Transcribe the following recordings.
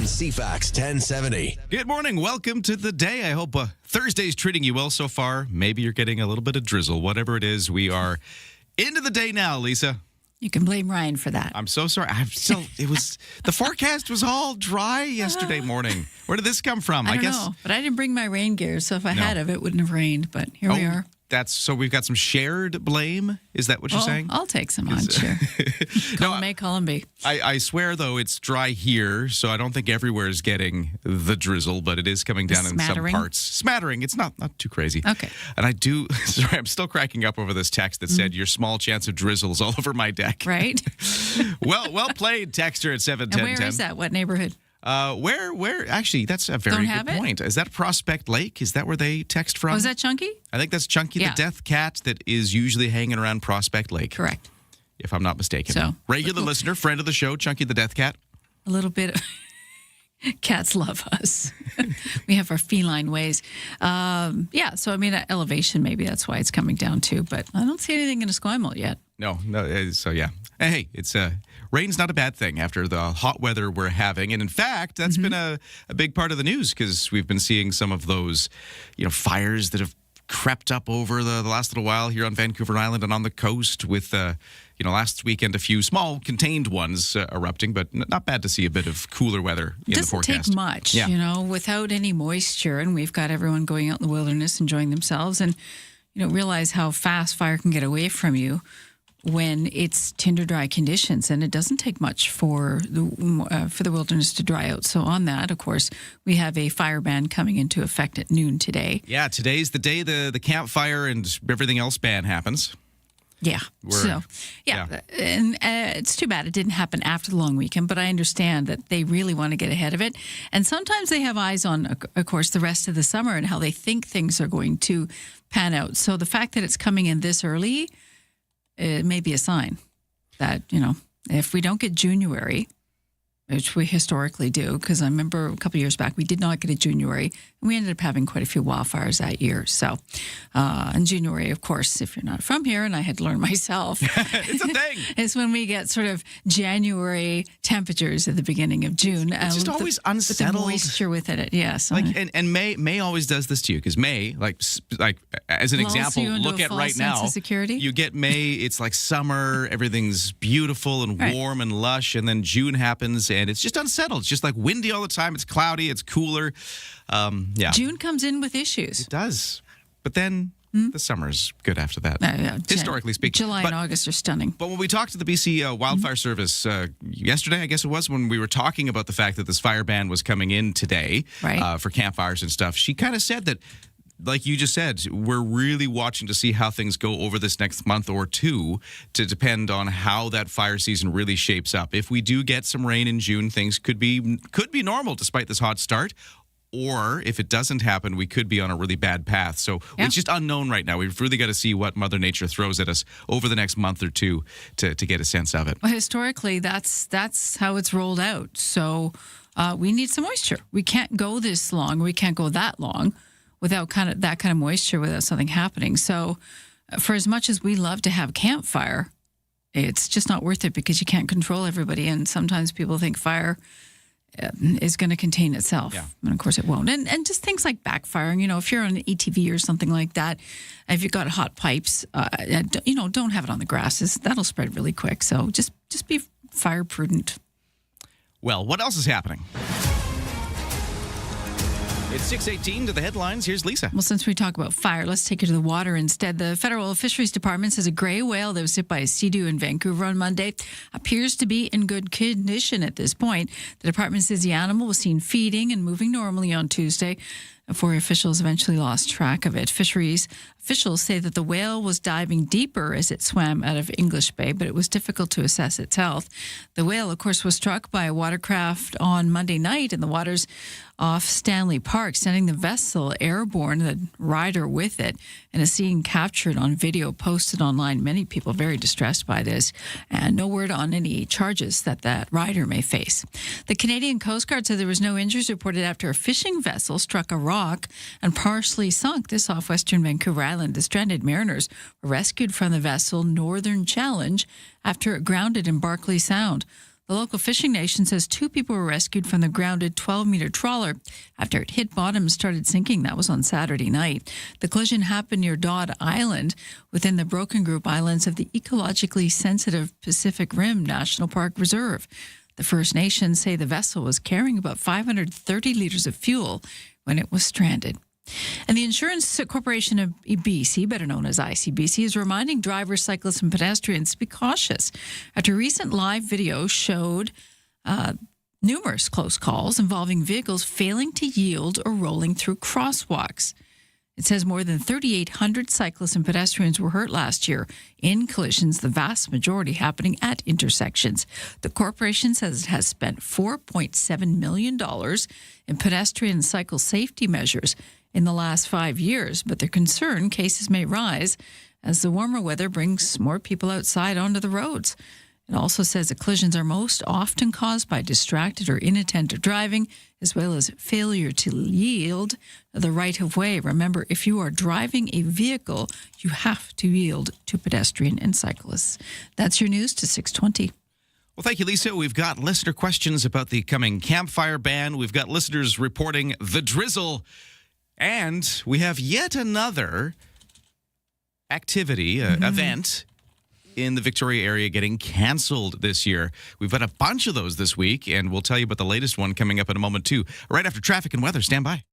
CFAX 1070. Good morning. Welcome to the day. I hope Thursday's treating you well so far. Maybe you're getting a little bit of drizzle. Whatever it is, we are into the day now, Lisa. You can blame Ryan for that. I'm so sorry. The forecast was all dry yesterday morning. Where did this come from? I guess know, but I didn't bring my rain gear, so if I had it wouldn't have rained, but here we are. So we've got some shared blame? Is that what you're saying? I'll take some on, sure. Call him A, call him B. I swear, though, it's dry here, so I don't think everywhere is getting the drizzle, but it is coming down in some parts. Smattering. It's not too crazy. Okay. And sorry, I'm still cracking up over this text that said, your small chance of drizzles all over my deck. Right. Well played, texter at 71010. And where is that? What neighborhood? Where? Actually, that's a very good point. Is that Prospect Lake? Is that where they text from? Oh, is that Chunky? I think that's Chunky, the death cat that is usually hanging around Prospect Lake. Correct. If I'm not mistaken. So, regular listener, friend of the show, Chunky the death cat. A little bit. Cats love us. We have our feline ways. So I mean, elevation, maybe that's why it's coming down too. But I don't see anything in Esquimalt yet. No. So yeah. Hey, it's rain's not a bad thing after the hot weather we're having, and in fact, that's been a big part of the news because we've been seeing some of those, fires that have crept up over the last little while here on Vancouver Island and on the coast with, last weekend a few small contained ones erupting, but not bad to see a bit of cooler weather in the forecast. It doesn't take much, without any moisture, and we've got everyone going out in the wilderness enjoying themselves, and realize how fast fire can get away from you when it's tinder dry conditions, and it doesn't take much for the wilderness to dry out. So on that, of course, we have a fire ban coming into effect at noon today. Yeah, today's the day the campfire and everything else ban happens. Yeah. And it's too bad it didn't happen after the long weekend, but I understand that they really want to get ahead of it. And sometimes they have eyes on, of course, the rest of the summer and how they think things are going to pan out. So the fact that it's coming in this early, it may be a sign that, if we don't get January, which we historically do, because I remember a couple of years back, we did not get a January, and we ended up having quite a few wildfires that year. So, in January, of course, if you're not from here, and I had to learn myself, it's a thing. It's when we get sort of January temperatures at the beginning of June. It's just always unsettled. With the moisture within it, yes. And May always does this to you, because May, like as an example, look at right now. You get May, it's like summer, everything's beautiful and warm and lush, and then June happens. And it's just unsettled. It's just like windy all the time. It's cloudy. It's cooler. June comes in with issues. It does. But then the summer's good after that, historically speaking. July and August are stunning. But when we talked to the BC Wildfire Service yesterday, I guess it was, when we were talking about the fact that this fire ban was coming in today for campfires and stuff, she kind of said that, like you just said, we're really watching to see how things go over this next month or two to depend on how that fire season really shapes up. If we do get some rain in June, things could be normal despite this hot start. Or if it doesn't happen, we could be on a really bad path. So it's just unknown right now. We've really got to see what Mother Nature throws at us over the next month or two to get a sense of it. Well, historically, that's how it's rolled out. So we need some moisture. We can't go this long. We can't go that long without that kind of moisture, without something happening. So for as much as we love to have campfire, it's just not worth it because you can't control everybody. And sometimes people think fire is going to contain itself. Yeah. And of course it won't. And just things like backfiring, if you're on an ATV or something like that, if you've got hot pipes, don't have it on the grasses. That'll spread really quick. So just be fire prudent. Well, what else is happening? It's 6:18 to the headlines. Here's Lisa. Well, since we talk about fire, let's take it to the water instead. The Federal Fisheries Department says a gray whale that was hit by a sea-doo in Vancouver on Monday appears to be in good condition at this point. The department says the animal was seen feeding and moving normally on Tuesday before officials eventually lost track of it. Fisheries officials say that the whale was diving deeper as it swam out of English Bay, but it was difficult to assess its health. The whale, of course, was struck by a watercraft on Monday night in the waters off Stanley Park, sending the vessel airborne, the rider with it, and a scene captured on video posted online. Many people very distressed by this, and no word on any charges that rider may face. The Canadian Coast Guard said there was no injuries reported after a fishing vessel struck a rock and partially sunk. This off Western Vancouver Island. The stranded mariners were rescued from the vessel Northern Challenge after it grounded in Barkley Sound. The local fishing nation says 2 people were rescued from the grounded 12-meter trawler after it hit bottom and started sinking. That was on Saturday night. The collision happened near Dodd Island within the Broken Group Islands of the ecologically sensitive Pacific Rim National Park Reserve. The First Nations say the vessel was carrying about 530 liters of fuel when it was stranded. And the Insurance Corporation of BC, better known as ICBC, is reminding drivers, cyclists, and pedestrians to be cautious after a recent live video showed numerous close calls involving vehicles failing to yield or rolling through crosswalks. It says more than 3,800 cyclists and pedestrians were hurt last year in collisions, the vast majority happening at intersections. The corporation says it has spent $4.7 million in pedestrian and cycle safety measures in the last 5 years, but they're concerned cases may rise as the warmer weather brings more people outside onto the roads. It also says the collisions are most often caused by distracted or inattentive driving, as well as failure to yield the right-of-way. Remember, if you are driving a vehicle, you have to yield to pedestrian and cyclists. That's your news to 6:20. Well, thank you, Lisa. We've got listener questions about the coming campfire ban. We've got listeners reporting the drizzle. And we have yet another activity, event in the Victoria area getting canceled this year. We've had a bunch of those this week, and we'll tell you about the latest one coming up in a moment, too. Right after traffic and weather, stand by.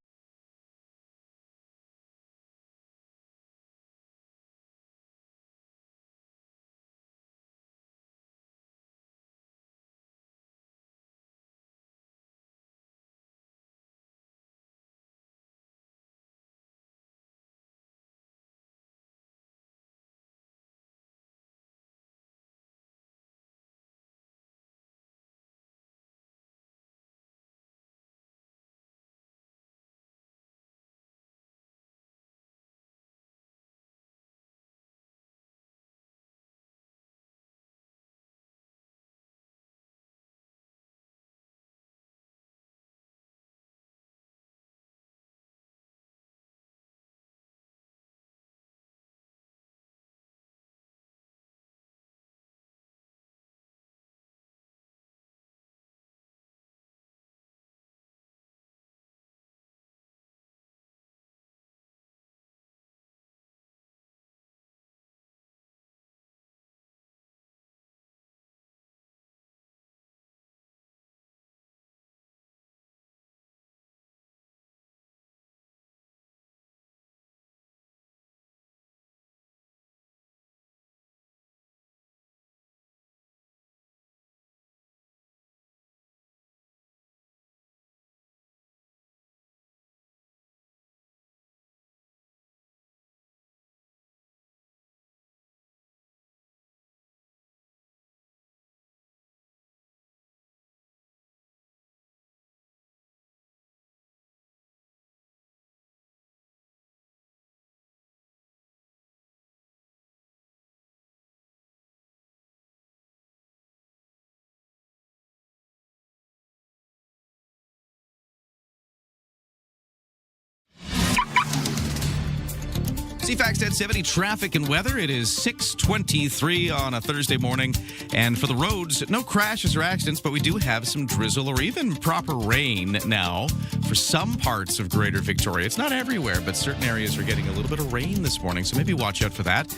CFAX 1070 traffic and weather. It is 6:23 on a Thursday morning. And for the roads, no crashes or accidents, but we do have some drizzle or even proper rain now for some parts of Greater Victoria. It's not everywhere, but certain areas are getting a little bit of rain this morning, so maybe watch out for that.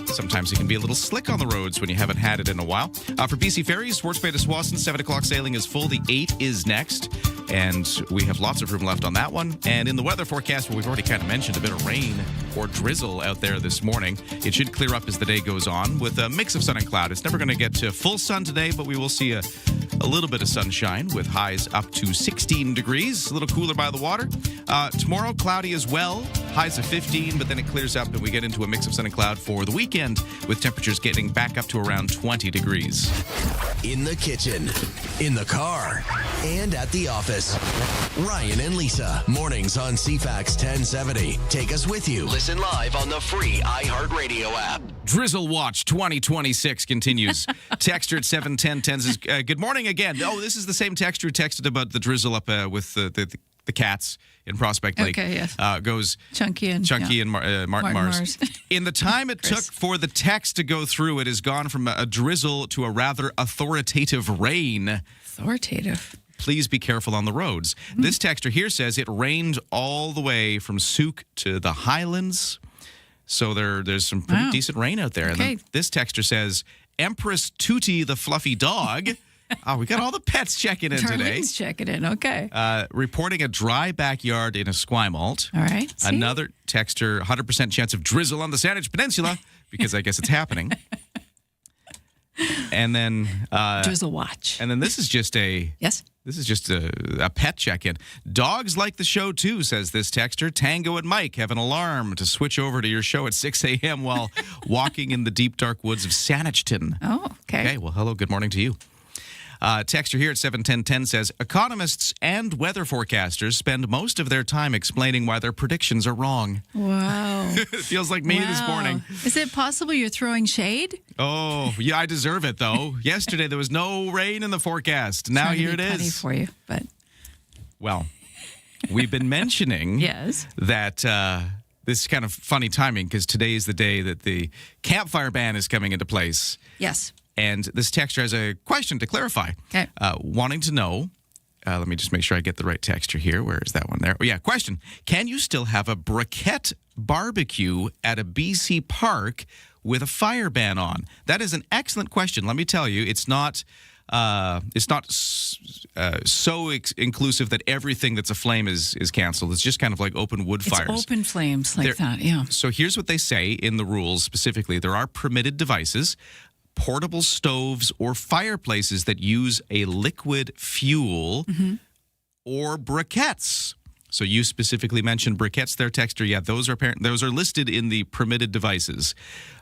Sometimes it can be a little slick on the roads when you haven't had it in a while. For BC Ferries, Swartz Bay to Swanson, 7 o'clock sailing is full. The 8 is next. And we have lots of room left on that one. And in the weather forecast, well, we've already kind of mentioned a bit of rain or drizzle out there this morning. It should clear up as the day goes on with a mix of sun and cloud. It's never going to get to full sun today, but we will see a little bit of sunshine with highs up to 16 degrees, a little cooler by the water. Tomorrow, cloudy as well, highs of 15, but then it clears up and we get into a mix of sun and cloud for the weekend with temperatures getting back up to around 20 degrees. In the kitchen, in the car, and at the office. Ryan and Lisa, mornings on CFAX 1070. Take us with you. Listen live on the free iHeartRadio app. Drizzle Watch 2026 continues. Texture at 71010 says, good morning again. Oh, this is the same texture who texted about the drizzle up with the cats in Prospect Lake. Okay, yes. Goes Chunky and Martin Mars. In the time it took for the text to go through, it has gone from a drizzle to a rather authoritative rain. Authoritative. Please be careful on the roads. This texter here says it rained all the way from Souk to the Highlands. So there's some pretty decent rain out there. Okay. And then this texter says, Empress Tootie the fluffy dog. Oh, we got all the pets checking in today. Darlene's checking in. Okay. Reporting a dry backyard in Esquimalt. All right. See? Another texter, 100% chance of drizzle on the Saanich Peninsula, because I guess it's happening. And then Drizzle watch. And then this is just a pet check-in. Dogs like the show too, says this texter. Tango and Mike have an alarm to switch over to your show at 6 a.m. while walking in the deep dark woods of Saanachton. Oh, okay. Okay, well, hello, good morning to you. Texter here at 71010 says, economists and weather forecasters spend most of their time explaining why their predictions are wrong. Wow. It feels like me this morning. Is it possible you're throwing shade? Oh, yeah, I deserve it, though. Yesterday, there was no rain in the forecast. Now here it Funny is. for you, but Well, we've been mentioning yes, that this is kind of funny timing because today is the day that the campfire ban is coming into place. yes. And this texter has a question to clarify. Okay. Wanting to know, let me just make sure I get the right texture here. Where is that one there? Oh, yeah, question. Can you still have a briquette barbecue at a BC park with a fire ban on? That is an excellent question. Let me tell you, it's not so inclusive that everything that's aflame is canceled. It's just kind of like open wood fires. It's open flames like that, yeah. So here's what they say in the rules specifically. There are permitted devices, portable stoves or fireplaces that use a liquid fuel or briquettes. So you specifically mentioned briquettes there, texter. Yeah, those are listed in the permitted devices.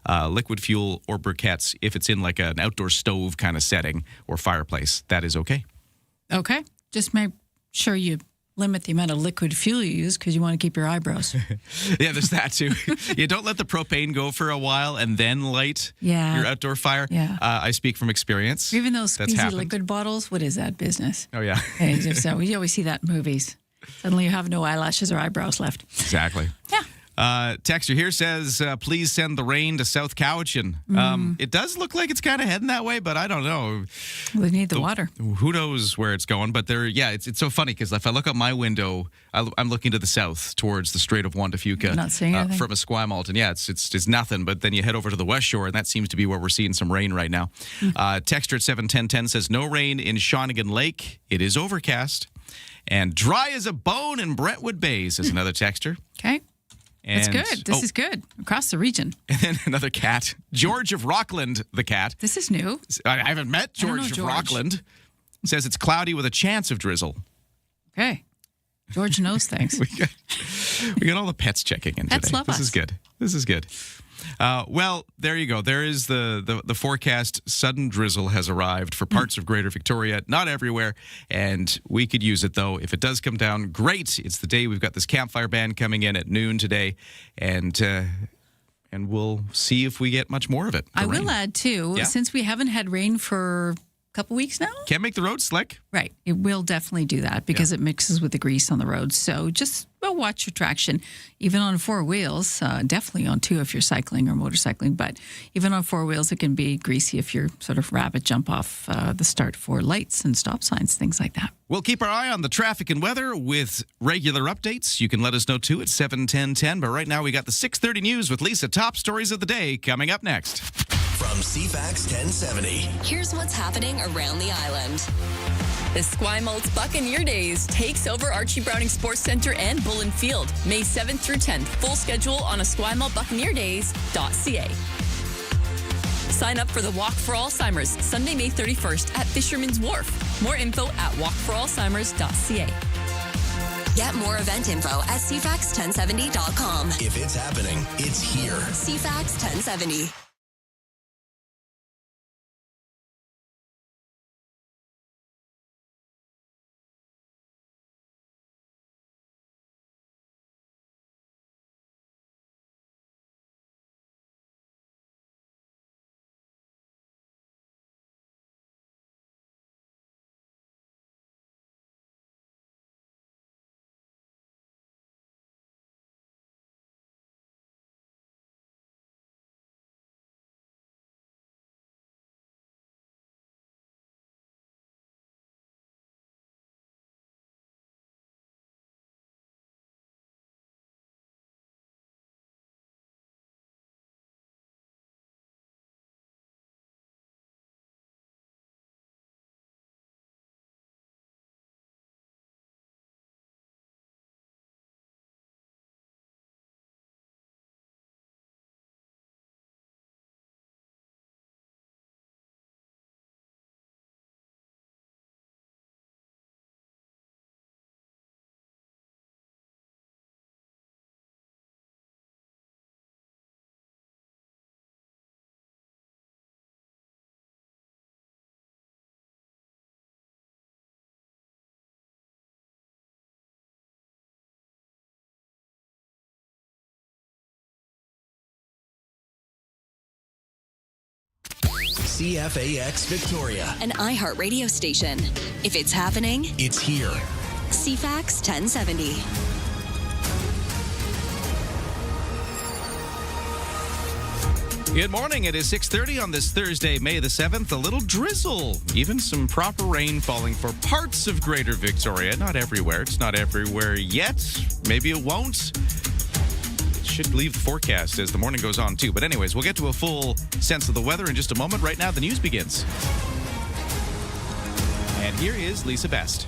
Liquid fuel or briquettes, if it's in like an outdoor stove kind of setting or fireplace, that is okay. Okay. Just make sure you limit the amount of liquid fuel you use because you want to keep your eyebrows. Yeah, there's that too. Yeah, don't let the propane go for a while and then light your outdoor fire. Yeah. I speak from experience. Or even those squeezy liquid bottles. What is that business? Oh, yeah. So we always see that in movies. Suddenly you have no eyelashes or eyebrows left. Exactly. Yeah. Texter here says, please send the rain to South Cowichan. It does look like it's kind of heading that way, but I don't know. We need the water. Who knows where it's going? But it's so funny because if I look out my window, I'm looking to the south towards the Strait of Juan de Fuca. Not seeing anything. From Esquimalt. And it's nothing, but then you head over to the west shore, and that seems to be where we're seeing some rain right now. Texter at 71010 says, no rain in Shawnigan Lake. It is overcast. And dry as a bone in Brentwood Bay, says another texter. Okay. That's good. This is good. Across the region. And then another cat. George of Rockland, the cat. This is new. I haven't met George of Rockland. Says it's cloudy with a chance of drizzle. Okay. George knows things. we got all the pets checking in Pets today. love This us. is good. This is good. Well, there you go. There is the forecast. Sudden drizzle has arrived for parts of Greater Victoria. Not everywhere, and we could use it, though. If it does come down, great. It's the day we've got this campfire ban coming in at noon today, and we'll see if we get much more of it. I will add, too, since we haven't had rain for couple weeks now. Can't make the road slick. Right. It will definitely do that because it mixes with the grease on the road. So just watch your traction, even on four wheels, definitely on two if you're cycling or motorcycling. But even on four wheels, it can be greasy if you're sort of rabbit jump off the start for lights and stop signs, things like that. We'll keep our eye on the traffic and weather with regular updates. You can let us know, too, at 71010. But right now, we got the 6:30 news with Lisa. Top stories of the day coming up next. From CFAX 1070. Here's what's happening around the island. The Esquimalt's Buccaneer Days takes over Archie Browning Sports Centre and Bullen Field, May 7th through 10th. Full schedule on esquimaltbuccaneerdays.ca. Sign up for the Walk for Alzheimer's, Sunday, May 31st at Fisherman's Wharf. More info at walkforalzheimers.ca. Get more event info at CFAX1070.com. If it's happening, it's here. CFAX 1070. CFAX Victoria. An iHeart radio station. If it's happening, It's here. CFAX 1070. Good morning. It is 6:30 on this Thursday, May the 7th. A little drizzle, even some proper rain falling for parts of Greater Victoria. Not everywhere. It's not everywhere yet. Maybe it won't. It should leave the forecast as the morning goes on, too. But anyways, we'll get to a full sense of the weather in just a moment. Right now, the news begins. And here is Lisa Best.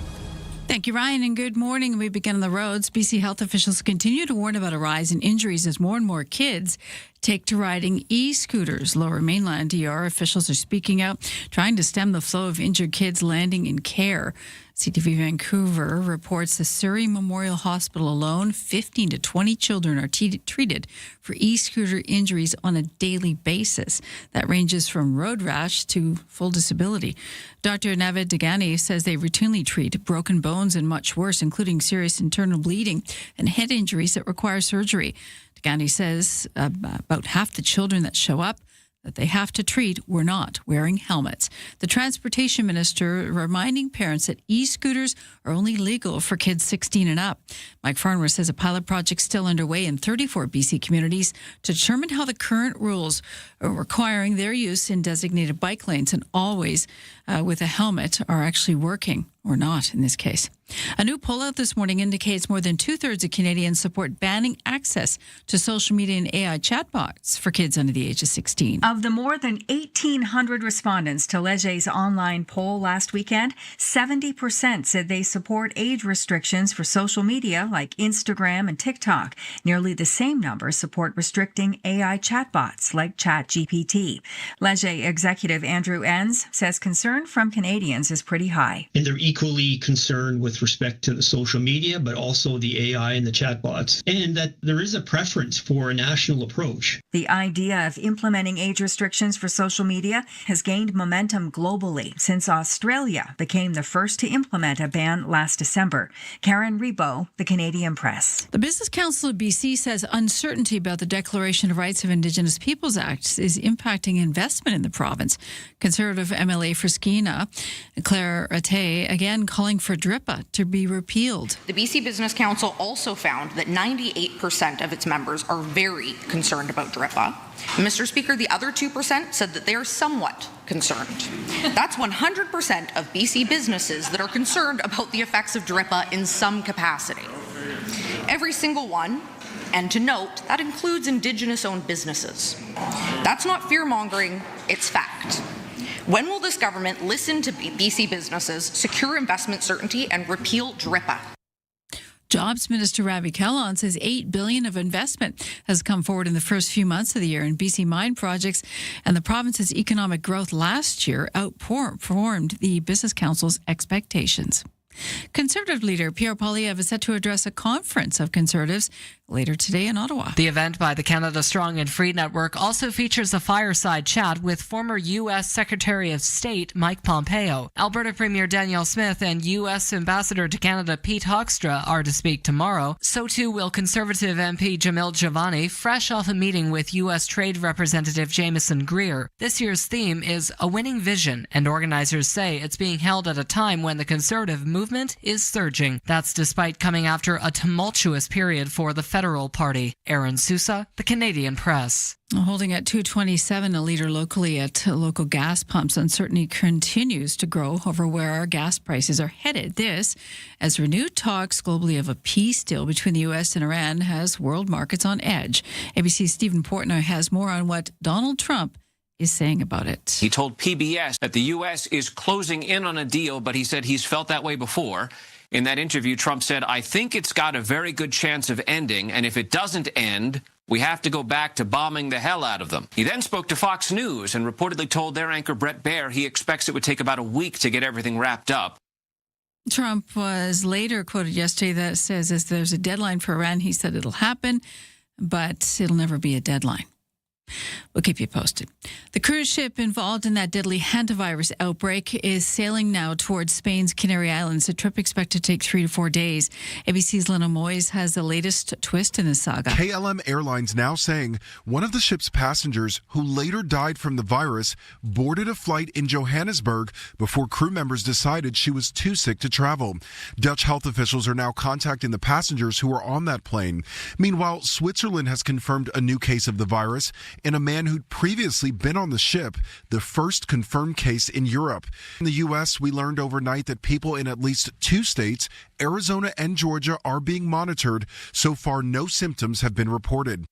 Thank you, Ryan, and good morning. We begin on the roads. BC health officials continue to warn about a rise in injuries as more and more kids take to riding e-scooters. Lower Mainland DR officials are speaking out, trying to stem the flow of injured kids landing in care. CTV Vancouver reports the Surrey Memorial Hospital alone, 15 to 20 children are treated for e-scooter injuries on a daily basis. That ranges from road rash to full disability. Dr. Navid Degani says they routinely treat broken bones and much worse, including serious internal bleeding and head injuries that require surgery. Degani says about half the children that show up that they have to treat were not wearing helmets. The Transportation Minister reminding parents that e-scooters are only legal for kids 16 and up. Mike Farnworth says a pilot project still underway in 34 BC communities to determine how the current rules are requiring their use in designated bike lanes and always with a helmet are actually working, or not in this case. A new poll out this morning indicates more than two-thirds of Canadians support banning access to social media and AI chatbots for kids under the age of 16. Of the more than 1,800 respondents to Leger's online poll last weekend, 70% said they support age restrictions for social media like Instagram and TikTok. Nearly the same number support restricting AI chatbots like ChatGPT. Leger executive Andrew Enns says concern from Canadians is pretty high. And they're equally concerned with respect to the social media, but also the AI and the chatbots, and that there is a preference for a national approach. The idea of implementing age restrictions for social media has gained momentum globally since Australia became the first to implement a ban last December. Karen Rebo, The Canadian Press. The Business Council of BC says uncertainty about the Declaration of Rights of Indigenous Peoples Act is impacting investment in the province. Conservative MLA for Skeena, Claire Rattay, again calling for DRIPA to be repealed. The BC Business Council also found that 98% of its members are very concerned about DRIPA. Mr. Speaker, the other 2% said that they are somewhat concerned. That's 100% of BC businesses that are concerned about the effects of DRIPA in some capacity. Every single one. And to note, that includes Indigenous-owned businesses. That's not fear-mongering, it's fact. When will this government listen to BC businesses, secure investment certainty, and repeal DRIPA? Jobs Minister Ravi Kahlon says $8 billion of investment has come forward in the first few months of the year in BC mine projects, and the province's economic growth last year outperformed the Business Council's expectations. Conservative leader Pierre Poilievre is set to address a conference of Conservatives later today in Ottawa. The event by the Canada Strong and Free Network also features a fireside chat with former U.S. Secretary of State Mike Pompeo. Alberta Premier Danielle Smith and U.S. Ambassador to Canada Pete Hoekstra are to speak tomorrow. So too will Conservative MP Jamil Javani, fresh off a meeting with U.S. Trade Representative Jameson Greer. This year's theme is A Winning Vision, and organizers say it's being held at a time when the Conservative movement is surging. That's despite coming after a tumultuous period for the Federal Party. Aaron Sousa, The Canadian Press. Holding at $2.27 a litre locally at local gas pumps, uncertainty continues to grow over where our gas prices are headed. This, as renewed talks globally of a peace deal between the U.S. and Iran has world markets on edge. ABC's Stephen Portnoy has more on what Donald Trump is saying about it. He told PBS that the U.S. is closing in on a deal, but he said he's felt that way before. In that interview, Trump said, "I think it's got a very good chance of ending, and if it doesn't end, we have to go back to bombing the hell out of them." He then spoke to Fox News and reportedly told their anchor Brett Baer he expects it would take about a week to get everything wrapped up. Trump was later quoted yesterday that says as there's a deadline for Iran, he said it'll happen, but it'll never be a deadline. We'll keep you posted. The cruise ship involved in that deadly hantavirus outbreak is sailing now towards Spain's Canary Islands. A trip expected to take 3 to 4 days. ABC's Lena Moyes has the latest twist in the saga. KLM Airlines now saying one of the ship's passengers, who later died from the virus, boarded a flight in Johannesburg before crew members decided she was too sick to travel. Dutch health officials are now contacting the passengers who were on that plane. Meanwhile, Switzerland has confirmed a new case of the virus in a man who'd previously been on the ship, the first confirmed case in Europe. In the U.S., we learned overnight that people in at least 2 states, Arizona and Georgia, are being monitored. So far, no symptoms have been reported.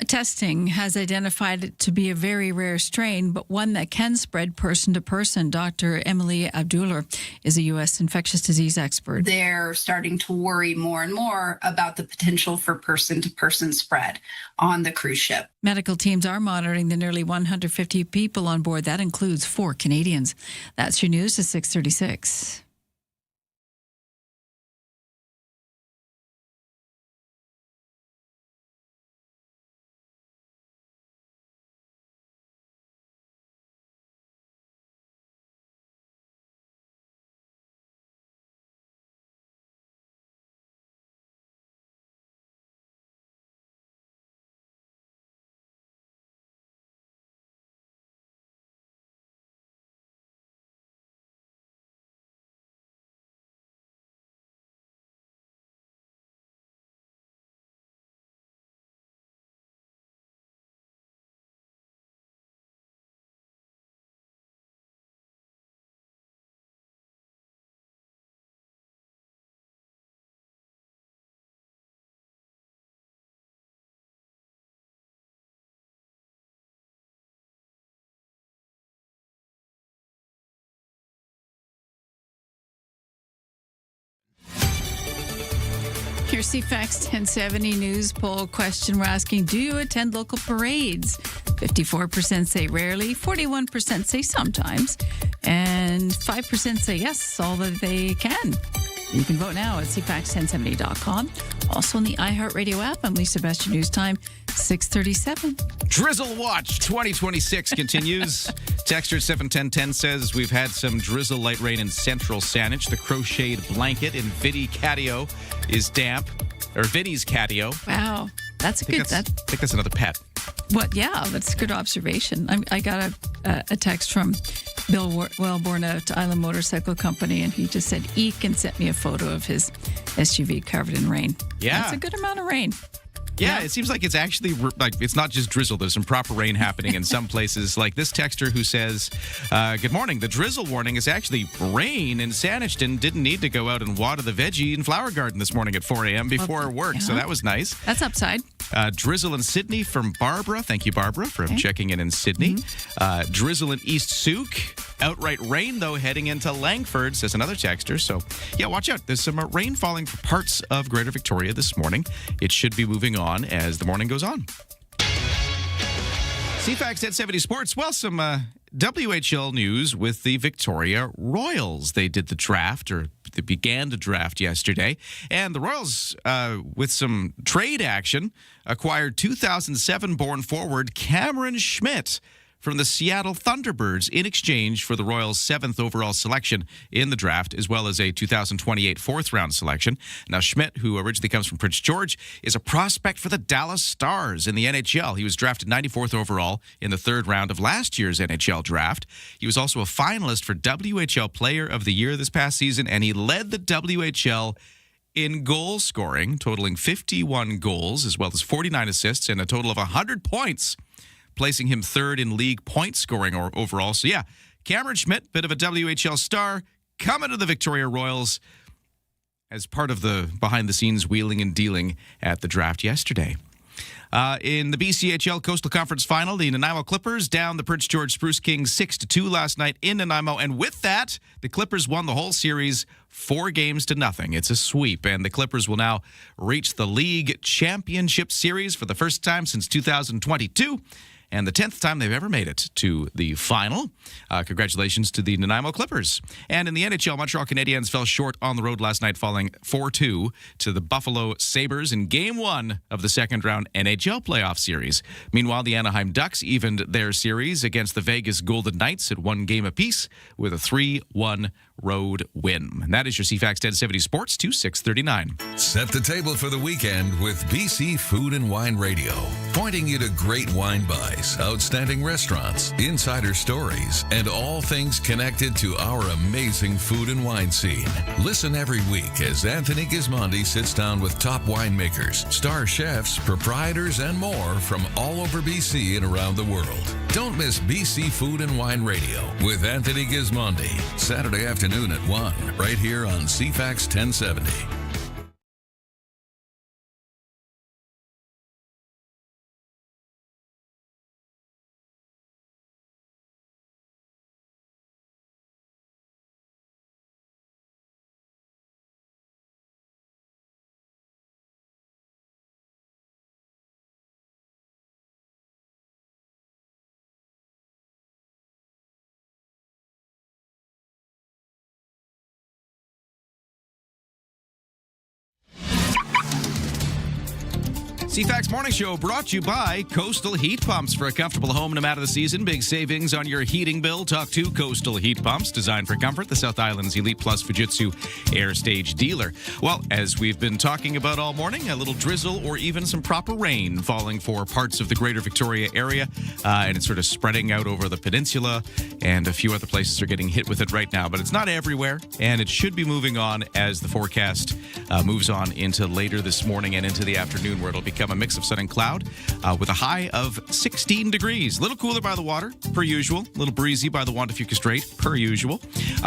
Testing has identified it to be a very rare strain, but one that can spread person to person. Dr. Emily Abdullah is a U.S. infectious disease expert. They're starting to worry more and more about the potential for person to person spread on the cruise ship. Medical teams are monitoring the nearly 150 people on board. That includes 4 Canadians. That's your news at 6:36. Your CFAX 1070 news poll question. We're asking, do you attend local parades? 54% say rarely, 41% say sometimes, and 5% say yes, all that they can. You can vote now at CFAX1070.com. Also on the iHeartRadio app. I'm Lisa Best, your news time, 6:37. Drizzle Watch 2026 continues. Texture 71010 says we've had some drizzle light rain in central Saanich. The crocheted blanket in Vinny Catio is damp, or Vinny's Catio. Wow, that's a good. I think that's another pet. What? Yeah, that's a good observation. I got a text from Bill Wellborn at Island Motorcycle Company, and he just said eek and sent me a photo of his SUV covered in rain. Yeah, that's a good amount of rain. Yeah, it seems like it's actually, like, it's not just drizzle. There's some proper rain happening in some places. Like this texter who says, good morning. The drizzle warning is actually rain in Saanich. Didn't need to go out and water the veggie and flower garden this morning at 4 a.m. before work. So that was nice. That's upside. Drizzle in Sydney from Barbara. Thank you, Barbara, for checking in Sydney. Mm-hmm. Drizzle in East Souk. Outright rain, though, heading into Langford, says another texter. So, yeah, watch out. There's some rain falling for parts of Greater Victoria this morning. It should be moving on as the morning goes on. CFAX 1070 Sports. Well, some WHL news with the Victoria Royals. They did the draft, or they began the draft yesterday. And the Royals, with some trade action, acquired 2007-born forward Cameron Schmidt from the Seattle Thunderbirds in exchange for the Royals' 7th overall selection in the draft, as well as a 2028 fourth-round selection. Now, Schmidt, who originally comes from Prince George, is a prospect for the Dallas Stars in the NHL. He was drafted 94th overall in the 3rd round of last year's NHL draft. He was also a finalist for WHL Player of the Year this past season, and he led the WHL in goal scoring, totaling 51 goals, as well as 49 assists and a total of 100 points, placing him 3rd in league point scoring or overall. So, yeah, Cameron Schmidt, bit of a WHL star, coming to the Victoria Royals as part of the behind-the-scenes wheeling and dealing at the draft yesterday. In the BCHL Coastal Conference Final, the Nanaimo Clippers down the Prince George Spruce Kings 6-2 last night in Nanaimo. And with that, the Clippers won the whole series 4-0. It's a sweep, and the Clippers will now reach the league championship series for the first time since 2022. and the 10th time they've ever made it to the final. Congratulations to the Nanaimo Clippers. And in the NHL, Montreal Canadiens fell short on the road last night, falling 4-2 to the Buffalo Sabres in Game 1 of the second-round NHL playoff series. Meanwhile, the Anaheim Ducks evened their series against the Vegas Golden Knights at 1 game apiece with a 3-1 road win. And that is your CFAX 1070 Sports to 639. Set the table for the weekend with BC Food and Wine Radio, pointing you to great wine buys, outstanding restaurants, insider stories, and all things connected to our amazing food and wine scene. Listen every week as Anthony Gismondi sits down with top winemakers, star chefs, proprietors, and more from all over BC and around the world. Don't miss BC Food and Wine Radio with Anthony Gismondi, Saturday afternoon at 1, right here on CFAX 1070. CFAX Morning Show brought to you by Coastal Heat Pumps. For a comfortable home no matter the season, big savings on your heating bill. Talk to Coastal Heat Pumps, designed for comfort, the South Island's Elite Plus Fujitsu Air Stage dealer. Well, as we've been talking about all morning, a little drizzle or even some proper rain falling for parts of the greater Victoria area, and it's sort of spreading out over the peninsula, and a few other places are getting hit with it right now, but it's not everywhere, and it should be moving on as the forecast moves on into later this morning and into the afternoon, where it'll become a mix of sun and cloud with a high of 16 degrees. A little cooler by the water, per usual. A little breezy by the Juan de Fuca Strait, per usual.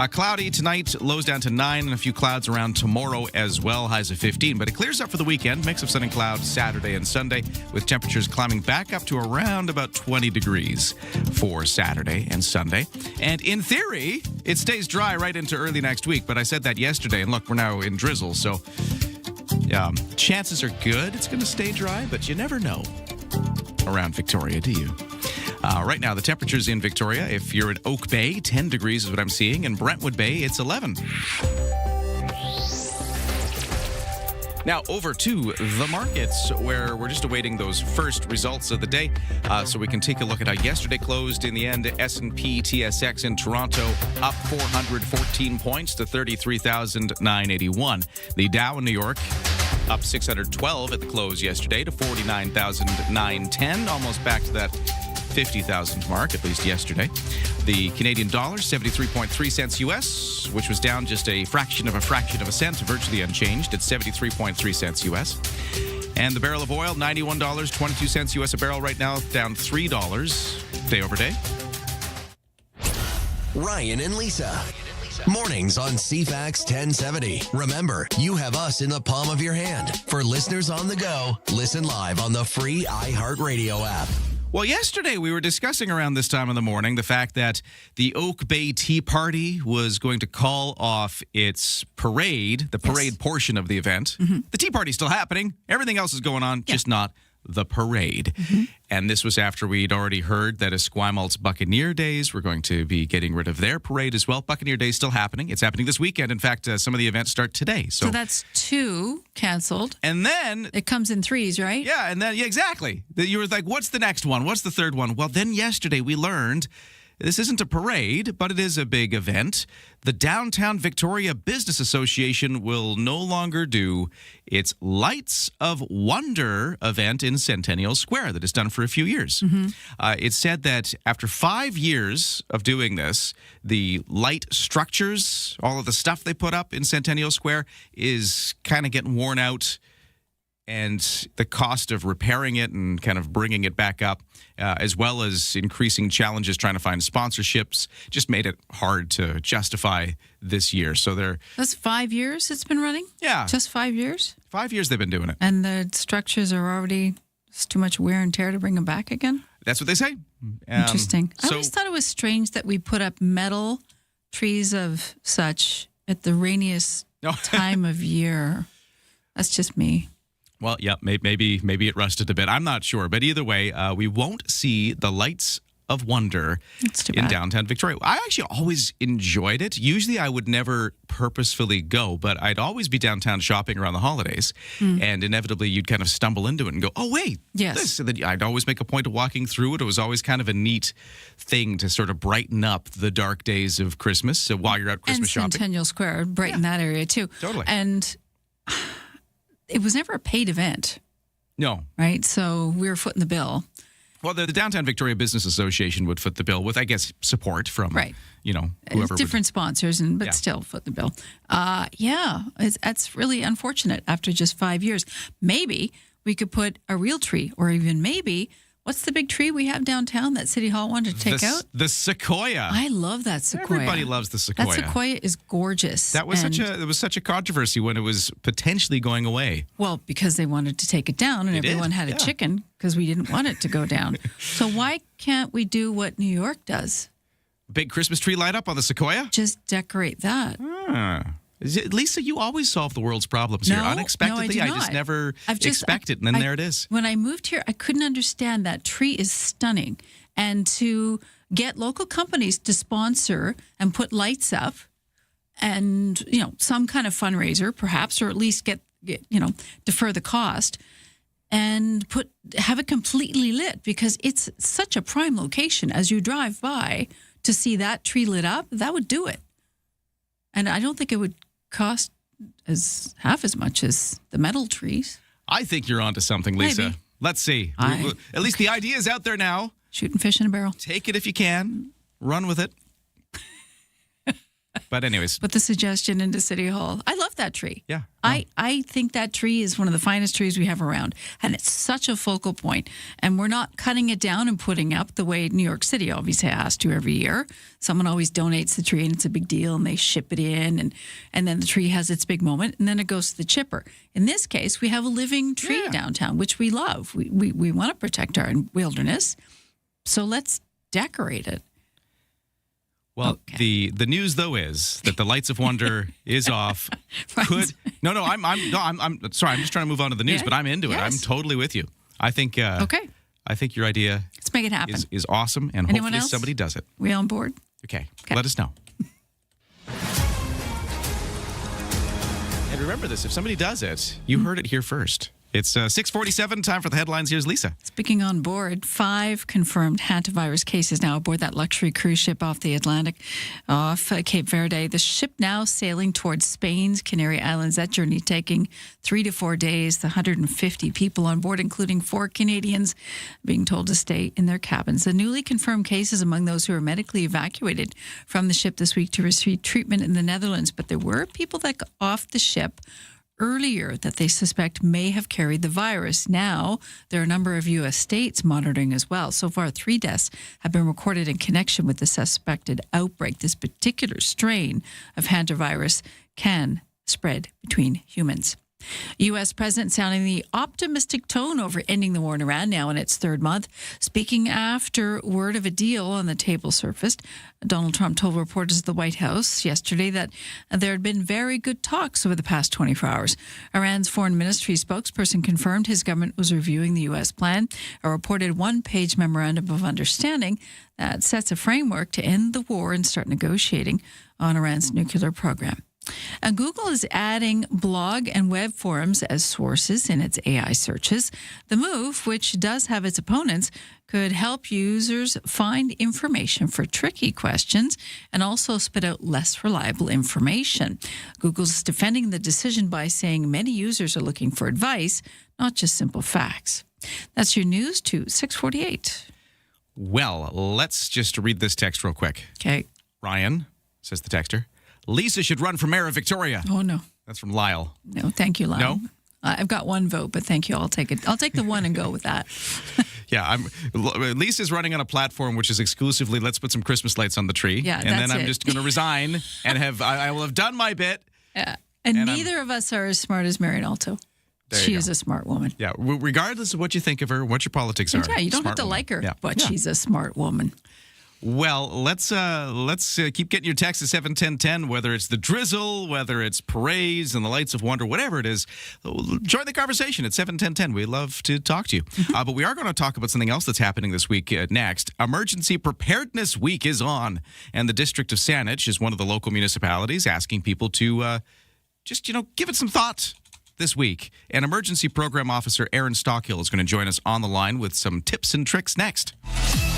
Cloudy tonight, lows down to 9, and a few clouds around tomorrow as well, highs of 15. But it clears up for the weekend, mix of sun and cloud Saturday and Sunday, with temperatures climbing back up to around about 20 degrees for Saturday and Sunday. And in theory, it stays dry right into early next week. But I said that yesterday, and look, we're now in drizzle, so chances are good it's going to stay dry, but you never know around Victoria, do you? Right now, the temperatures in Victoria, if you're in Oak Bay, 10 degrees is what I'm seeing. In Brentwood Bay, it's 11. Now, over to the markets, where we're just awaiting those first results of the day, so we can take a look at how yesterday closed. In the end, S&P TSX in Toronto up 414 points to 33,981. The Dow in New York up 612 at the close yesterday to 49,910, almost back to that 50,000 mark, at least yesterday. The Canadian dollar, 73.3 cents US, which was down just a fraction of a cent, virtually unchanged at 73.3 cents US. And the barrel of oil, $91.22 US a barrel right now, down $3 day over day. Ryan and Lisa. Mornings on CFAX 1070. Remember, you have us in the palm of your hand. For listeners on the go, listen live on the free iHeartRadio app. Well, yesterday we were discussing around this time in the morning the fact that the Oak Bay Tea Party was going to call off its parade, the parade portion of the event. Mm-hmm. The Tea Party's still happening. Everything else is going on, just not the parade. Mm-hmm. And this was after we'd already heard that Esquimal's Buccaneer Days were going to be getting rid of their parade as well. Buccaneer Days still happening. It's happening this weekend. In fact, some of the events start today. So that's 2 canceled. And then it comes in 3s, right? Yeah, and then exactly. You were like, what's the next one? What's the third one? Well, then yesterday we learned this isn't a parade, but it is a big event. The Downtown Victoria Business Association will no longer do its Lights of Wonder event in Centennial Square that is done for a few years. Mm-hmm. It said that after 5 years of doing this, the light structures, all of the stuff they put up in Centennial Square is kind of getting worn out. And the cost of repairing it and kind of bringing it back up, as well as increasing challenges trying to find sponsorships, just made it hard to justify this year. So that's 5 years it's been running? Yeah. Just 5 years? 5 years they've been doing it. And the structures are already, it's too much wear and tear to bring them back again? That's what they say. Interesting. I always thought it was strange that we put up metal trees of such at the rainiest time of year. That's just me. Well, yeah, maybe it rusted a bit. I'm not sure. But either way, we won't see the Lights of Wonder in downtown Victoria. I actually always enjoyed it. Usually I would never purposefully go, but I'd always be downtown shopping around the holidays. And inevitably you'd kind of stumble into it and go, oh, wait, this. And then I'd always make a point of walking through it. It was always kind of a neat thing to sort of brighten up the dark days of Christmas. So while you're out Christmas shopping. And Centennial Square, brighten that area too. Totally. And it was never a paid event. No. Right? So we were footing the bill. Well, the Downtown Victoria Business Association would foot the bill with, I guess, support from, whoever. Different sponsors, but still foot the bill. That's really unfortunate after just 5 years. Maybe we could put a real tree, or even maybe, what's the big tree we have downtown that City Hall wanted to take out? The sequoia. I love that sequoia. Everybody loves the sequoia. That sequoia is gorgeous. That was such a controversy when it was potentially going away. Well, because they wanted to take it down, and everyone had a chicken because we didn't want it to go down. So why can't we do what New York does? Big Christmas tree light up on the sequoia? Just decorate that. Lisa, you always solve the world's problems here. Unexpectedly, no, I just never expect it, and then there it is. When I moved here, I couldn't understand that tree is stunning. And to get local companies to sponsor and put lights up and, some kind of fundraiser, perhaps, or at least get defer the cost and have it completely lit, because it's such a prime location. As you drive by to see that tree lit up, that would do it. And I don't think it would cost half as much as the metal trees. I think you're onto something, Lisa. Maybe. Let's see. At least the idea is out there now. Shooting fish in a barrel. Take it if you can. Run with it. But anyways. Put the suggestion into City Hall. I love that tree. Yeah. I think that tree is one of the finest trees we have around. And it's such a focal point. And we're not cutting it down and putting up the way New York City obviously has to every year. Someone always donates the tree and it's a big deal and they ship it in. And then the tree has its big moment and then it goes to the chipper. In this case, we have a living tree downtown, which we love. We want to protect our wilderness. So let's decorate it. Well, the news though is that the Lights of Wonder is off. Right. I'm sorry. I'm just trying to move on to the news, but I'm into it. I'm totally with you. I think. Okay. I think your idea. Let's make it happen. Is awesome, and Anyone hopefully else? somebody does it. We on board? Okay. Let us know. And remember this: if somebody does it, you heard it here first. It's 6:47. Time for the headlines. Here's Lisa. Speaking on board, 5 confirmed hantavirus cases now aboard that luxury cruise ship off the Atlantic, off Cape Verde. The ship now sailing towards Spain's Canary Islands. That journey taking 3 to 4 days. The 150 people on board, including 4 Canadians, being told to stay in their cabins. The newly confirmed cases among those who were medically evacuated from the ship this week to receive treatment in the Netherlands. But there were people that got off the ship earlier that they suspect may have carried the virus. Now, there are a number of U.S. states monitoring as well. So far, 3 deaths have been recorded in connection with the suspected outbreak. This particular strain of hantavirus can spread between humans. U.S. President sounding the optimistic tone over ending the war in Iran now in its 3rd month. Speaking after word of a deal on the table surfaced, Donald Trump told reporters at the White House yesterday that there had been very good talks over the past 24 hours. Iran's foreign ministry spokesperson confirmed his government was reviewing the U.S. plan, a reported 1-page memorandum of understanding that sets a framework to end the war and start negotiating on Iran's nuclear program. And Google is adding blog and web forums as sources in its AI searches. The move, which does have its opponents, could help users find information for tricky questions and also spit out less reliable information. Google's defending the decision by saying many users are looking for advice, not just simple facts. That's your news to 6:48. Well, let's just read this text real quick. Okay. Ryan, says the texter, Lisa should run for mayor of Victoria. Oh, no. That's from Lyle. No, thank you, Lyle. No? I've got 1 vote, but thank you. I'll take it. I'll take the 1 and go with that. Yeah, Lisa's running on a platform which is exclusively let's put some Christmas lights on the tree. Yeah, and then I'm just going to resign and I will have done my bit. And neither of us are as smart as Marian Alto. She is a smart woman. Yeah, regardless of what you think of her, what your politics are. Yeah, you don't have to like her, but she's a smart woman. Well, let's keep getting your text at 71010, whether it's the drizzle, whether it's parades and the lights of wonder, whatever it is. Join the conversation at 71010. We'd love to talk to you. But we are going to talk about something else that's happening this week next. Emergency Preparedness Week is on, and the District of Saanich is one of the local municipalities asking people to just give it some thought this week. And Emergency Program Officer Aaron Stockhill is going to join us on the line with some tips and tricks next.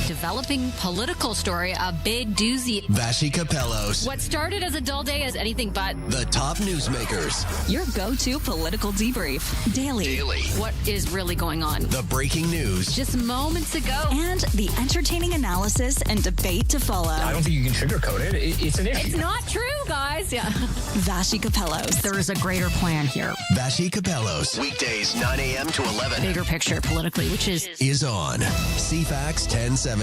Developing political story, a big doozy. Vashi Capellos. What started as a dull day is anything but. The top newsmakers. Your go-to political debrief. Daily. What is really going on? The breaking news. Just moments ago. And the entertaining analysis and debate to follow. I don't think you can sugarcoat it. It's an issue. It's not true, guys. Yeah. Vashi Capellos. There is a greater plan here. Vashi Capellos. Weekdays, 9 a.m. to 11. Bigger picture politically, which is on CFAX 1070.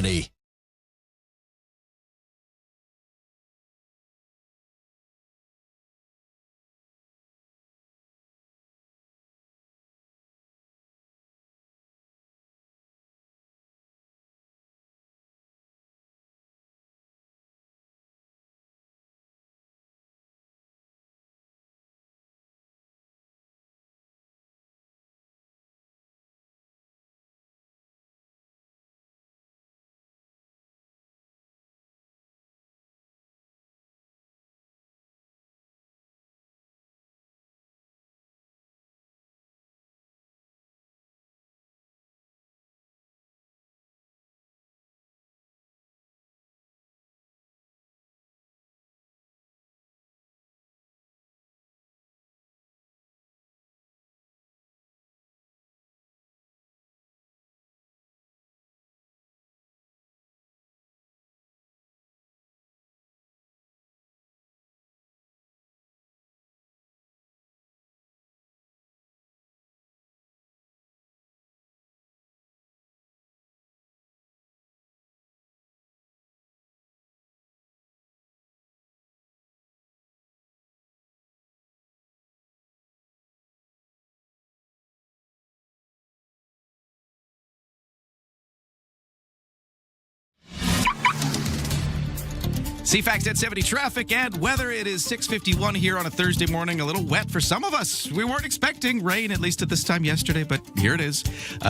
CFAX 1070 traffic and weather. It is 6:51 here on a Thursday morning. A little wet for some of us. We weren't expecting rain, at least at this time yesterday, but here it is.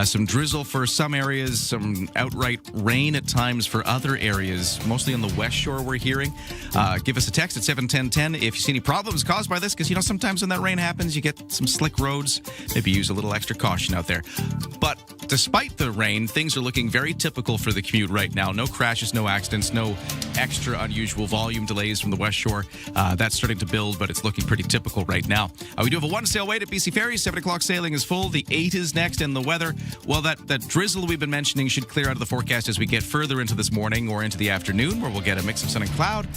Some drizzle for some areas, some outright rain at times for other areas, mostly on the West Shore we're hearing. Give us a text at 71010 if you see any problems caused by this, because, sometimes when that rain happens, you get some slick roads. Maybe use a little extra caution out there. But despite the rain, things are looking very typical for the commute right now. No crashes, no accidents, no extra unusual volume delays from the West Shore. That's starting to build, but it's looking pretty typical right now. We do have a one-sail wait at BC Ferries. 7 o'clock sailing is full. The 8 is next, and the weather, well, that drizzle we've been mentioning should clear out of the forecast as we get further into this morning or into the afternoon, where we'll get a mix of sun and cloud.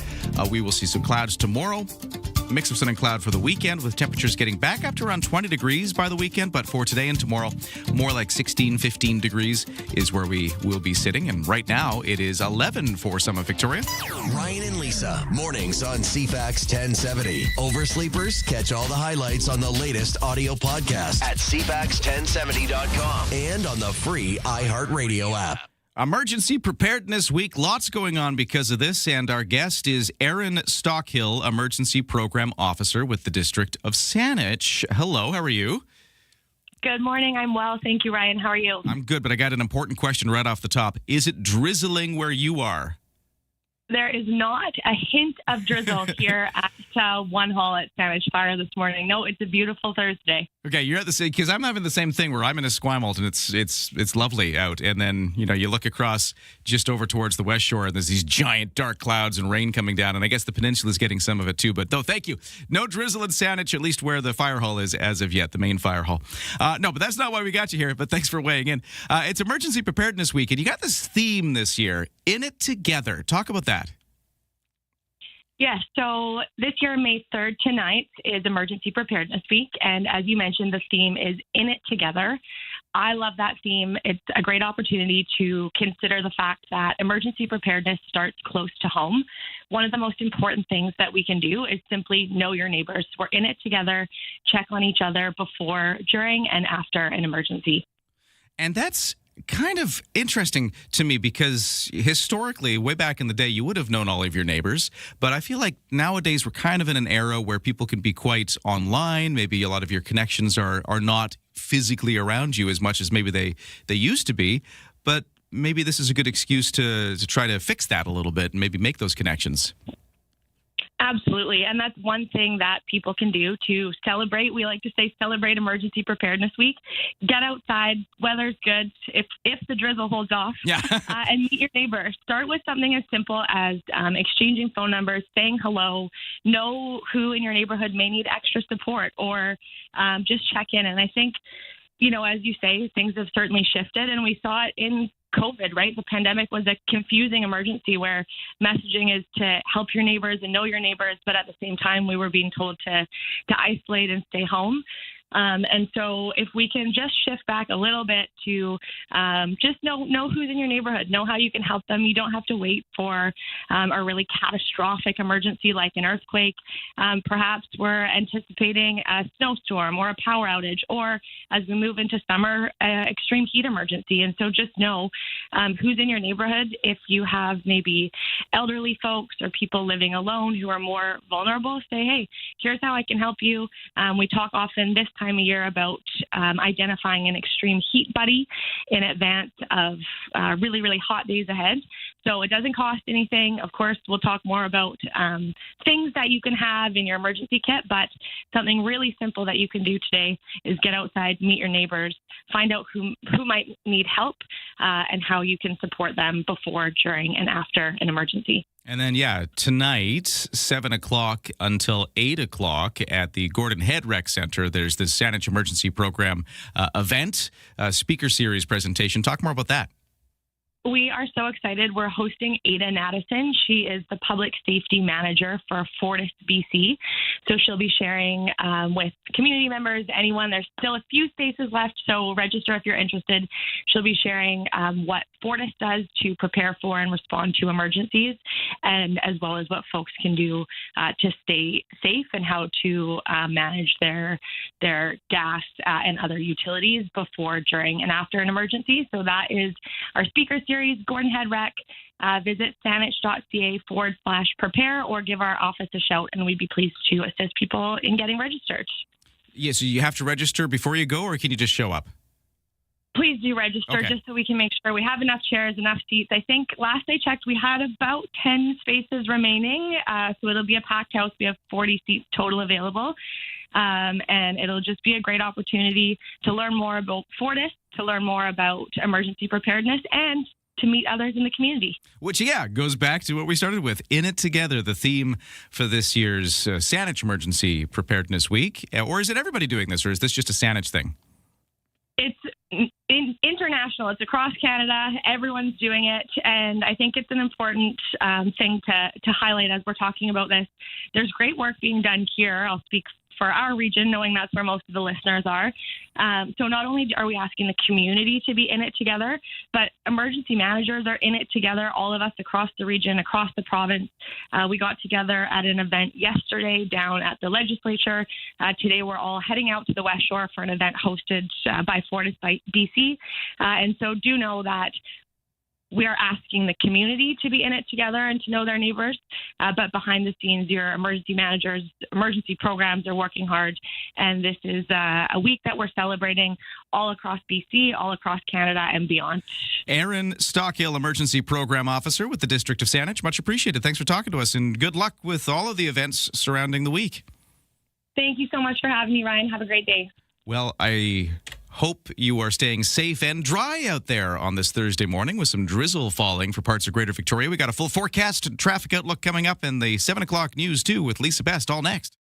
We will see some clouds tomorrow. Mix of sun and cloud for the weekend, with temperatures getting back up to around 20 degrees by the weekend. But for today and tomorrow, more like 16, 15 degrees is where we will be sitting. And right now, it is 11 for some of Victoria. Ryan and Lisa, mornings on CFAX 1070. Oversleepers, catch all the highlights on the latest audio podcast at CFAX1070.com and on the free iHeartRadio app. Emergency Preparedness Week. Lots going on because of this. And our guest is Aaron Stockhill, Emergency Program Officer with the District of Saanich. Hello, how are you? Good morning. I'm well. Thank you, Ryan. How are you? I'm good, but I got an important question right off the top. Is it drizzling where you are? There is not a hint of drizzle here at One Hall at Saanich Fire this morning. No, it's a beautiful Thursday. Okay, you're at the same, because I'm having the same thing where I'm in Esquimalt and it's lovely out, and then you look across just over towards the West Shore and there's these giant dark clouds and rain coming down, and I guess the peninsula is getting some of it too. But no, thank you. No drizzle in Saanich, at least where the fire hall is as of yet, the main fire hall. No, but that's not why we got you here. But thanks for weighing in. It's Emergency Preparedness Week, and you got this theme this year: In It Together. Talk about that. Yes, so this year, May 3rd to 9th, is Emergency Preparedness Week. And as you mentioned, the theme is In It Together. I love that theme. It's a great opportunity to consider the fact that emergency preparedness starts close to home. One of the most important things that we can do is simply know your neighbors. We're in it together, check on each other before, during, and after an emergency. And that's kind of interesting to me because historically, way back in the day, you would have known all of your neighbors. But I feel like nowadays we're kind of in an era where people can be quite online. Maybe a lot of your connections are not physically around you as much as maybe they used to be. But maybe this is a good excuse to try to fix that a little bit and maybe make those connections. Absolutely. And that's one thing that people can do to celebrate. We like to say celebrate Emergency Preparedness Week. Get outside. Weather's good. If the drizzle holds off. Yeah. And meet your neighbor. Start with something as simple as exchanging phone numbers, saying hello, know who in your neighborhood may need extra support, or just check in. And I think, as you say, things have certainly shifted, and we saw it in COVID, right? The pandemic was a confusing emergency where messaging is to help your neighbors and know your neighbors, but at the same time, we were being told to isolate and stay home. And so if we can just shift back a little bit to just know who's in your neighborhood, know how you can help them. You don't have to wait for a really catastrophic emergency like an earthquake. Perhaps we're anticipating a snowstorm or a power outage, or as we move into summer, extreme heat emergency. And so just know who's in your neighborhood. If you have maybe elderly folks or people living alone who are more vulnerable, say, hey, here's how I can help you. We talk often this time of year about identifying an extreme heat buddy in advance of really, really hot days ahead. So it doesn't cost anything. Of course, we'll talk more about things that you can have in your emergency kit, but something really simple that you can do today is get outside, meet your neighbors, find out who might need help, and how you can support them before, during, and after an emergency. And then, tonight, 7 o'clock until 8 o'clock at the Gordon Head Rec Center, there's the Saanich Emergency Program event, speaker series presentation. Talk more about that. We are so excited. We're hosting Ada Naddison. She is the public safety manager for Fortis BC. So she'll be sharing with community members, anyone. There's still a few spaces left, so register if you're interested. She'll be sharing what Fortis does to prepare for and respond to emergencies, and as well as what folks can do to stay safe and how to manage their gas and other utilities before, during, and after an emergency. So that is our speaker series, Gordon Head Rec. Visit saanich.ca/prepare or give our office a shout, and we'd be pleased to assist people in getting registered. Yeah, so you have to register before you go, or can you just show up? Please do register, just so we can make sure we have enough chairs, enough seats. I think last I checked, we had about 10 spaces remaining, so it'll be a packed house. We have 40 seats total available, and it'll just be a great opportunity to learn more about Fortis, to learn more about emergency preparedness, and to meet others in the community. Which, goes back to what we started with. In it together, the theme for this year's Saanich Emergency Preparedness Week. Or is it everybody doing this, or is this just a Saanich thing? It's international. It's across Canada. Everyone's doing it. And I think it's an important thing to highlight as we're talking about this. There's great work being done here. I'll speak for our region, knowing that's where most of the listeners are. So not only are we asking the community to be in it together, but emergency managers are in it together, all of us across the region, across the province. We got together at an event yesterday down at the legislature. Today we're all heading out to the West Shore for an event hosted by Fortis BC. And so do know that we are asking the community to be in it together and to know their neighbors. But behind the scenes, your emergency managers, emergency programs are working hard. And this is a week that we're celebrating all across BC, all across Canada, and beyond. Erin Stockhill, Emergency Program Officer with the District of Saanich. Much appreciated. Thanks for talking to us, and good luck with all of the events surrounding the week. Thank you so much for having me, Ryan. Have a great day. Well, I hope you are staying safe and dry out there on this Thursday morning with some drizzle falling for parts of Greater Victoria. We got a full forecast and traffic outlook coming up, and the 7 o'clock news, too, with Lisa Best all next.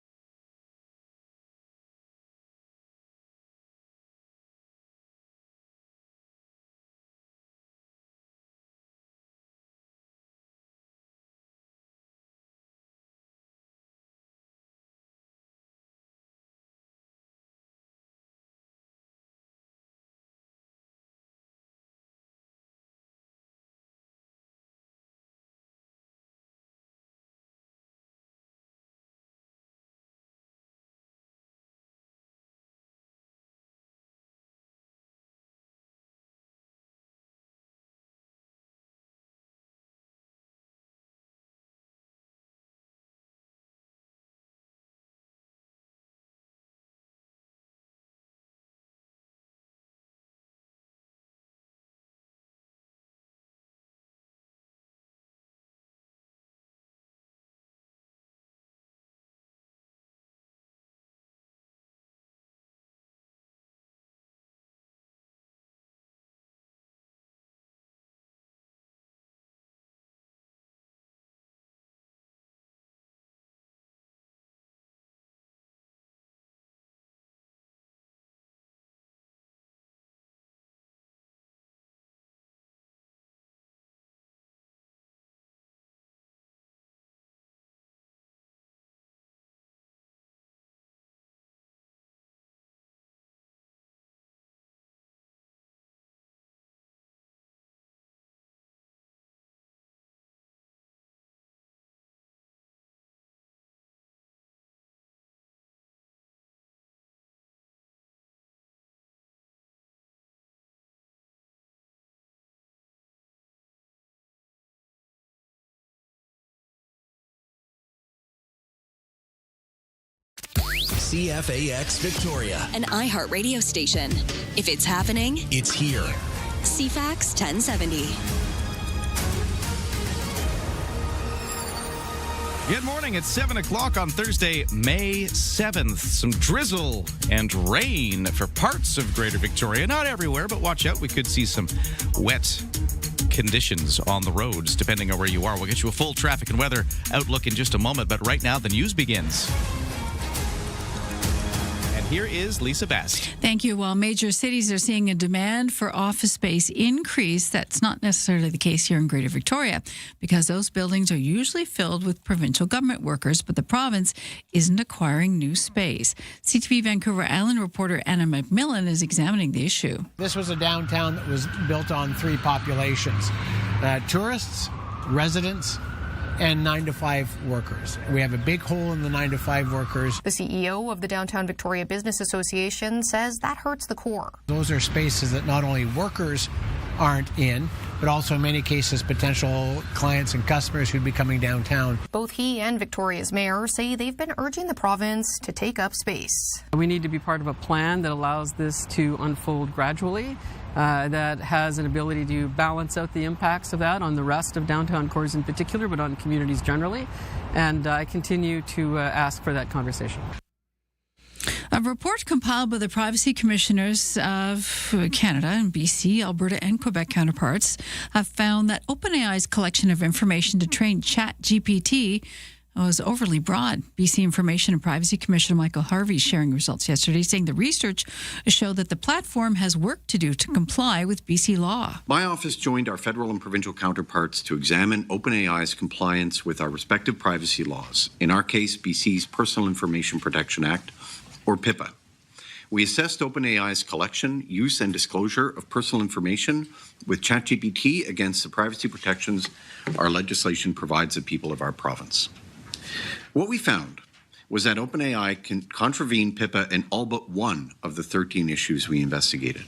CFAX Victoria. An iHeart radio station. If it's happening, It's here. CFAX 1070. Good morning. It's 7 o'clock on Thursday, May 7th. Some drizzle and rain for parts of Greater Victoria. Not everywhere, but watch out. We could see some wet conditions on the roads, depending on where you are. We'll get you a full traffic and weather outlook in just a moment, but right now the news begins. Here is Lisa Best. Thank you. While major cities are seeing a demand for office space increase, that's not necessarily the case here in Greater Victoria because those buildings are usually filled with provincial government workers, but the province isn't acquiring new space. CTV Vancouver Island reporter Anna McMillan is examining the issue. This was a downtown that was built on three populations, tourists, residents, and 9-to-5 workers. We have a big hole in the 9-to-5 workers. The CEO of the Downtown Victoria Business Association says that hurts the core. Those are spaces that not only workers aren't in, but also in many cases potential clients and customers who'd be coming downtown. Both he and Victoria's mayor say they've been urging the province to take up space. We need to be part of a plan that allows this to unfold gradually. That has an ability to balance out the impacts of that on the rest of downtown cores in particular, but on communities generally. And I continue to ask for that conversation. A report compiled by the privacy commissioners of Canada and BC, Alberta, and Quebec counterparts have found that OpenAI's collection of information to train ChatGPT was overly broad. BC Information and Privacy Commissioner Michael Harvey sharing results yesterday, saying the research showed that the platform has work to do to comply with BC law. My office joined our federal and provincial counterparts to examine OpenAI's compliance with our respective privacy laws, in our case, BC's Personal Information Protection Act, or PIPA. We assessed OpenAI's collection, use, and disclosure of personal information with ChatGPT against the privacy protections our legislation provides the people of our province. What we found was that OpenAI can contravene PIPA in all but one of the 13 issues we investigated.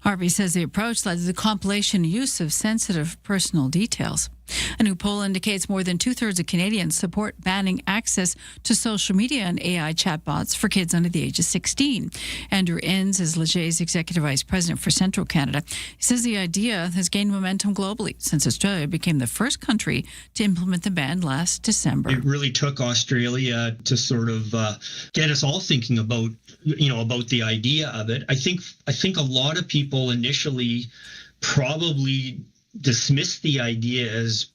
Harvey says the approach led to the compilation and use of sensitive personal details. A new poll indicates more than 2/3 of Canadians support banning access to social media and AI chatbots for kids under the age of 16. Andrew Enns is Leger's Executive Vice President for Central Canada. He says the idea has gained momentum globally since Australia became the first country to implement the ban last December. It really took Australia to sort of get us all thinking about the idea of it. I think a lot of people initially probably dismissed the idea as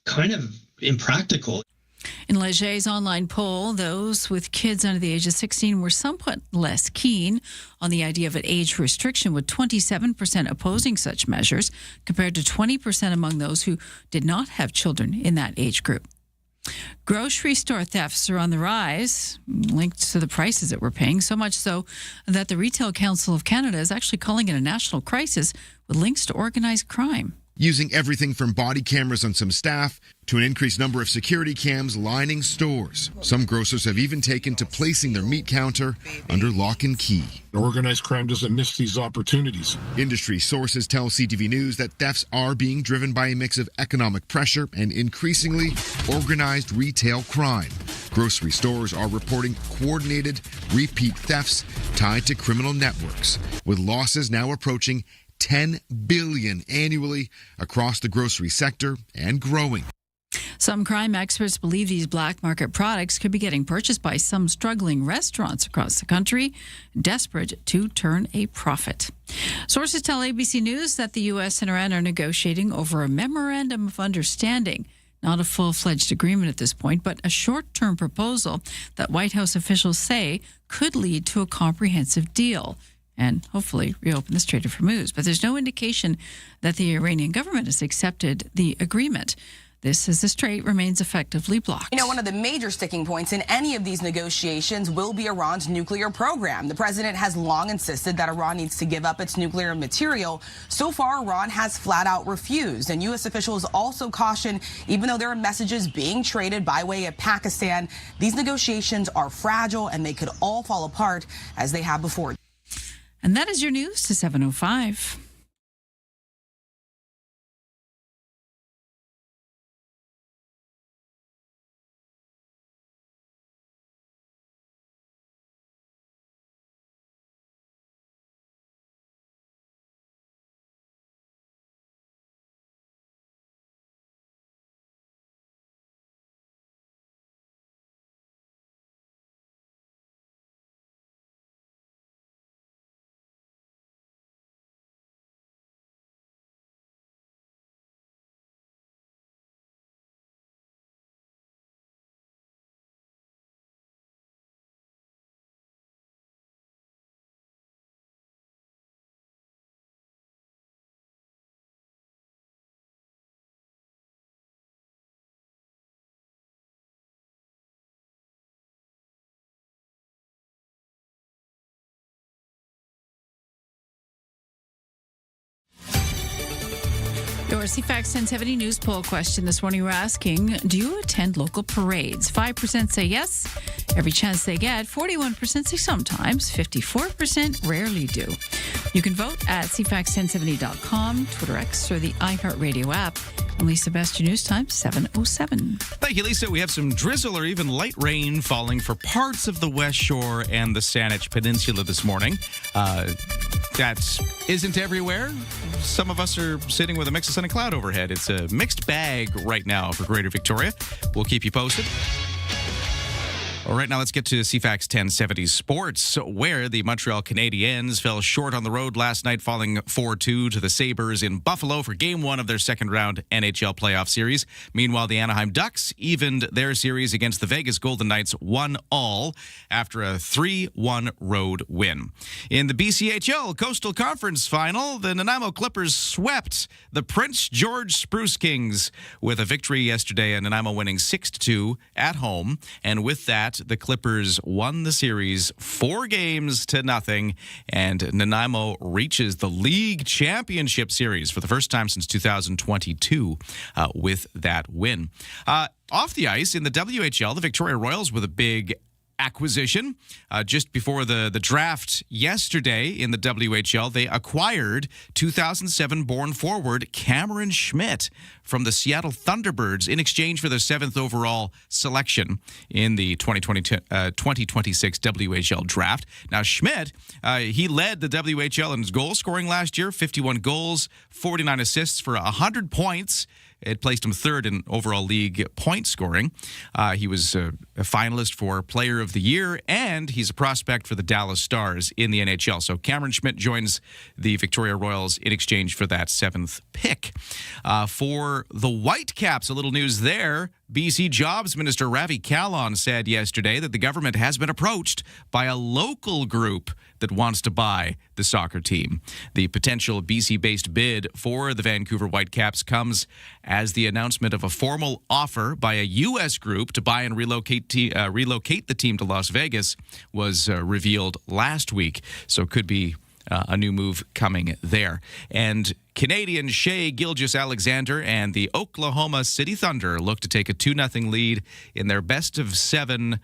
kind of impractical. In Leger's online poll, those with kids under the age of 16 were somewhat less keen on the idea of an age restriction, with 27% opposing such measures, compared to 20% among those who did not have children in that age group. Grocery store thefts are on the rise, linked to the prices that we're paying, so much so that the Retail Council of Canada is actually calling it a national crisis with links to organized crime. Using everything from body cameras on some staff to an increased number of security cams lining stores. Some grocers have even taken to placing their meat counter under lock and key. Organized crime doesn't miss these opportunities. Industry sources tell CTV News that thefts are being driven by a mix of economic pressure and increasingly organized retail crime. Grocery stores are reporting coordinated repeat thefts tied to criminal networks, with losses now approaching $10 billion annually across the grocery sector and growing. Some crime experts believe these black market products could be getting purchased by some struggling restaurants across the country, desperate to turn a profit. Sources tell ABC News that the U.S. and Iran are negotiating over a memorandum of understanding. Not a full-fledged agreement at this point, but a short-term proposal that White House officials say could lead to a comprehensive deal and hopefully reopen the Strait of Hormuz. But there's no indication that the Iranian government has accepted the agreement. This as the strait remains effectively blocked. One of the major sticking points in any of these negotiations will be Iran's nuclear program. The president has long insisted that Iran needs to give up its nuclear material. So far, Iran has flat out refused. And U.S. officials also caution, even though there are messages being traded by way of Pakistan, these negotiations are fragile and they could all fall apart as they have before. And that is your news to 7:05. Your CFAX 1070 news poll question this morning, we're asking, do you attend local parades? 5% say yes, every chance they get. 41% say sometimes. 54% rarely do. You can vote at CFAX1070.com, Twitter X, or the iHeartRadio app. And Lisa, best your news time, 7:07. Thank you, Lisa. We have some drizzle or even light rain falling for parts of the West Shore and the Saanich Peninsula this morning. That isn't everywhere. Some of us are sitting with a mix of sun and cloud overhead. It's a mixed bag right now for Greater Victoria. We'll keep you posted. All right, now let's get to CFAX 1070 Sports, where the Montreal Canadiens fell short on the road last night, falling 4-2 to the Sabres in Buffalo for Game 1 of their second-round NHL playoff series. Meanwhile, the Anaheim Ducks evened their series against the Vegas Golden Knights 1-1 after a 3-1 road win. In the BCHL Coastal Conference Final, the Nanaimo Clippers swept the Prince George Spruce Kings with a victory yesterday, and Nanaimo winning 6-2 at home. And with that, the Clippers won the series 4-0, and Nanaimo reaches the league championship series for the first time since 2022 with that win. Off the ice in the WHL, the Victoria Royals with a big acquisition. Just before the draft yesterday in the WHL, they acquired 2007-born forward Cameron Schmidt from the Seattle Thunderbirds in exchange for their 7th overall selection in the 2026 WHL draft. Now, Schmidt, he led the WHL in goal scoring last year, 51 goals, 49 assists for 100 points. It placed him third in overall league point scoring. He was a finalist for Player of the Year, and he's a prospect for the Dallas Stars in the NHL. So Cameron Schmidt joins the Victoria Royals in exchange for that 7th pick. For the Whitecaps, a little news there. BC Jobs Minister Ravi Kahlon said yesterday that the government has been approached by a local group that wants to buy the soccer team. The potential BC-based bid for the Vancouver Whitecaps comes as the announcement of a formal offer by a U.S. group to buy and relocate the team to Las Vegas was revealed last week. So it could be a new move coming there. And Canadian Shea Gilgeous-Alexander and the Oklahoma City Thunder look to take a 2-0 lead in their best-of-7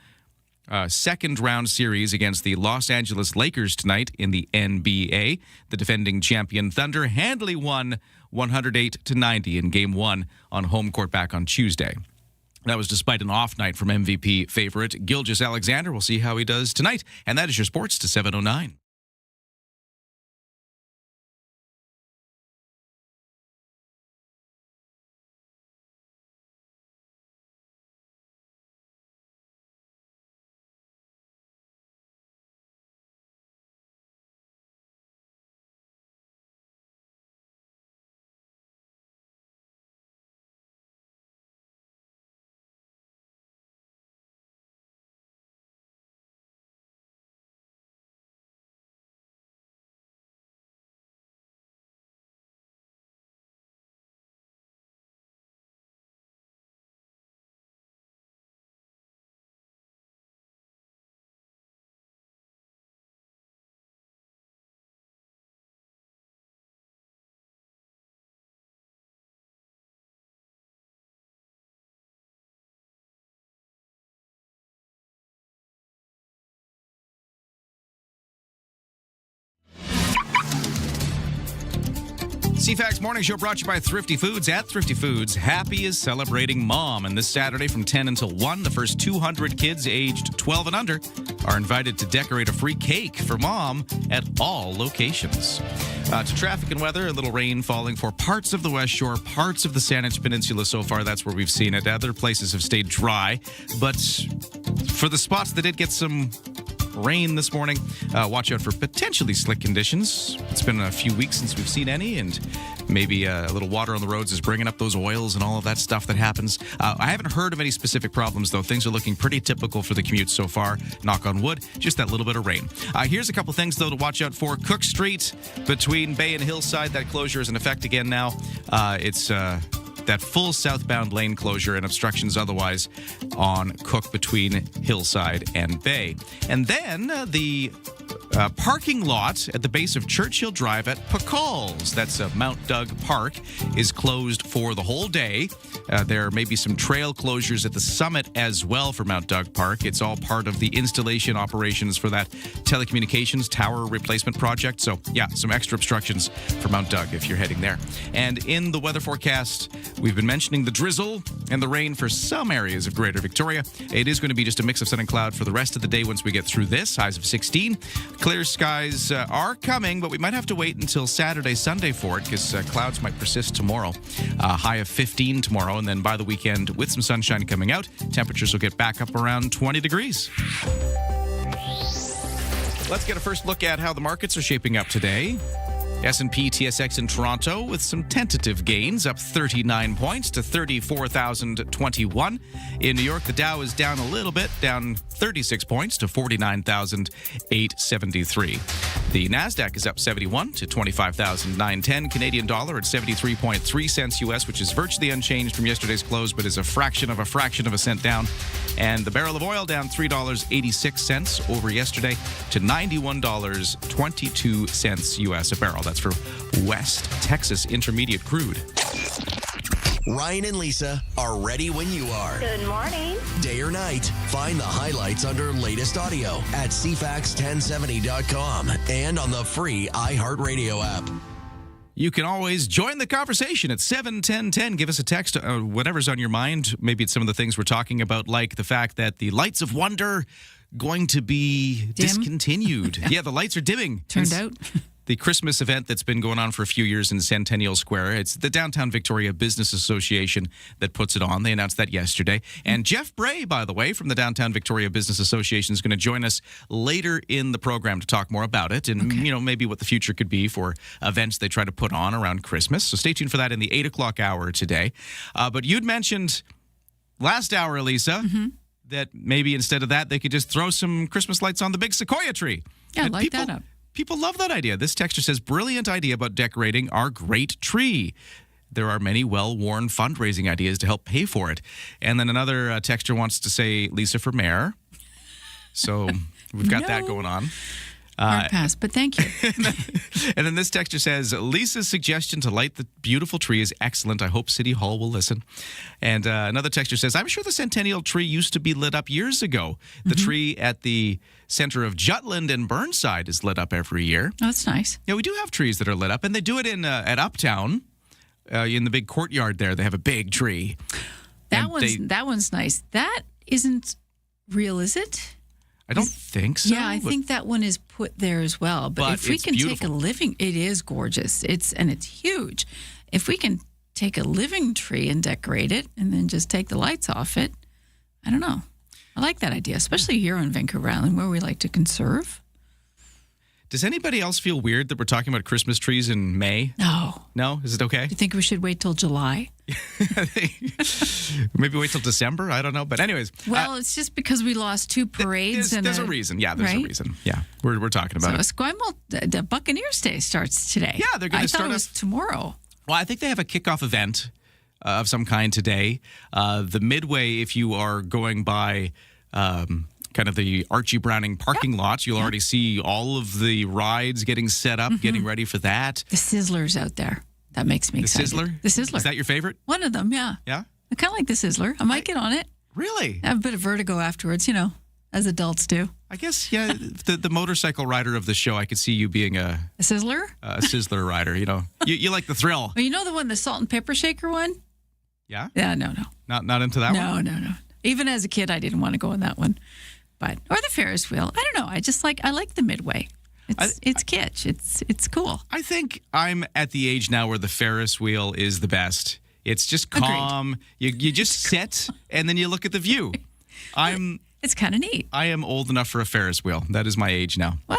second-round series against the Los Angeles Lakers tonight in the NBA. The defending champion Thunder handily won 108-90 in Game 1 on home court back on Tuesday. That was despite an off night from MVP favorite Gilgeous-Alexander. We'll see how he does tonight. And that is your sports to 7:09. CFAX Morning Show brought to you by Thrifty Foods. At Thrifty Foods, Happy is celebrating Mom. And this Saturday from 10 until 1, the first 200 kids aged 12 and under are invited to decorate a free cake for Mom at all locations. To traffic and weather, a little rain falling for parts of the West Shore, parts of the Saanich Peninsula so far. That's where we've seen it. Other places have stayed dry. But for the spots that did get some rain this morning, watch out for potentially slick conditions. It's been a few weeks since we've seen any, and maybe a little water on the roads is bringing up those oils and all of that stuff that happens. I haven't heard of any specific problems, though. Things are looking pretty typical for the commute so far. Knock on wood, just that little bit of rain. Here's a couple things, though, to watch out for. Cook Street between Bay and Hillside, that closure is in effect again now. It's that full southbound lane closure and obstructions otherwise on Cook between Hillside and Bay. And then the parking lot at the base of Churchill Drive at Pecauls. That's Mount Doug Park is closed for the whole day. There may be some trail closures at the summit as well for Mount Doug Park. It's all part of the installation operations for that telecommunications tower replacement project. So, yeah, some extra obstructions for Mount Doug if you're heading there. And in the weather forecast, we've been mentioning the drizzle and the rain for some areas of Greater Victoria. It is going to be just a mix of sun and cloud for the rest of the day once we get through this. Highs of 16. Clear skies are coming, but we might have to wait until Saturday, Sunday for it because clouds might persist tomorrow. High of 15 tomorrow, and then by the weekend, with some sunshine coming out, temperatures will get back up around 20 degrees. Let's get a first look at how the markets are shaping up today. S&P TSX in Toronto with some tentative gains, up 39 points to 34,021. In New York, the Dow is down a little bit, down 36 points to 49,873. The Nasdaq is up 71 to 25,910. Canadian dollar at 73.3 cents US, which is virtually unchanged from yesterday's close, but is a fraction of a cent down. And the barrel of oil down $3.86 over yesterday to $91.22 US a barrel. That's for West Texas Intermediate crude. Ryan and Lisa are ready when you are. Good morning. Day or night, find the highlights under latest audio at CFAX1070.com and on the free iHeartRadio app. You can always join the conversation at 71010. Give us a text, whatever's on your mind. Maybe it's some of the things we're talking about, like the fact that the Lights of Wonder going to be discontinued. Yeah, the lights are dimming. Turned out. The Christmas event that's been going on for a few years in Centennial Square. It's the Downtown Victoria Business Association that puts it on. They announced that yesterday. And Jeff Bray, by the way, from the Downtown Victoria Business Association is going to join us later in the program to talk more about it and, maybe what the future could be for events they try to put on around Christmas. So stay tuned for that in the 8 o'clock hour today. But you'd mentioned last hour, Lisa, that maybe instead of that, they could just throw some Christmas lights on the big sequoia tree. Yeah, light that up. People love that idea. This texter says, brilliant idea about decorating our great tree. There are many well-worn fundraising ideas to help pay for it. And then another texter wants to say Lisa for mayor. So we've got that going on. Hard pass, but thank you. And then this texter says, Lisa's suggestion to light the beautiful tree is excellent. I hope City Hall will listen. And another texter says, I'm sure the Centennial tree used to be lit up years ago. The tree at the center of Jutland and Burnside is lit up every year. Oh, that's nice. Yeah, we do have trees that are lit up, and they do it in at Uptown. In the big courtyard there, they have a big tree. That one's nice. That isn't real, is it? I don't think so. Yeah, I think that one is put there as well. But if we can take a living, it is gorgeous. It's huge. If we can take a living tree and decorate it and then just take the lights off it, I don't know. I like that idea, especially here on Vancouver Island where we like to conserve. Does anybody else feel weird that we're talking about Christmas trees in May? No. No? Is it okay? Do you think we should wait till July? Maybe wait till December? I don't know. But anyways. Well, it's just because we lost two parades. There's a reason. Yeah, there's a reason. Yeah, we're talking about it. So Esquimalt, the Buccaneers Day starts today. Yeah, they're going to start. I thought it was tomorrow. Well, I think they have a kickoff event of some kind today. The Midway, if you are going by kind of the Archie Browning parking lots, you'll already see all of the rides getting set up, getting ready for that. The Sizzler's out there. That makes me excited. Sizzler? The Sizzler. Is that your favorite? One of them, yeah. Yeah? I kind of like the Sizzler. I might get on it. Really? I have a bit of vertigo afterwards, as adults do. I guess, yeah, the motorcycle rider of the show, I could see you being a Sizzler? A Sizzler rider, You like the thrill. Well, the one, the salt and pepper shaker one? Yeah? Yeah, no. Not into that one? No. Even as a kid, I didn't want to go on that one. Or the Ferris wheel. I don't know. I like the Midway. It's kitsch. It's cool. I think I'm at the age now where the Ferris wheel is the best. It's just calm. You just sit and then you look at the view. It's kind of neat. I am old enough for a Ferris wheel. That is my age now. Well,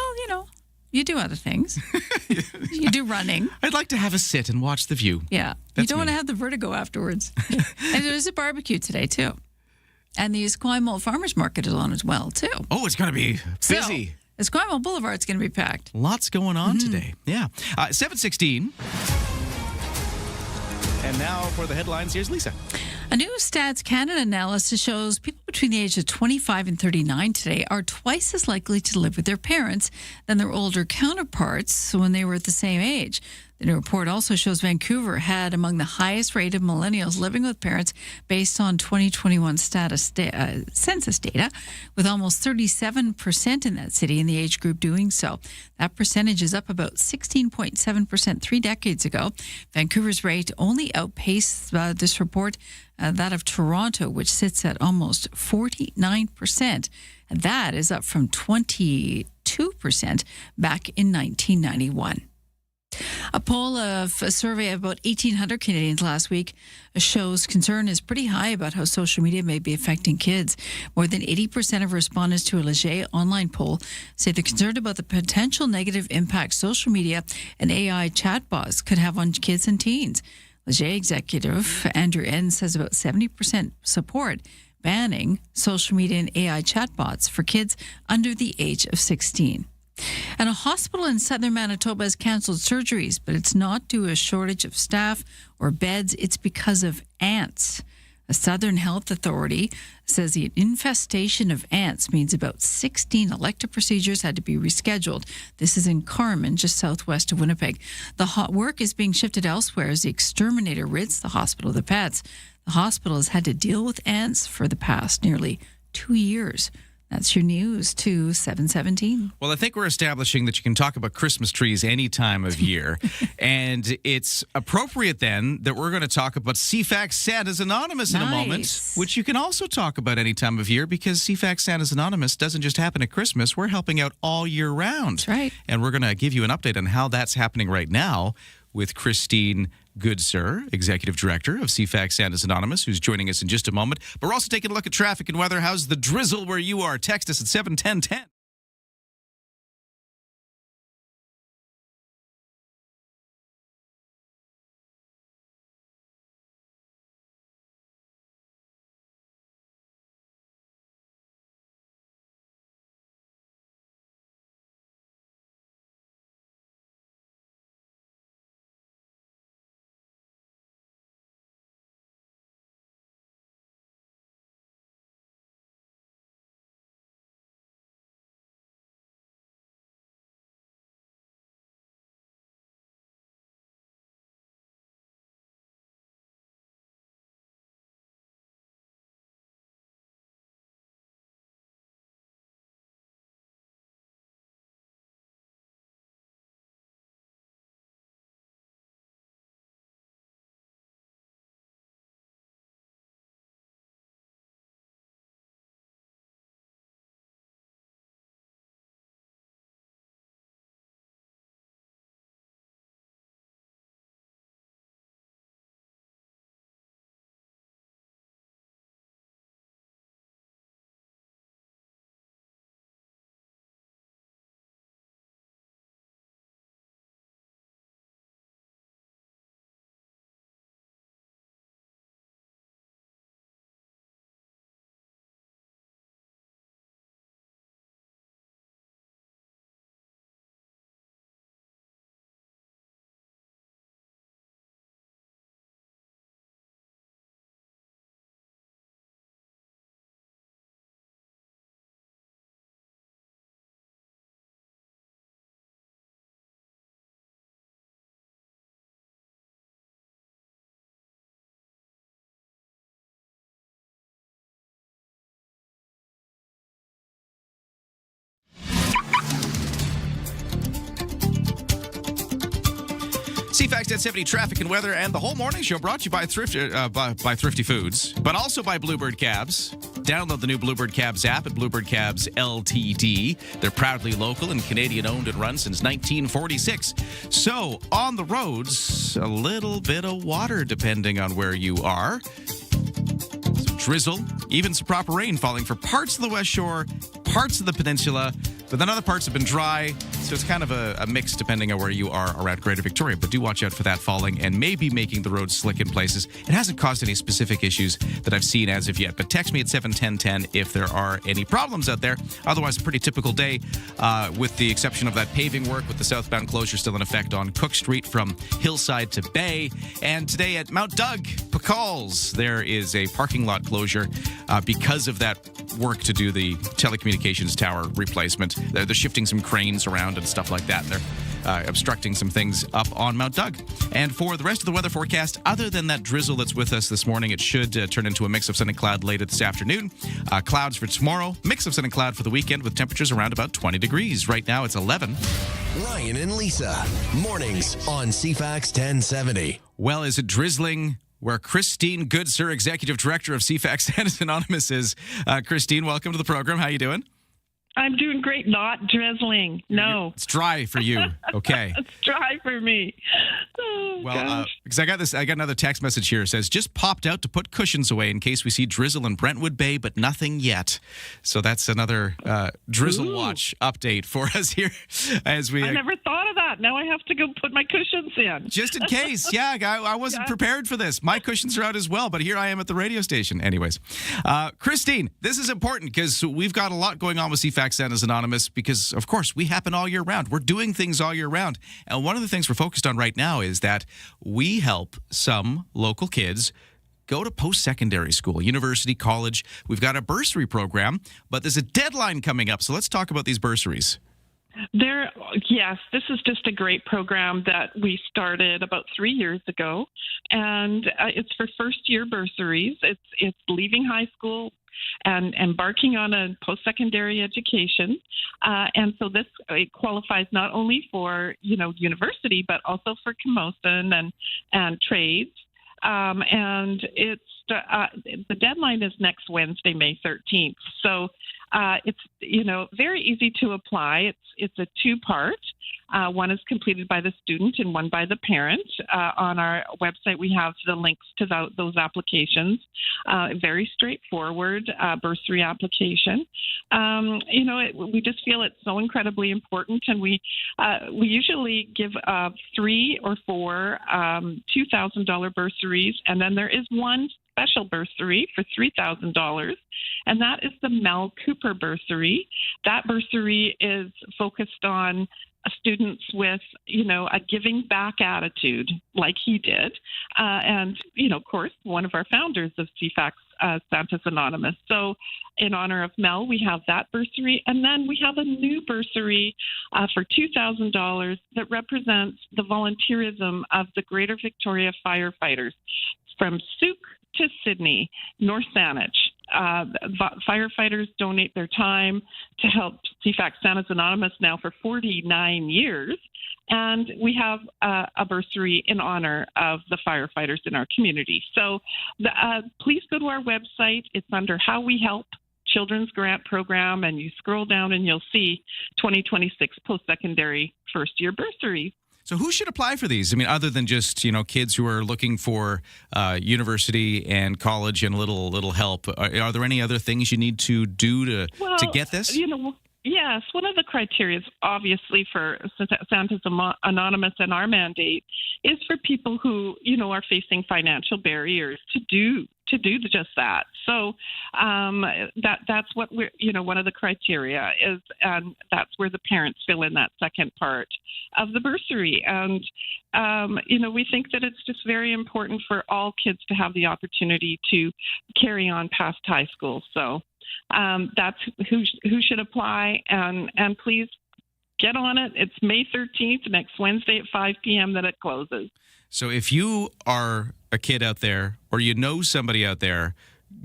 you do other things. You do running. I'd like to have a sit and watch the view. Yeah. You don't want to have the vertigo afterwards. And there's a barbecue today, too. And the Esquimalt Farmers Market is on as well, too. Oh, it's going to be busy. So, Esquimalt Boulevard's going to be packed. Lots going on today. Yeah. 7:16. And now for the headlines, here's Lisa. A new Stats Canada analysis shows people between the age of 25 and 39 today are twice as likely to live with their parents than their older counterparts when they were at the same age. The new report also shows Vancouver had among the highest rate of millennials living with parents based on 2021 census data, with almost 37% in that city in the age group doing so. That percentage is up about 16.7% 3 decades ago. Vancouver's rate only outpaced this report that of Toronto, which sits at almost 49%. And that is up from 22% back in 1991. A poll of a survey of about 1,800 Canadians last week shows concern is pretty high about how social media may be affecting kids. More than 80% of respondents to a Leger online poll say they're concerned about the potential negative impact social media and AI chatbots could have on kids and teens. Leger executive Andrew N. says about 70% support banning social media and AI chatbots for kids under the age of 16. And a hospital in southern Manitoba has canceled surgeries, but it's not due to a shortage of staff or beds. It's because of ants. A Southern Health Authority says the infestation of ants means about 16 elective procedures had to be rescheduled. This is in Carman, just southwest of Winnipeg. The hot work is being shifted elsewhere as the exterminator rids the hospital of the pets. The hospital has had to deal with ants for the past nearly 2 years. That's your news to 717. Well, I think we're establishing that you can talk about Christmas trees any time of year. And it's appropriate then that we're going to talk about CFAX Santa's Anonymous in a moment, which you can also talk about any time of year because CFAX Santa's Anonymous doesn't just happen at Christmas. We're helping out all year round. That's right. And we're going to give you an update on how that's happening right now with Christine Goodsir, Executive Director of CFAX Santa's Anonymous, who's joining us in just a moment. But we're also taking a look at traffic and weather. How's the drizzle where you are? Text us at 71010. CFAX 1070 traffic and weather and the whole morning show brought to you by Thrifty Foods, but also by Bluebird Cabs. Download the new Bluebird Cabs app at Bluebird Cabs LTD. They're proudly local and Canadian owned and run since 1946. So on the roads, a little bit of water depending on where you are. Some drizzle, even some proper rain falling for parts of the West Shore, parts of the peninsula. but then other parts have been dry, so it's kind of a mix depending on where you are around Greater Victoria. But do watch out for that falling and maybe making the roads slick in places. It hasn't caused any specific issues that I've seen as of yet, but text me at 71010 if there are any problems out there. Otherwise, a pretty typical day, with the exception of that paving work with the southbound closure still in effect on Cook Street from Hillside to Bay. And today at Mount Doug, Pecals, there is a parking lot closure because of that work to do the telecommunications tower replacement. They're shifting some cranes around and stuff like that. They're obstructing some things up on Mount Doug. And for the rest of the weather forecast, other than that drizzle that's with us this morning, it should turn into a mix of sun and cloud later this afternoon. Clouds for tomorrow, mix of sun and cloud for the weekend with temperatures around about 20 degrees. Right now it's 11. Ryan and Lisa, mornings on CFAX 1070. Well, is it drizzling where Christine Goodsir, Executive Director of CFAX Santas Anonymous is? Christine, welcome to the program. How you doing? I'm doing great. Not drizzling. No. It's dry for you. Okay. It's dry for me. Oh, well, because I got another text message here. It says, just popped out to put cushions away in case we see drizzle in Brentwood Bay, but nothing yet. So that's another drizzle watch update for us here. As we. I never thought of that. Now I have to go put my cushions in. Just in case. Yeah, I wasn't prepared for this. My cushions are out as well, but here I am at the radio station. Anyways, Christine, this is important because we've got a lot going on with CFAX Santas Anonymous because, of course, we happen all year round. We're doing things all year round. And one of the things we're focused on right now is that we help some local kids go to post-secondary school, university, college. We've got a bursary program, but there's a deadline coming up. So let's talk about these bursaries. Yes, this is just a great program that we started about 3 years ago, and it's for first-year bursaries. It's leaving high school and embarking on a post-secondary education, and so this qualifies not only for university but also for Camosun and trades, and it's the deadline is next Wednesday, May 13th. So it's very easy to apply. It's a two-part. One is completed by the student and one by the parent. On our website, we have the links to those applications. Very straightforward bursary application. We just feel it's so incredibly important, and we usually give 3 or 4 $2,000 bursaries, and then there is one special bursary for $3,000, and that is the Mel Cooper bursary. That bursary is focused on students with, a giving back attitude like he did. And, of course, one of our founders of CFAX Santas Anonymous. So in honor of Mel, we have that bursary. And then we have a new bursary for $2,000 that represents the volunteerism of the Greater Victoria firefighters from Souk to Sydney, North Saanich. Firefighters donate their time to help CFAX Santas Anonymous now for 49 years. And we have a bursary in honor of the firefighters in our community. So please go to our website. It's under How We Help Children's Grant Program, and you scroll down and you'll see 2026 post-secondary first-year bursaries. So who should apply for these? I mean, other than just, kids who are looking for university and college and a little help, are there any other things you need to do to get this? Yes, one of the criteria, obviously, for Santas Anonymous and our mandate is for people who, are facing financial barriers to do just that. So that's what we're, one of the criteria is, and that's where the parents fill in that second part of the bursary. And, we think that it's just very important for all kids to have the opportunity to carry on past high school. So that's who should apply, and please get on it. It's May 13th, next Wednesday at 5 p.m. that it closes. So if you are a kid out there, or somebody out there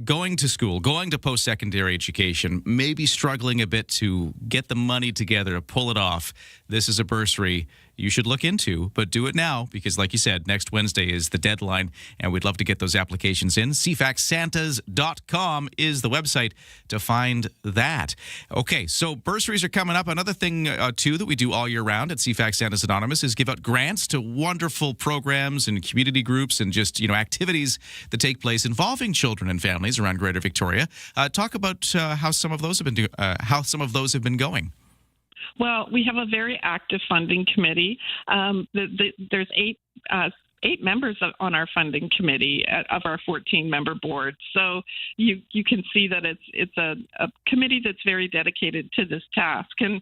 going to school, going to post-secondary education, maybe struggling a bit to get the money together to pull it off, this is a bursary you should look into, but do it now because, like you said, next Wednesday is the deadline, and we'd love to get those applications in. CFAXSantas.com is the website to find that. Okay, so bursaries are coming up. Another thing, too, that we do all year round at CFAX Santas Anonymous is give out grants to wonderful programs and community groups and just, activities that take place involving children and families around Greater Victoria. Talk about how some of those have been going. Well, we have a very active funding committee. There's eight members on our funding committee of our 14-member board. So you can see that it's a committee that's very dedicated to this task. And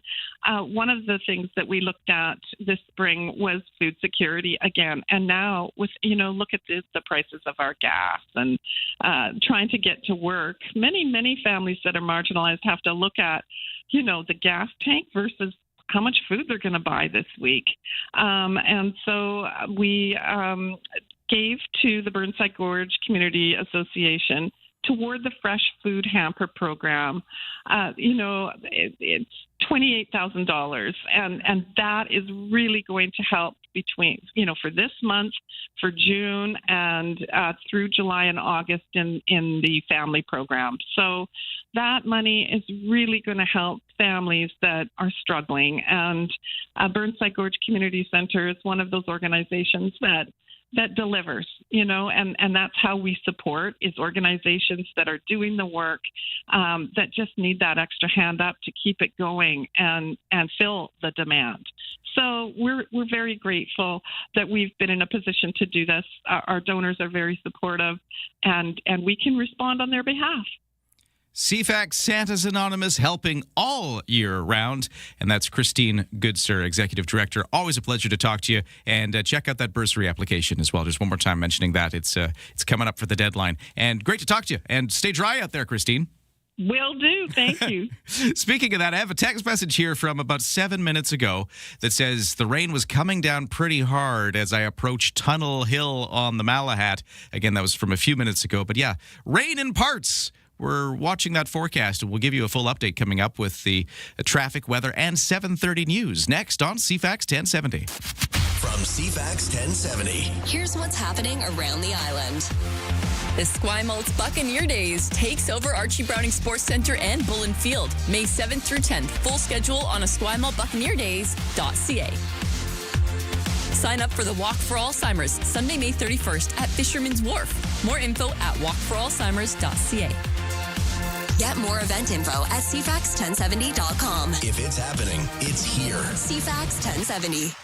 one of the things that we looked at this spring was food security again. And now with, look at the prices of our gas and trying to get to work. Many families that are marginalized have to look at, the gas tank versus how much food they're going to buy this week. And so we gave to the Burnside Gorge Community Association toward the Fresh Food Hamper program. It's $28,000, and that is really going to help between, for this month, for June, and through July and August in the family program. So that money is really going to help families that are struggling. And Burnside Gorge Community Center is one of those organizations that delivers, and that's how we support is organizations that are doing the work, that just need that extra hand up to keep it going and fill the demand. So we're very grateful that we've been in a position to do this. Our donors are very supportive, and we can respond on their behalf. CFAX Santa's Anonymous, helping all year round. And that's Christine Goodser, Executive Director. Always a pleasure to talk to you. And check out that bursary application as well. Just one more time mentioning that. It's coming up for the deadline. And great to talk to you. And stay dry out there, Christine. Will do. Thank you. Speaking of that, I have a text message here from about 7 minutes ago that says the rain was coming down pretty hard as I approached Tunnel Hill on the Malahat. Again, that was from a few minutes ago. But yeah, rain in parts. We're watching that forecast, and we'll give you a full update coming up with the traffic, weather, and 7:30 news next on CFAX 1070. From CFAX 1070. Here's what's happening around the island. The Esquimalt Buccaneer Days takes over Archie Browning Sports Centre and Bullen Field, May 7th through 10th. Full schedule on esquimaltbuccaneerdays.ca. Sign up for the Walk for Alzheimer's, Sunday, May 31st at Fisherman's Wharf. More info at walkforalzheimers.ca. Get more event info at CFAX1070.com. If it's happening, it's here. CFAX 1070.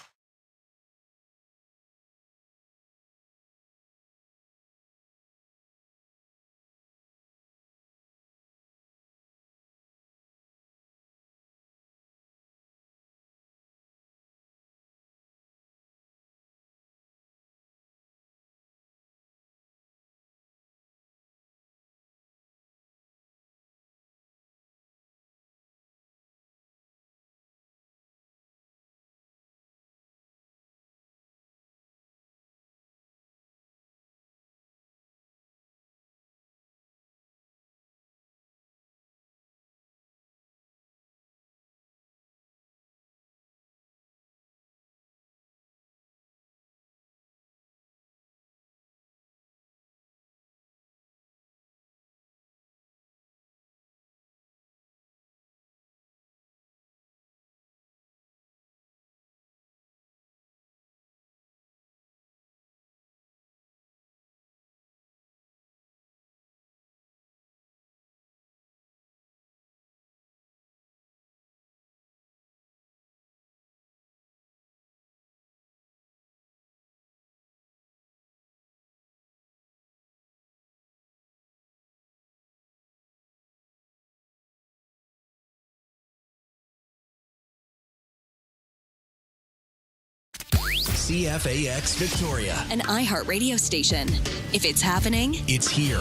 CFAX Victoria, an iHeart radio station. If it's happening, it's here.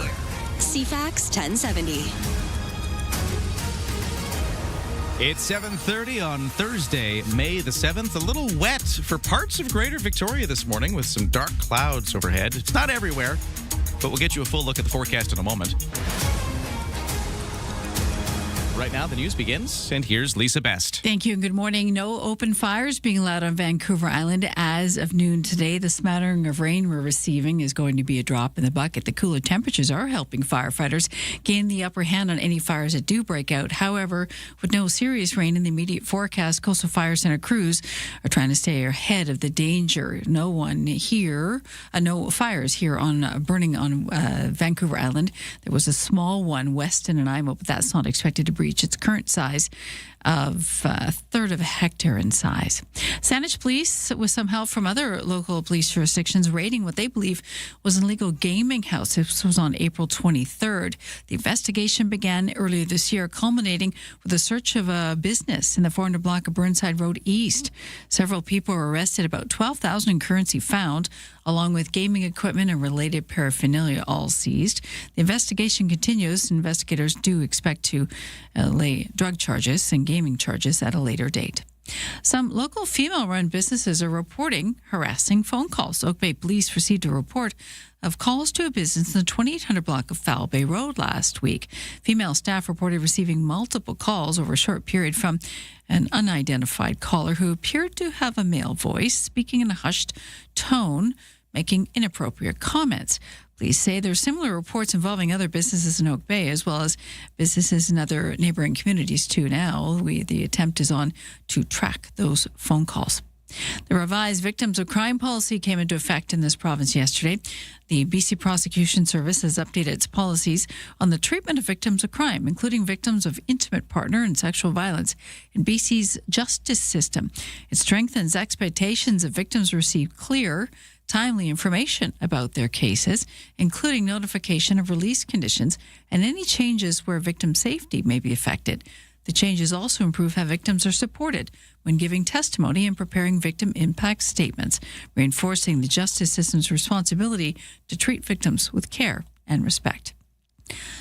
CFAX 1070. It's 7:30 on Thursday, May the 7th. A little wet for parts of Greater Victoria this morning with some dark clouds overhead. It's not everywhere, but we'll get you a full look at the forecast in a moment. Right now, the news begins, and here's Lisa Best. Thank you and good morning. No open fires being allowed on Vancouver Island as of noon today. The smattering of rain we're receiving is going to be a drop in the bucket. The cooler temperatures are helping firefighters gain the upper hand on any fires that do break out. However, with no serious rain in the immediate forecast, Coastal Fire Center crews are trying to stay ahead of the danger. No fires here burning on Vancouver Island. There was a small one west in Nanaimo, but that's not expected to breach reach its current size of a third of a hectare in size. Saanich Police, with some help from other local police jurisdictions, raiding what they believe was an illegal gaming house. This was on April 23rd. The investigation began earlier this year, culminating with a search of a business in the 400 block of Burnside Road East. Several people were arrested, about 12,000 in currency found, along with gaming equipment and related paraphernalia all seized. The investigation continues. Investigators do expect to lay drug charges and gaming charges at a later date. Some local female-run businesses are reporting harassing phone calls. Oak Bay Police received a report of calls to a business in the 2800 block of Foul Bay Road last week. Female staff reported receiving multiple calls over a short period from an unidentified caller who appeared to have a male voice, speaking in a hushed tone, making inappropriate comments. Police say there are similar reports involving other businesses in Oak Bay, as well as businesses in other neighboring communities too now. The attempt is on to track those phone calls. The revised Victims of Crime policy came into effect in this province yesterday. The BC Prosecution Service has updated its policies on the treatment of victims of crime, including victims of intimate partner and sexual violence in BC's justice system. It strengthens expectations that victims receive clear, timely information about their cases, including notification of release conditions and any changes where victim safety may be affected. The changes also improve how victims are supported when giving testimony and preparing victim impact statements, reinforcing the justice system's responsibility to treat victims with care and respect.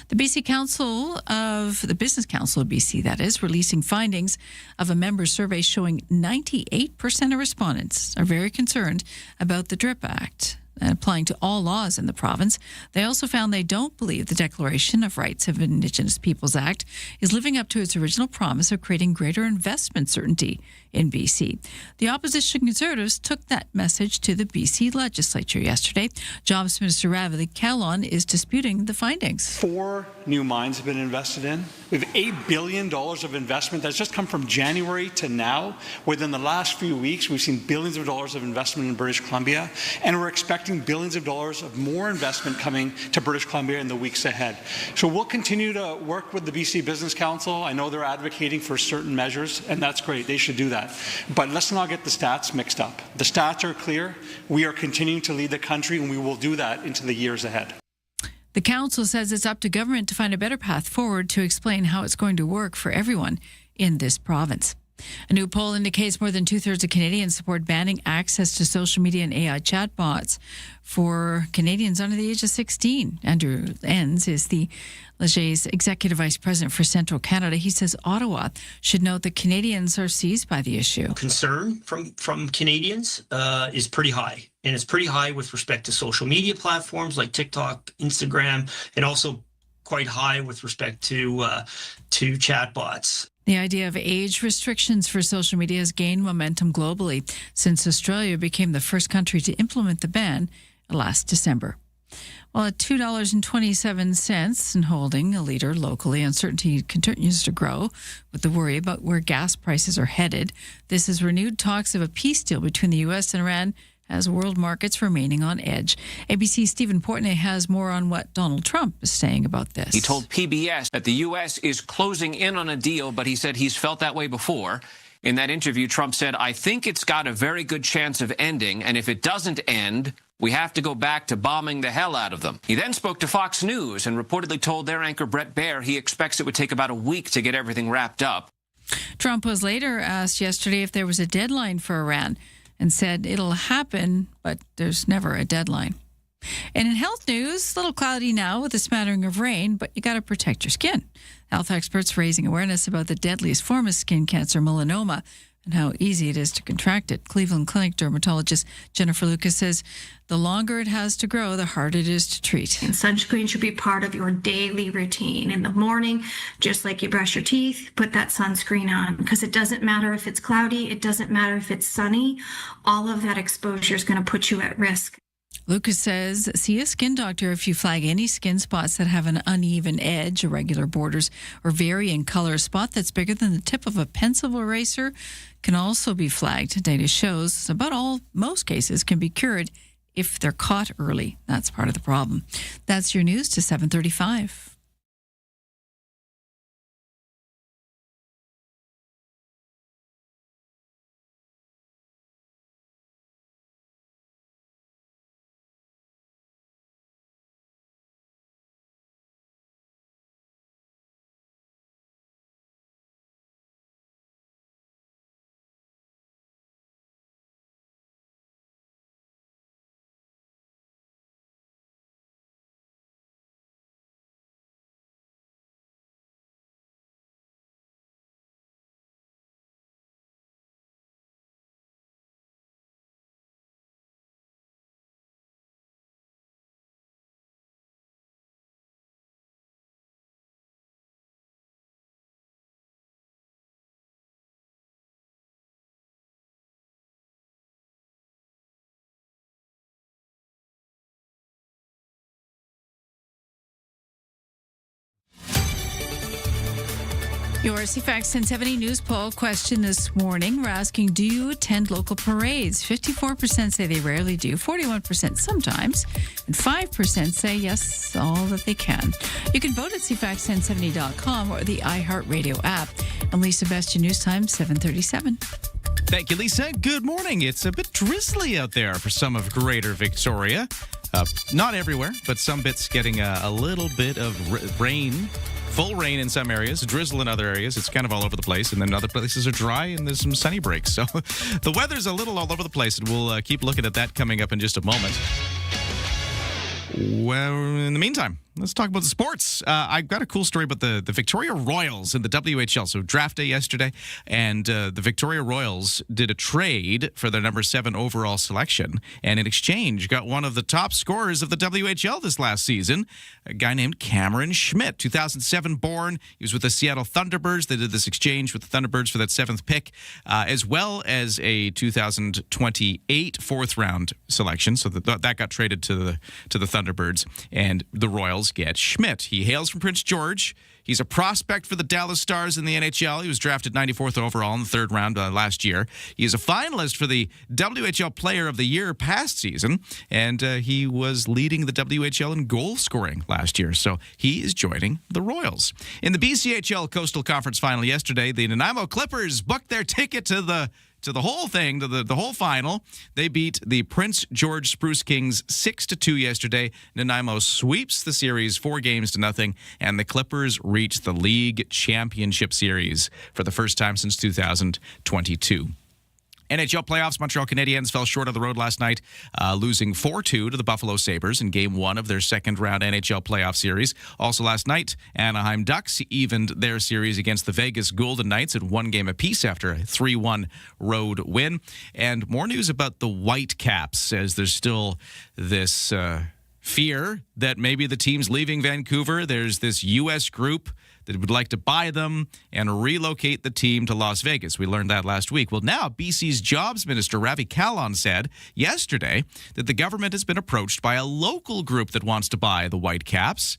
The Business Council of BC, that is, releasing findings of a member survey showing 98% of respondents are very concerned about the DRIP Act applying to all laws in the province. They also found they don't believe the Declaration of Rights of Indigenous Peoples Act is living up to its original promise of creating greater investment certainty in BC. The opposition Conservatives took that message to the BC legislature yesterday. Jobs Minister Ravi Kahlon is disputing the findings. 4 new mines have been invested in. We have $8 billion of investment that's just come from January to now. Within the last few weeks, we've seen billions of dollars of investment in British Columbia, and we're expecting billions of dollars of more investment coming to British Columbia in the weeks ahead. So we'll continue to work with the BC Business Council. I know they're advocating for certain measures, and that's great. They should do that. But let's not get the stats mixed up. The stats are clear. We are continuing to lead the country, and we will do that into the years ahead. The council says it's up to government to find a better path forward to explain how it's going to work for everyone in this province. A new poll indicates more than 2/3 of Canadians support banning access to social media and AI chatbots for Canadians under the age of 16. Andrew Enns is the Leger's Executive Vice President for Central Canada. He says Ottawa should note that Canadians are seized by the issue. Concern from Canadians is pretty high. And it's pretty high with respect to social media platforms like TikTok, Instagram, and also quite high with respect to chatbots. The idea of age restrictions for social media has gained momentum globally since Australia became the first country to implement the ban last December. Well, at $2.27 and holding a leader locally, uncertainty continues to grow with the worry about where gas prices are headed. This has renewed talks of a peace deal between the U.S. and Iran as world markets remaining on edge. ABC's Stephen Portnoy has more on what Donald Trump is saying about this. He told PBS that the U.S. is closing in on a deal, but he said he's felt that way before. In that interview, Trump said, "I think it's got a very good chance of ending, and if it doesn't end, we have to go back to bombing the hell out of them." He then spoke to Fox News and reportedly told their anchor Brett Baer he expects it would take about a week to get everything wrapped up. Trump was later asked yesterday if there was a deadline for Iran and said it'll happen, but there's never a deadline. And in health news, a little cloudy now with a smattering of rain, but you got to protect your skin. Health experts raising awareness about the deadliest form of skin cancer, melanoma, and how easy it is to contract it. Cleveland Clinic dermatologist Jennifer Lucas says the longer it has to grow, the harder it is to treat. And sunscreen should be part of your daily routine. In the morning, just like you brush your teeth, put that sunscreen on, because it doesn't matter if it's cloudy, it doesn't matter if it's sunny, all of that exposure is going to put you at risk. Lucas says, see a skin doctor if you flag any skin spots that have an uneven edge, irregular borders, or vary in color. A spot that's bigger than the tip of a pencil eraser can also be flagged. Data shows most cases can be cured if they're caught early. That's part of the problem. That's your news to 7:35. Your CFAX 1070 news poll question this morning. We're asking, do you attend local parades? 54% say they rarely do, 41% sometimes, and 5% say yes, all that they can. You can vote at CFAX1070.com or the iHeartRadio app. I'm Lisa Best, your news time, 7:37. Thank you, Lisa. Good morning. It's a bit drizzly out there for some of Greater Victoria. Not everywhere, but some bits getting a little bit of rain. Full rain in some areas, drizzle in other areas. It's kind of all over the place. And then other places are dry and there's some sunny breaks. So the weather's a little all over the place. And we'll keep looking at that coming up in just a moment. Well, in the meantime, let's talk about the sports. I've got a cool story about the Victoria Royals in the WHL. So draft day yesterday, and the Victoria Royals did a trade for their number 7 overall selection, and in exchange got one of the top scorers of the WHL this last season, a guy named Cameron Schmidt, 2007 born. He was with the Seattle Thunderbirds. They did this exchange with the Thunderbirds for that 7th pick, as well as a 2028 4th-round selection. So that got traded to the Thunderbirds, and the Royals get Schmidt. He hails from Prince George. He's a prospect for the Dallas Stars in the NHL. He was drafted 94th overall in the 3rd round last year. He is a finalist for the WHL Player of the Year past season, and he was leading the WHL in goal scoring last year. So he is joining the Royals. In the BCHL Coastal Conference final yesterday, the Nanaimo Clippers booked their ticket to the whole thing, to the whole final. They beat the Prince George Spruce Kings 6-2 yesterday. Nanaimo sweeps the series 4-0, and the Clippers reach the league championship series for the first time since 2022. NHL playoffs, Montreal Canadiens fell short on the road last night, losing 4-2 to the Buffalo Sabres in Game 1 of their second-round NHL playoff series. Also last night, Anaheim Ducks evened their series against the Vegas Golden Knights at 1 game apiece after a 3-1 road win. And more news about the Whitecaps, as there's still this fear that maybe the team's leaving Vancouver. There's this U.S. group that would like to buy them and relocate the team to Las Vegas. We learned that last week. Well, now BC's Jobs Minister Ravi Kahlon said yesterday that the government has been approached by a local group that wants to buy the Whitecaps.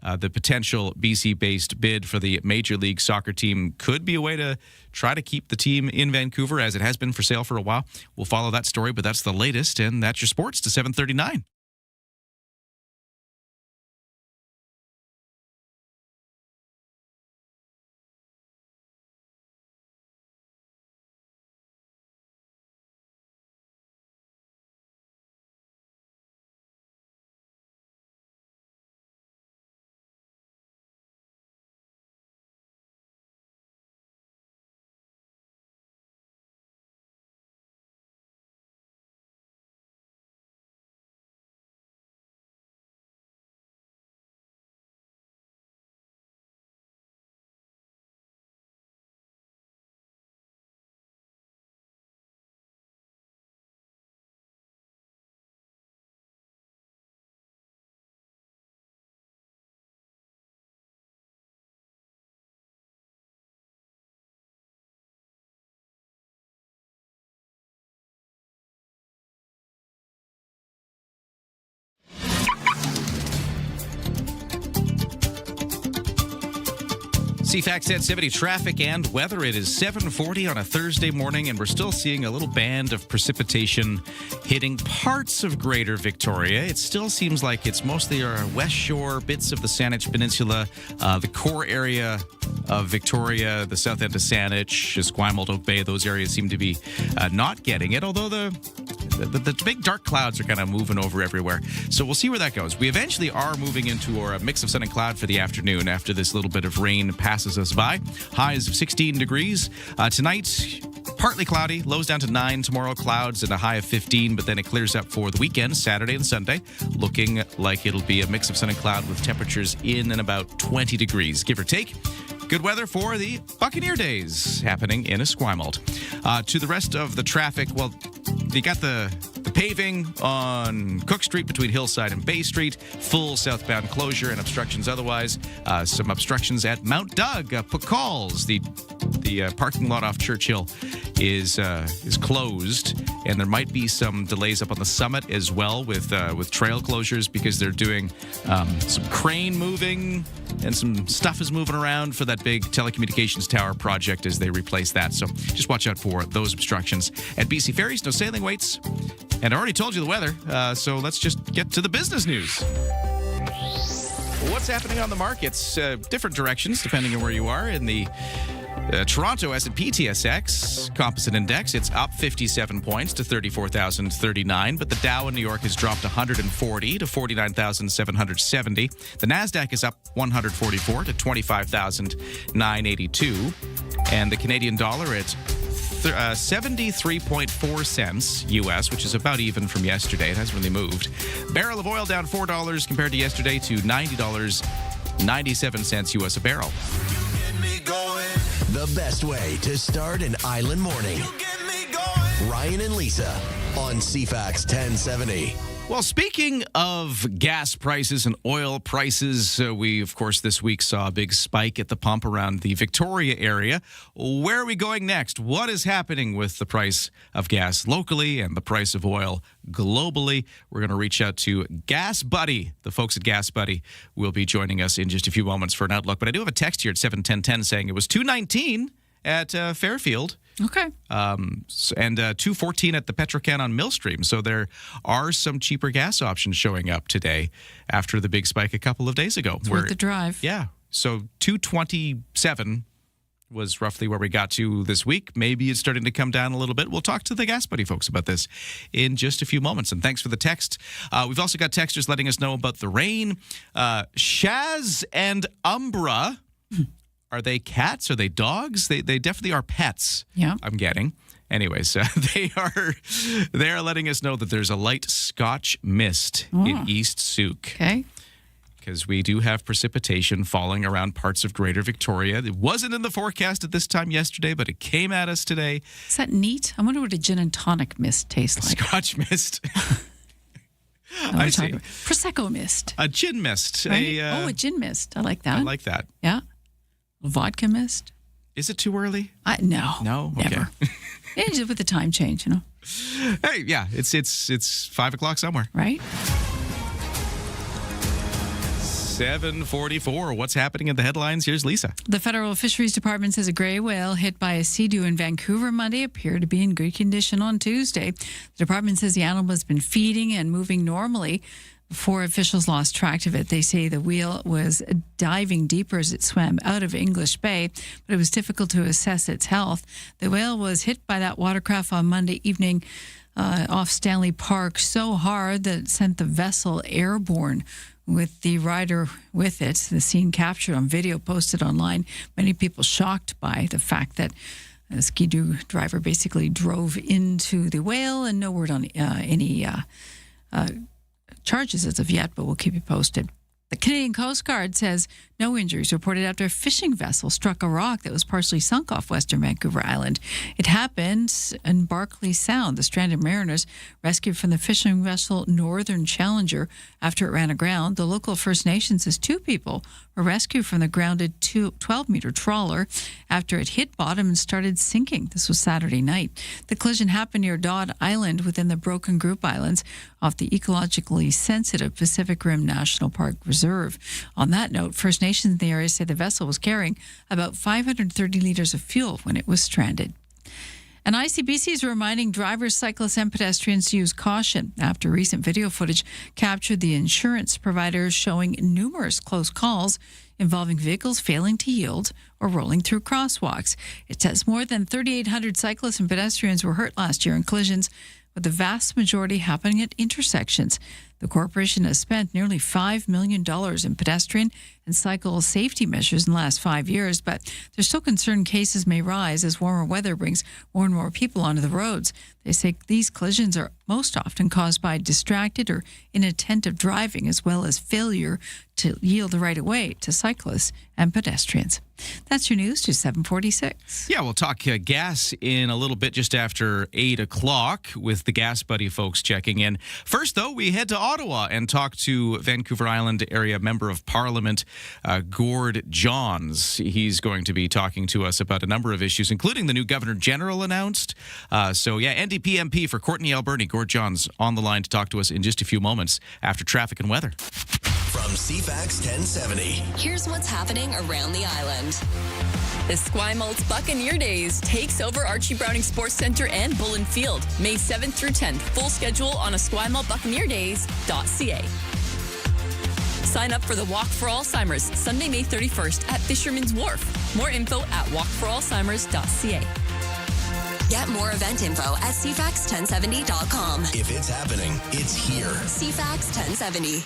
The potential BC-based bid for the Major League Soccer team could be a way to try to keep the team in Vancouver, as it has been for sale for a while. We'll follow that story, but that's the latest, and that's your sports to 7:39. CFAX 1070 traffic and weather. It is 7:40 on a Thursday morning, and we're still seeing a little band of precipitation hitting parts of Greater Victoria. It still seems like it's mostly our west shore, bits of the Saanich Peninsula, the core area of Victoria, the south end of Saanich, Esquimalt, Oak Bay. Those areas seem to be not getting it, although the big dark clouds are kind of moving over everywhere. So we'll see where that goes. We eventually are moving into our mix of sun and cloud for the afternoon after this little bit of rain passes us by. Highs of 16 degrees. Tonight, partly cloudy, lows down to 9. Tomorrow, clouds and a high of 15, but then it clears up for the weekend, Saturday and Sunday, looking like it'll be a mix of sun and cloud with temperatures in and about 20 degrees, give or take. Good weather for the Buccaneer Days happening in Esquimalt. To the rest of the traffic, well, you got the paving on Cook Street between Hillside and Bay Street. Full southbound closure and obstructions otherwise. Some obstructions at Mount Doug, Pecalls. The parking lot off Churchill is closed, and there might be some delays up on the summit as well with trail closures because they're doing some crane moving and some stuff is moving around for that big telecommunications tower project as they replace that. So just watch out for those obstructions. At BC Ferries, no sailing waits. And I already told you the weather, so let's just get to the business news. What's happening on the markets? Different directions depending on where you are. In the Toronto S&P TSX Composite Index, it's up 57 points to 34,039, but the Dow in New York has dropped 140 to 49,770. The NASDAQ is up 144 to 25,982, and the Canadian dollar at 73.4 cents U.S., which is about even from yesterday. It hasn't really moved. Barrel of oil down $4 compared to yesterday to $90.97 U.S. a barrel. The best way to start an island morning. Ryan and Lisa on CFAX 1070. Well, speaking of gas prices and oil prices, we, of course, this week saw a big spike at the pump around the Victoria area. Where are we going next? What is happening with the price of gas locally and the price of oil globally? We're going to reach out to Gas Buddy. The folks at Gas Buddy will be joining us in just a few moments for an outlook. But I do have a text here at 71010 saying it was $2.19 at Fairfield. Okay. And $2.14 at the Petrocan on Millstream. So there are some cheaper gas options showing up today after the big spike a couple of days ago. It's worth the drive. Yeah. So $2.27 was roughly where we got to this week. Maybe it's starting to come down a little bit. We'll talk to the Gas Buddy folks about this in just a few moments. And thanks for the text. We've also got texters letting us know about the rain. Shaz and Umbra. Are they cats? Are they dogs? They definitely are pets. Yeah. I'm getting. Anyways, they are letting us know that there's a light Scotch mist in East Souk. Okay. Because we do have precipitation falling around parts of Greater Victoria. It wasn't in the forecast at this time yesterday, but it came at us today. Is that neat? I wonder what a gin and tonic mist tastes like. Scotch mist. I see. Prosecco mist. A gin mist. Right? A gin mist. I like that. I like that. Yeah. Vodka mist. Is it too early? No. No? Never. Okay. Yeah, just with the time change, you know. Hey, yeah, it's 5 o'clock somewhere. Right. 7:44. What's happening in the headlines? Here's Lisa. The Federal Fisheries Department says a gray whale hit by a sea-doo in Vancouver Monday appeared to be in good condition on Tuesday. The department says the animal has been feeding and moving normally before officials lost track of it. They say the whale was diving deeper as it swam out of English Bay, but it was difficult to assess its health. The whale was hit by that watercraft on Monday evening off Stanley Park so hard that it sent the vessel airborne with the rider with it. The scene captured on video posted online. Many people shocked by the fact that a ski-doo driver basically drove into the whale, and no word on any charges as of yet, but we'll keep you posted. The Canadian Coast Guard says no injuries reported after a fishing vessel struck a rock that was partially sunk off Western Vancouver Island. It happened in Barkley Sound. The stranded mariners rescued from the fishing vessel Northern Challenger after it ran aground. The local First Nations says 2 people were rescued from the grounded 12-meter trawler after it hit bottom and started sinking. This was Saturday night. The collision happened near Dodd Island within the Broken Group Islands off the ecologically sensitive Pacific Rim National Park Reserve. On that note, First Nations in the area say the vessel was carrying about 530 liters of fuel when it was stranded. And ICBC is reminding drivers, cyclists, and pedestrians to use caution after recent video footage captured the insurance providers showing numerous close calls involving vehicles failing to yield or rolling through crosswalks. It says more than 3,800 cyclists and pedestrians were hurt last year in collisions, with the vast majority happening at intersections. The corporation has spent nearly $5 million in pedestrian and cycle safety measures in the last 5 years, but they're still concerned cases may rise as warmer weather brings more and more people onto the roads. They say these collisions are most often caused by distracted or inattentive driving, as well as failure to yield the right of way to cyclists and pedestrians. That's your news to 746. Yeah, we'll talk gas in a little bit just after 8 o'clock with the Gas Buddy folks checking in. First, though, we head to Ottawa and talk to Vancouver Island area Member of Parliament Gord Johns. He's going to be talking to us about a number of issues, including the new Governor General announced. NDP MP for Courtenay Alberni, Gord Johns, on the line to talk to us in just a few moments after traffic and weather. From CFAX 1070. Here's what's happening around the island. The Esquimal's Buccaneer Days takes over Archie Browning Sports Centre and Bullen Field, May 7th through 10th. Full schedule on esquimalbuccaneerdays.ca. Sign up for the Walk for Alzheimer's, Sunday, May 31st at Fisherman's Wharf. More info at walkforalzheimers.ca. Get more event info at CFAX1070.com. If it's happening, it's here. CFAX 1070.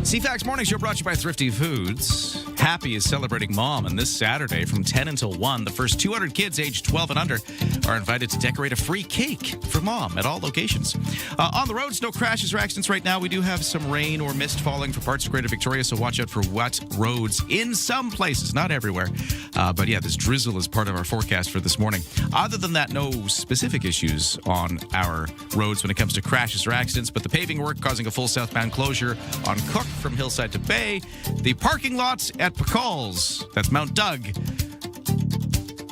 CFAX Morning Show brought to you by Thrifty Foods. Happy is celebrating Mom, and this Saturday from 10 until 1, the first 200 kids aged 12 and under are invited to decorate a free cake for Mom at all locations. On the roads, no crashes or accidents right now. We do have some rain or mist falling for parts of Greater Victoria, so watch out for wet roads in some places, not everywhere. But yeah, this drizzle is part of our forecast for this morning. Other than that, no specific issues on our roads when it comes to crashes or accidents, but the paving work causing a full southbound closure on Cook from Hillside to Bay. The parking lots at Pacalls, that's Mount Doug,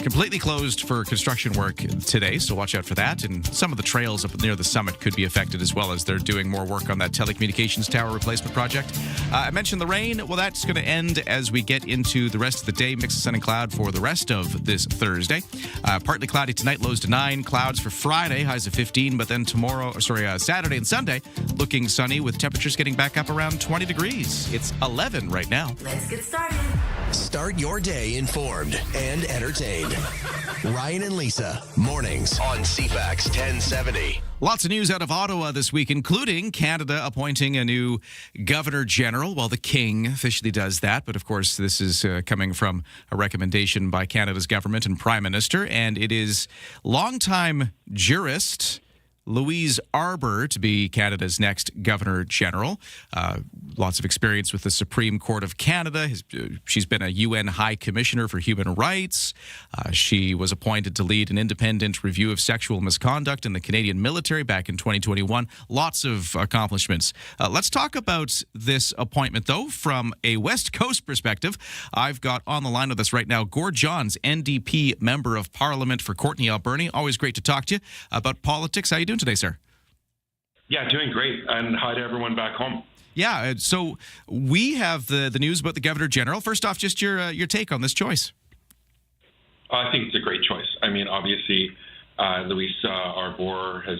completely closed for construction work today, so watch out for that. And some of the trails up near the summit could be affected as well, as they're doing more work on that telecommunications tower replacement project. I mentioned the rain. Well, that's going to end as we get into the rest of the day. Mix of sun and cloud for the rest of this Thursday. Partly cloudy tonight, lows to 9. Clouds for Friday, highs of 15. But then Saturday and Sunday, looking sunny with temperatures getting back up around 20 degrees. It's 11 right now. Let's get started. Start your day informed and entertained. Ryan and Lisa, mornings on CFAX 1070. Lots of news out of Ottawa this week, including Canada appointing a new Governor General. Well, the King officially does that, but of course this is coming from a recommendation by Canada's government and Prime Minister, and it is longtime jurist Louise Arbour to be Canada's next Governor General. Lots of experience with the Supreme Court of Canada. She's been a UN High Commissioner for Human Rights. She was appointed to lead an independent review of sexual misconduct in the Canadian military back in 2021. Lots of accomplishments. Let's talk about this appointment, though, from a West Coast perspective. I've got on the line with us right now Gord Johns, NDP Member of Parliament for Courtenay Alberni. Always great to talk to you about politics. How are you doing today, sir? Yeah, doing great. And hi to everyone back home. Yeah, so we have the news about the Governor General. First off, just your take on this choice. I think it's a great choice. I mean, obviously, Louise Arbour has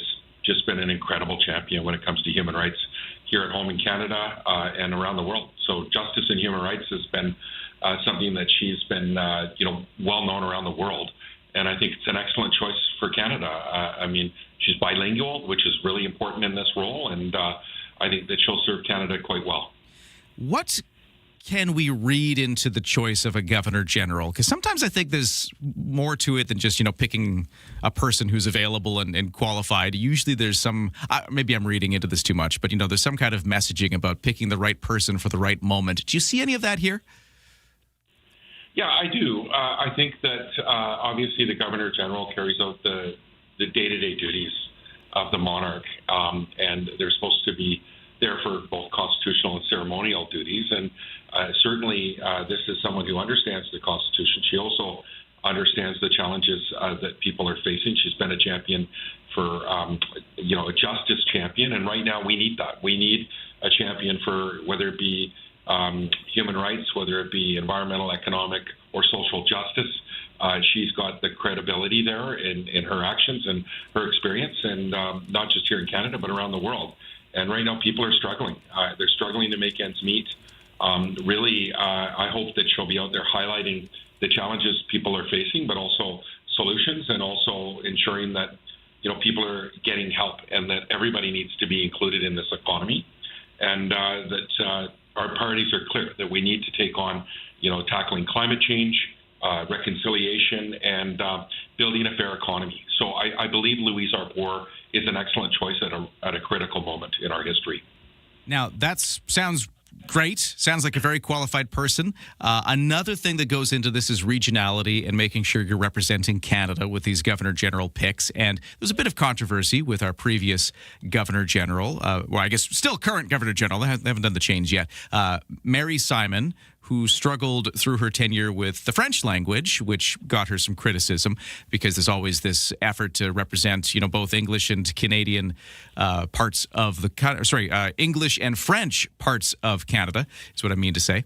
just been an incredible champion when it comes to human rights here at home in Canada and around the world. So justice and human rights has been something that she's been, well known around the world. And I think it's an excellent choice for Canada. I mean, she's bilingual, which is really important in this role, and I think that she'll serve Canada quite well. What can we read into the choice of a governor general? Because sometimes I think there's more to it than just, picking a person who's available and qualified. Usually there's some, maybe I'm reading into this too much, but, there's some kind of messaging about picking the right person for the right moment. Do you see any of that here? Yeah, I do. I think that obviously the governor general carries out the day-to-day duties of the monarch, and they're supposed to be there for both constitutional and ceremonial duties. And certainly this is someone who understands the Constitution. She also understands the challenges that people are facing. She's been a champion for, a justice champion. And right now we need that. We need a champion for whether it be human rights, whether it be environmental, economic, or social justice. She's got the credibility there in her actions and her experience, and not just here in Canada, but around the world. And right now, people are struggling. They're struggling to make ends meet. I hope that she'll be out there highlighting the challenges people are facing, but also solutions, and also ensuring that people are getting help, and that everybody needs to be included in this economy, and that our priorities are clear. That we need to take on, tackling climate change, reconciliation, and building a fair economy. So I believe Louise Arbour is an excellent choice at a critical moment in our history. Now, that sounds great. Sounds like a very qualified person. Another thing that goes into this is regionality and making sure you're representing Canada with these Governor General picks. And there's a bit of controversy with our previous Governor General, I guess still current Governor General. They haven't done the change yet. Mary Simon, who struggled through her tenure with the French language, which got her some criticism because there's always this effort to represent, both English and Canadian parts of the English and French parts of Canada is what I mean to say.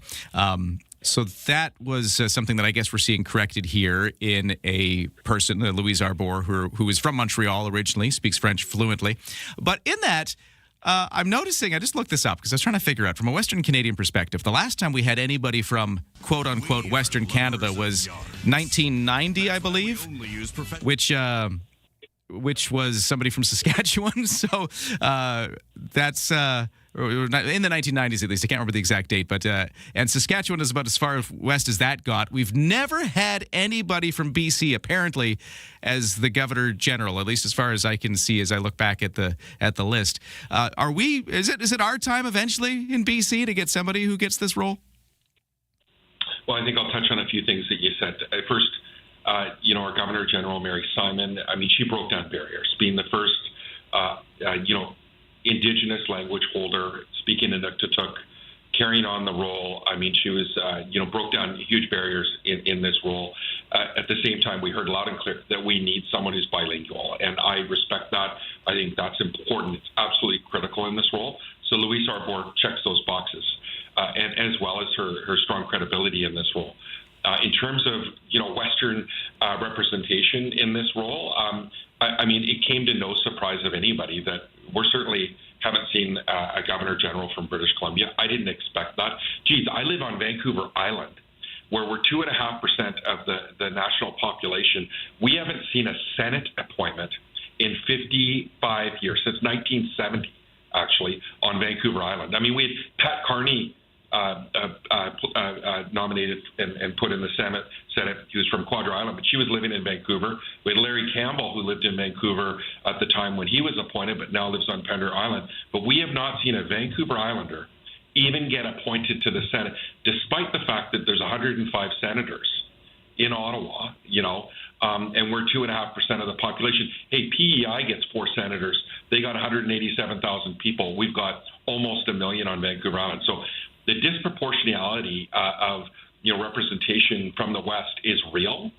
So that was something that I guess we're seeing corrected here in a person, Louise Arbour, who is from Montreal originally, speaks French fluently. But in that, I'm noticing, I just looked this up because I was trying to figure out from a Western Canadian perspective, the last time we had anybody from quote unquote Western Canada was 1990, I believe, which was somebody from Saskatchewan. So that's in the 1990s, at least. I can't remember the exact date, but and Saskatchewan is about as far west as that got. We've never had anybody from BC, apparently, as the Governor General, at least as far as I can see as I look back at the list. Is it our time eventually in BC to get somebody who gets this role? Well, I think I'll touch on a few things that you said. First, our Governor General, Mary Simon, she broke down barriers, being the first, Indigenous language holder speaking Inuktitut, carrying on the role. She was, broke down huge barriers in this role. At the same time, we heard loud and clear that we need someone who's bilingual, and I respect that. I think that's important. It's absolutely critical in this role. So Louise Arbour checks those boxes, and as well as her strong credibility in this role. In terms of, Western representation in this role, it came to no surprise of anybody that we're certainly haven't seen a Governor General from British Columbia. I didn't expect that. Geez, I live on Vancouver Island, where we're 2.5% of the national population. We haven't seen a Senate appointment in 55 years, since 1970, actually, on Vancouver Island. We had Pat Carney nominated and put in the Senate. He was from Quadra Island, but she was living in Vancouver. We had Larry Campbell, who lived in Vancouver at the time when he was appointed, but now lives on Pender Island. But we have not seen a Vancouver Islander even get appointed to the Senate, despite the fact that there's 105 senators in Ottawa, and we're 2.5% of the population. Hey, PEI gets 4 senators. They got 187,000 people. We've got almost 1 million on Vancouver Island. So the disproportionality of representation from the West is real,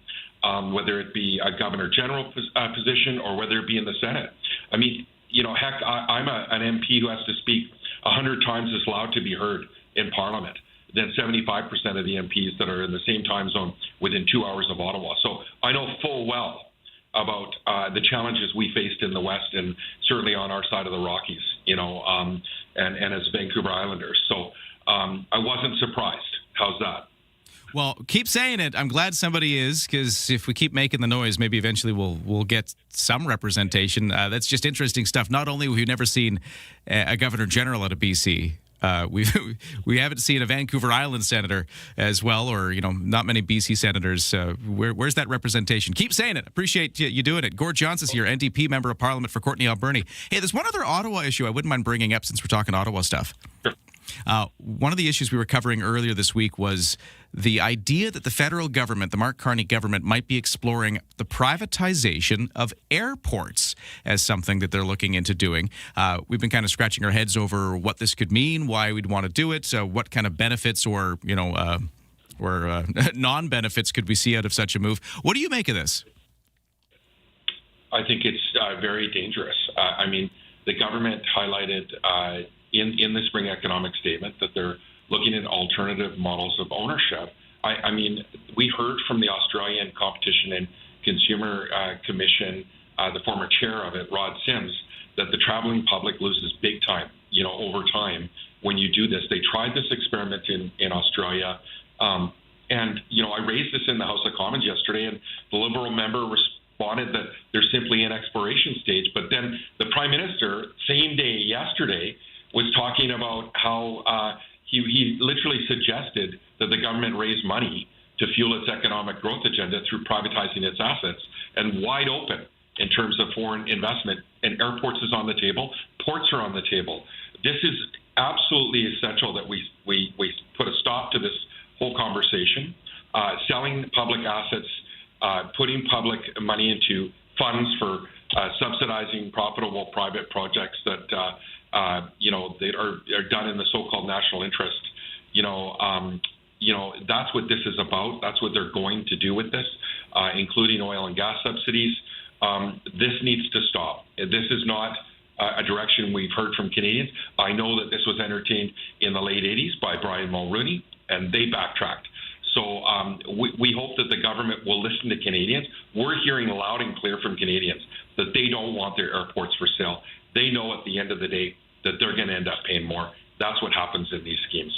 whether it be a Governor General position or whether it be in the Senate. Heck, I'm an MP who has to speak 100 times as loud to be heard in Parliament than 75% of the MPs that are in the same time zone within 2 hours of Ottawa. So I know full well about the challenges we faced in the West and certainly on our side of the Rockies, and as Vancouver Islanders. So I wasn't surprised. How's that? Well, keep saying it. I'm glad somebody is, because if we keep making the noise, maybe eventually we'll get some representation. That's just interesting stuff. Not only have we never seen a governor general out of BC, we haven't seen a Vancouver Island senator as well, or not many BC senators. Where's that representation? Keep saying it. Appreciate you doing it. Gord Johnson's here, NDP member of Parliament for Courtenay Alberni. Hey, there's one other Ottawa issue I wouldn't mind bringing up since we're talking Ottawa stuff. Sure. One of the issues we were covering earlier this week was the idea that the federal government, the Mark Carney government, might be exploring the privatization of airports as something that they're looking into doing. We've been kind of scratching our heads over what this could mean, why we'd want to do it, what kind of benefits or non-benefits could we see out of such a move. What do you make of this? I think it's very dangerous. The government highlighted in the spring economic statement that they're looking at alternative models of ownership. We heard from the Australian Competition and Consumer Commission, the former chair of it, Rod Sims, that the traveling public loses big time, over time when you do this. They tried this experiment in Australia. I raised this in the House of Commons yesterday, and the Liberal member responded that they're simply in exploration stage. But then the Prime Minister, same day yesterday, was talking about how he literally suggested that the government raise money to fuel its economic growth agenda through privatizing its assets, and wide open in terms of foreign investment. And airports is on the table, ports are on the table. This is absolutely essential that we put a stop to this whole conversation. Selling public assets, putting public money into funds for subsidizing profitable private projects that they are done in the so-called national interest. That's what this is about. That's what they're going to do with this, including oil and gas subsidies. This needs to stop. This is not a direction we've heard from Canadians. I know that this was entertained in the late 80s by Brian Mulroney, and they backtracked. So we hope that the government will listen to Canadians. We're hearing loud and clear from Canadians that they don't want their airports for sale. They know at the end of the day that they're going to end up paying more. That's what happens in these schemes.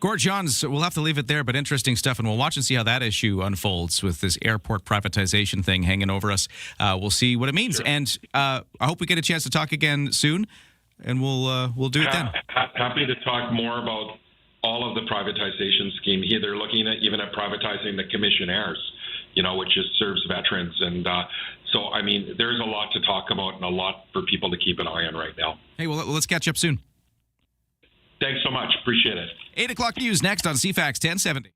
Gord Johns, we'll have to leave it there, but interesting stuff, and we'll watch and see how that issue unfolds with this airport privatization thing hanging over us. We'll see what it means, sure. And I hope we get a chance to talk again soon, and we'll do it then. Happy to talk more about all of the privatization scheme. Here they're looking at even at privatizing the commissionaires, which serves veterans. And so, there's a lot to talk about and a lot for people to keep an eye on right now. Hey, well, let's catch up soon. Thanks so much. Appreciate it. 8 o'clock news next on CFAX 1070.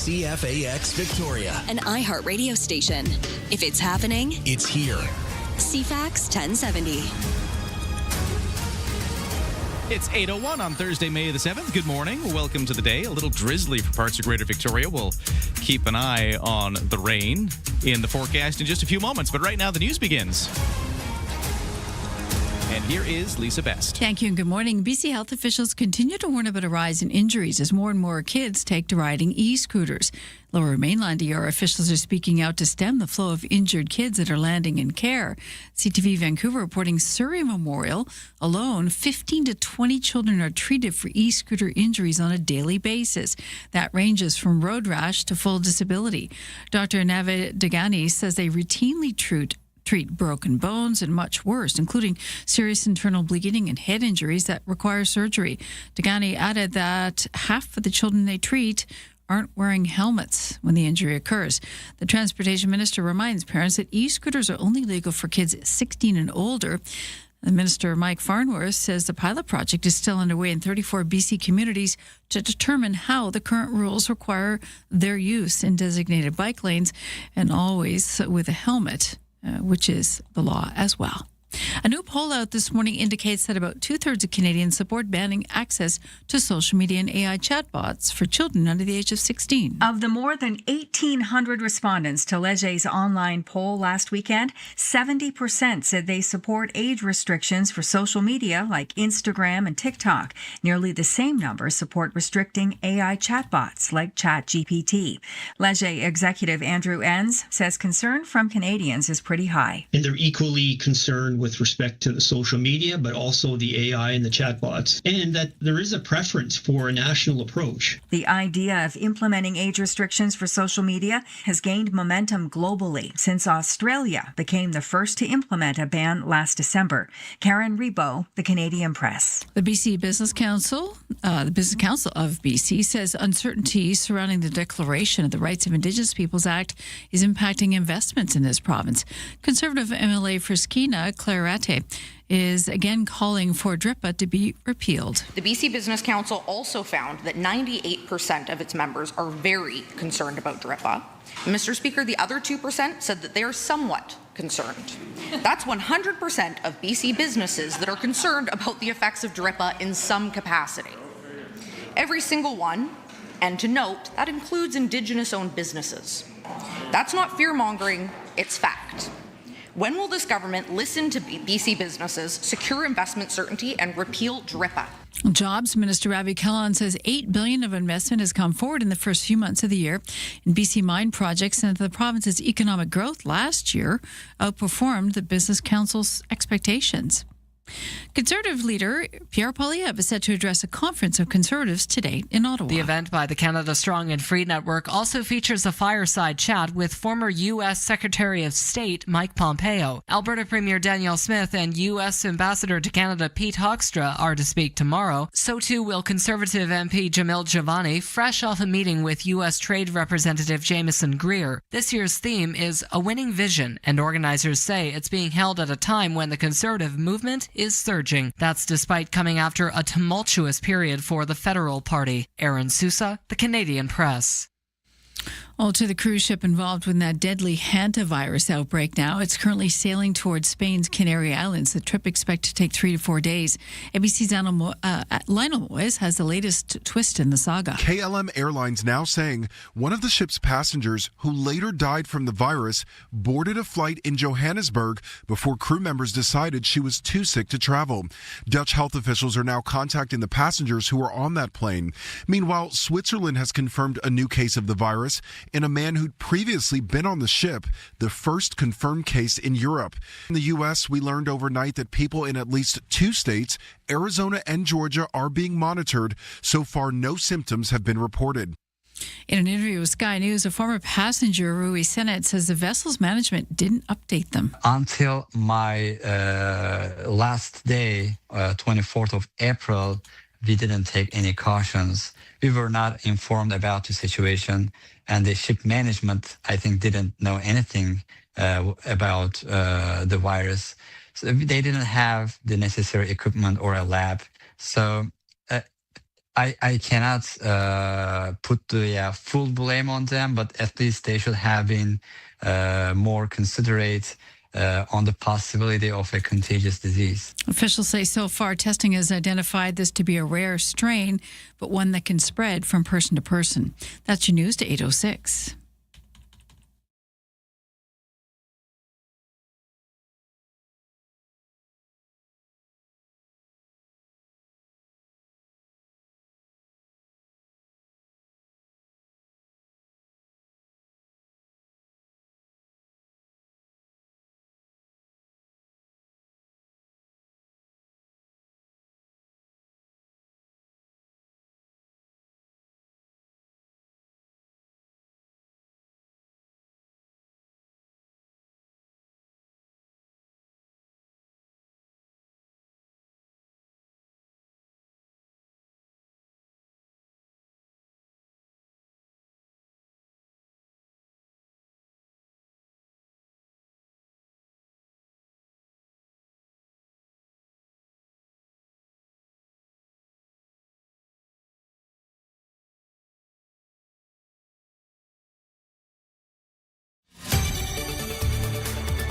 CFAX Victoria. An iHeart radio station. If it's happening, It's here. CFAX 1070. It's 8:01 on Thursday, May the 7th. Good morning. Welcome to the day. A little drizzly for parts of Greater Victoria. We'll keep an eye on the rain in the forecast in just a few moments. But right now, the news begins. And here is Lisa Best. Thank you and good morning. BC health officials continue to warn about a rise in injuries as more and more kids take to riding e-scooters. Lower Mainland ER officials are speaking out to stem the flow of injured kids that are landing in care. CTV Vancouver reporting Surrey Memorial alone, 15 to 20 children are treated for e-scooter injuries on a daily basis. That ranges from road rash to full disability. Dr. Navid Degani says they routinely treat broken bones and much worse, including serious internal bleeding and head injuries that require surgery. Degani added that half of the children they treat aren't wearing helmets when the injury occurs. The Transportation Minister reminds parents that e-scooters are only legal for kids 16 and older. The Minister, Mike Farnworth, says the pilot project is still underway in 34 BC communities to determine how the current rules require their use in designated bike lanes and always with a helmet, which is the law as well. A new poll out this morning indicates that about 2/3 of Canadians support banning access to social media and AI chatbots for children under the age of 16. Of the more than 1,800 respondents to Leger's online poll last weekend, 70% said they support age restrictions for social media like Instagram and TikTok. Nearly the same number support restricting AI chatbots like ChatGPT. Leger executive Andrew Enns says concern from Canadians is pretty high. And they're equally concerned with respect to the social media, but also the AI and the chatbots, and that there is a preference for a national approach. The idea of implementing age restrictions for social media has gained momentum globally since Australia became the first to implement a ban last December. Karen Rebo, The Canadian Press. The BC Business Council, the Business Council of BC, says uncertainty surrounding the declaration of the Rights of Indigenous Peoples Act is impacting investments in this province. Conservative MLA for Skeena, Claire Ratte, is again calling for DRIPA to be repealed. The BC Business Council also found that 98% of its members are very concerned about DRIPA. Mr. Speaker, the other 2% said that they are somewhat concerned. That's 100% of BC businesses that are concerned about the effects of DRIPA in some capacity. Every single one, and to note, that includes Indigenous-owned businesses. That's not fear-mongering, it's fact. When will this government listen to BC businesses, secure investment certainty, and repeal DRIPA? Jobs Minister Ravi Kahlon says $8 billion of investment has come forward in the first few months of the year in BC mine projects, and the province's economic growth last year outperformed the Business Council's expectations. Conservative leader Pierre Poilievre is set to address a conference of Conservatives today in Ottawa. The event by the Canada Strong and Free Network also features a fireside chat with former U.S. Secretary of State Mike Pompeo. Alberta Premier Danielle Smith and U.S. Ambassador to Canada Pete Hoekstra are to speak tomorrow. So too will Conservative MP Jamil Javani, fresh off a meeting with U.S. Trade Representative Jameson Greer. This year's theme is A Winning Vision, and organizers say it's being held at a time when the Conservative movement is surging. That's despite coming after a tumultuous period for the Federal Party. Aaron Sousa, The Canadian Press. Oh, to the cruise ship involved with that deadly hantavirus outbreak now. It's currently sailing towards Spain's Canary Islands. The trip expected to take 3 to 4 days. ABC's Lionel Moyes has the latest twist in the saga. KLM Airlines now saying one of the ship's passengers, who later died from the virus, boarded a flight in Johannesburg before crew members decided she was too sick to travel. Dutch health officials are now contacting the passengers who were on that plane. Meanwhile, Switzerland has confirmed a new case of the virus in a man who'd previously been on the ship, the first confirmed case in Europe. In the U.S., we learned overnight that people in at least 2 states, Arizona and Georgia, are being monitored. So far, no symptoms have been reported. In an interview with Sky News, a former passenger, Rui Sennett, says the vessel's management didn't update them. Until my last day, 24th of April, we didn't take any cautions. We were not informed about the situation, and the ship management, I think, didn't know anything about the virus. So they didn't have the necessary equipment or a lab. So I cannot put the full blame on them, but at least they should have been more considerate on the possibility of a contagious disease. Officials say so far testing has identified this to be a rare strain, but one that can spread from person to person. That's your news to 8:06.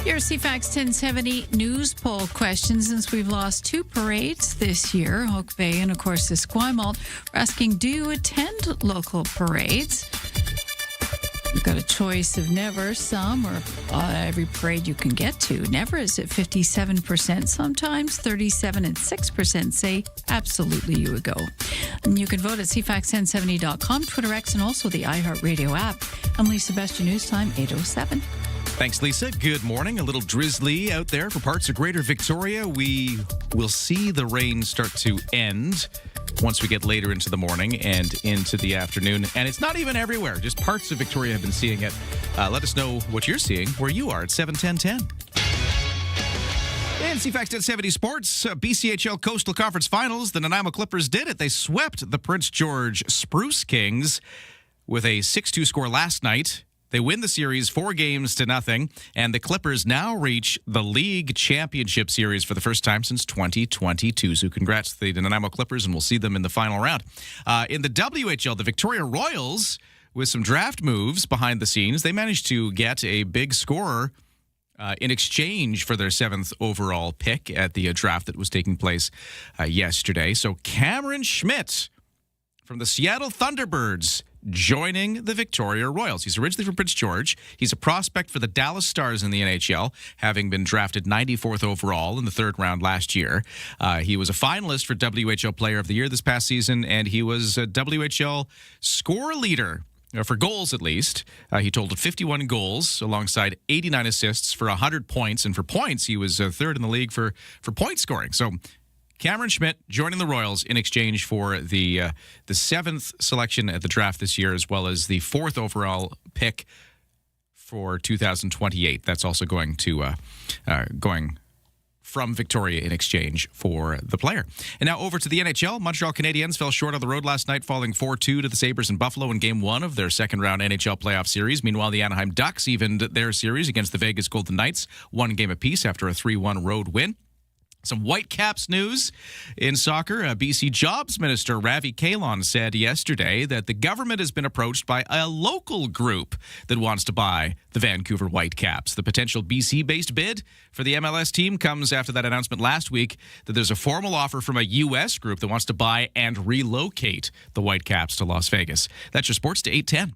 Your CFAX 1070 news poll question. Since we've lost 2 parades this year, Oak Bay and, of course, the Esquimalt, we're asking, do you attend local parades? You've got a choice of never, some, or every parade you can get to. Never is at 57%. Sometimes 37 and 6% say absolutely you would go. And you can vote at CFAX1070.com, Twitter X, and also the iHeartRadio app. I'm Lisa Best, your news time, 8:07. Thanks, Lisa. Good morning. A little drizzly out there for parts of Greater Victoria. We will see the rain start to end once we get later into the morning and into the afternoon. And it's not even everywhere. Just parts of Victoria have been seeing it. Let us know what you're seeing where you are at 71010. And CFAX 1070 Sports, BCHL Coastal Conference Finals. The Nanaimo Clippers did it. They swept the Prince George Spruce Kings with a 6-2 score last night. They win the series 4-0, and the Clippers now reach the league championship series for the first time since 2022. So congrats to the Nanaimo Clippers, and we'll see them in the final round. In the WHL, the Victoria Royals, with some draft moves behind the scenes, they managed to get a big scorer in exchange for their 7th overall pick at the draft that was taking place yesterday. So Cameron Schmidt from the Seattle Thunderbirds joining the Victoria Royals. He's originally from Prince George. He's a prospect for the Dallas Stars in the NHL, having been drafted 94th overall in the 3rd round last year. He was a finalist for WHL Player of the Year this past season, and he was a WHL score leader, for goals at least. He totaled 51 goals alongside 89 assists for 100 points, and for points, he was 3rd in the league for point scoring. So Cameron Schmidt joining the Royals in exchange for the 7th selection at the draft this year, as well as the 4th overall pick for 2028. That's also going from Victoria in exchange for the player. And now over to the NHL. Montreal Canadiens fell short on the road last night, falling 4-2 to the Sabres in Buffalo in Game 1 of their 2nd-round NHL playoff series. Meanwhile, the Anaheim Ducks evened their series against the Vegas Golden Knights, 1 game apiece after a 3-1 road win. Some Whitecaps news in soccer. BC Jobs Minister Ravi Kahlon said yesterday that the government has been approached by a local group that wants to buy the Vancouver Whitecaps. The potential BC-based bid for the MLS team comes after that announcement last week that there's a formal offer from a U.S. group that wants to buy and relocate the Whitecaps to Las Vegas. That's your sports to 8:10.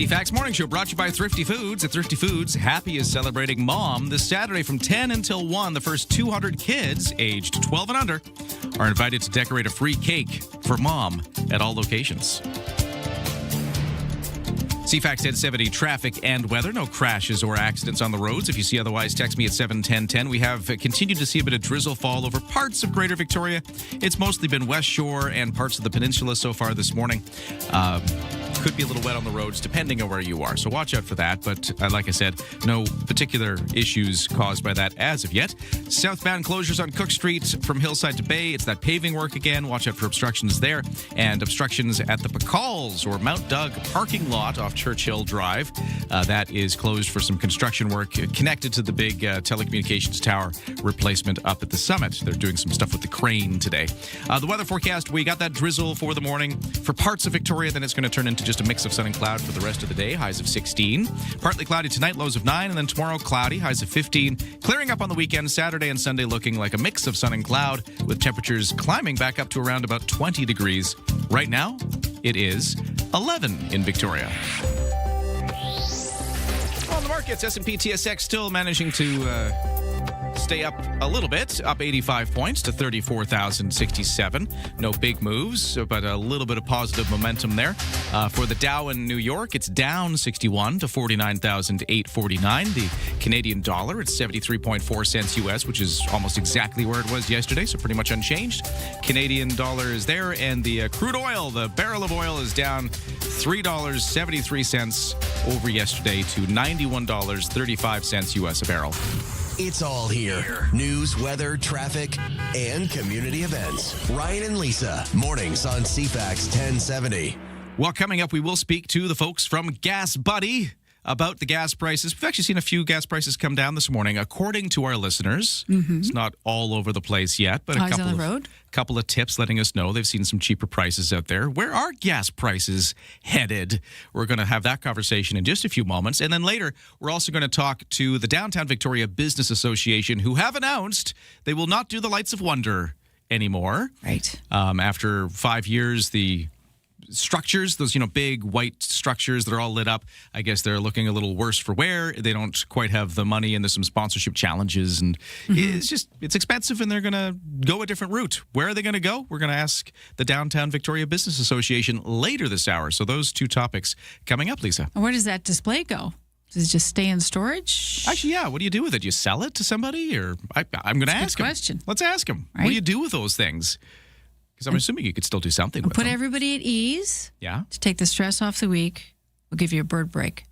CFAX Morning Show brought to you by Thrifty Foods. At Thrifty Foods, Happy is celebrating Mom this Saturday from 10 until 1. The first 200 kids aged 12 and under are invited to decorate a free cake for Mom at all locations. CFAX 1070 traffic and weather. No crashes or accidents on the roads. If you see otherwise, text me at 71010. We have continued to see a bit of drizzle fall over parts of Greater Victoria. It's mostly been West Shore and parts of the peninsula so far this morning. Could be a little wet on the roads depending on where you are, so watch out for that. But like I said, no particular issues caused by that as of yet. Southbound closures on Cook Street from Hillside to Bay. It's that paving work again. Watch out for obstructions there. And obstructions at the Pecalls or Mount Doug parking lot off Churchill Drive. That is closed for some construction work connected to the big telecommunications tower replacement up at the summit. They're doing some stuff with the crane today. The weather forecast, we got that drizzle for the morning. For parts of Victoria, then it's going to turn into just a mix of sun and cloud for the rest of the day. Highs of 16. Partly cloudy tonight, lows of 9. And then tomorrow, cloudy, highs of 15. Clearing up on the weekend, Saturday and Sunday looking like a mix of sun and cloud with temperatures climbing back up to around about 20 degrees. Right now, it is 11 in Victoria. On the markets, S&P TSX still managing to stay up a little bit, up 85 points to 34,067. No big moves, but a little bit of positive momentum there. For the Dow in New York, it's down 61 to 49,849. The Canadian dollar, it's 73.4 cents US, which is almost exactly where it was yesterday, so pretty much unchanged. Canadian dollar is there, and the crude oil, the barrel of oil, is down $3.73 over yesterday to $91.35 US a barrel. It's all here. News, weather, traffic, and community events. Ryan and Lisa, mornings on CFAX 1070. Well, coming up, we will speak to the folks from Gas Buddy about the gas prices. We've actually seen a few gas prices come down this morning, according to our listeners. It's not all over the place yet, but a couple of tips letting us know they've seen some cheaper prices out there. Where are gas prices headed? We're going to have that conversation in just a few moments. And then later, we're also going to talk to the Downtown Victoria Business Association, who have announced they will not do the Lights of Wonder anymore. Right. After 5 years, the structures, those big white structures that are all lit up, I guess they're looking a little worse for wear. They don't quite have the money, and there's some sponsorship challenges, and it's expensive, and they're going to go a different route. Where are they going to go? We're going to ask the Downtown Victoria Business Association later this hour. So those two topics coming up, Lisa. And where does that display go? Does it just stay in storage? Actually, yeah. What do you do with it? Do you sell it to somebody, or I'm going to ask him. Question. Let's ask him. Right? What do you do with those things? Because I'm assuming you could still do something with Put them. everybody at ease. Yeah. To take the stress off the week. We'll give you a bird break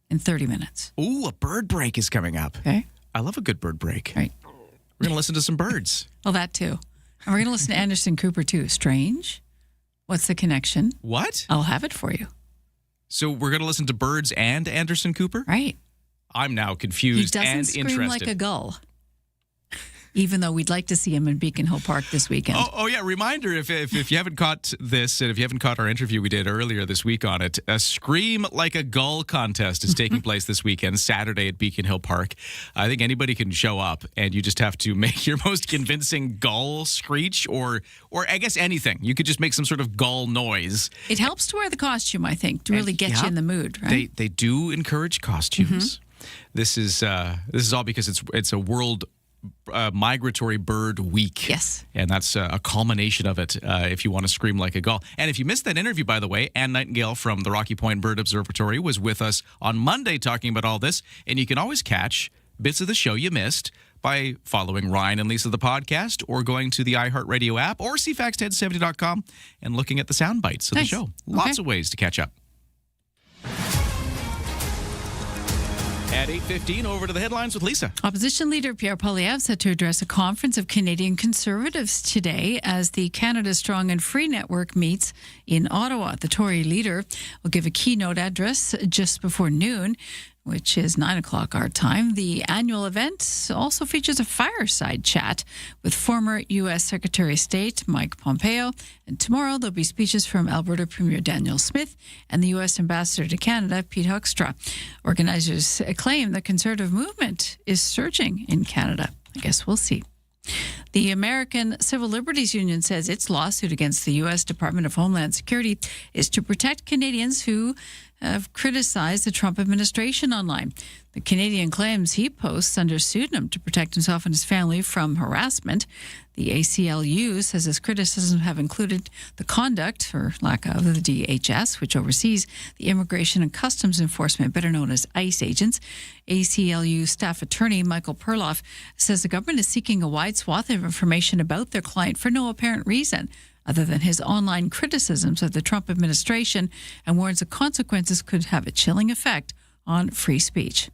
in 30 minutes. Ooh, a bird break is coming up. Okay. I love a good bird break. Right. We're going to listen to some birds. Well, that too. And we're going to listen to Anderson Cooper too. Strange. What's the connection? What? I'll have it for you. So we're going to listen to birds and Anderson Cooper? Right. I'm now confused and interested. He doesn't scream like a gull. Even though we'd like to see him in Beacon Hill Park this weekend. Oh yeah. Reminder, if you haven't caught this, and if you haven't caught our interview we did earlier this week on it, a Scream Like a Gull contest is taking place this weekend, Saturday at Beacon Hill Park. I think anybody can show up, and you just have to make your most convincing gull screech, or I guess anything. You could just make some sort of gull noise. It helps to wear the costume, I think, to really get you in the mood, right? They do encourage costumes. This is all because it's a world migratory bird week. Yes. And that's a culmination of it if you want to scream like a gull. And if you missed that interview, by the way, Ann Nightingale from the Rocky Point Bird Observatory was with us on Monday talking about all this. And you can always catch bits of the show you missed by following Ryan and Lisa the podcast, or going to the iHeartRadio app, or CFAX1070.com and looking at the sound bites of the show. Lots of ways to catch up. At 8:15, over to the headlines with Lisa. Opposition leader Pierre Poilievre set to address a conference of Canadian Conservatives today as the Canada Strong and Free Network meets in Ottawa. The Tory leader will give a keynote address just before noon, which is 9 o'clock our time. The annual event also features a fireside chat with former U.S. Secretary of State Mike Pompeo. And tomorrow there'll be speeches from Alberta Premier Daniel Smith and the U.S. Ambassador to Canada, Pete Hoekstra. Organizers claim the conservative movement is surging in Canada. I guess we'll see. The American Civil Liberties Union says its lawsuit against the U.S. Department of Homeland Security is to protect Canadians who have criticized the Trump administration online. The Canadian claims he posts under pseudonym to protect himself and his family from harassment. The ACLU says his criticisms have included the conduct, or lack of, the DHS, which oversees the Immigration and Customs Enforcement, better known as ICE agents. ACLU staff attorney Michael Perloff says the government is seeking a wide swath of information about their client for no apparent reason other than his online criticisms of the Trump administration, and warns the consequences could have a chilling effect on free speech.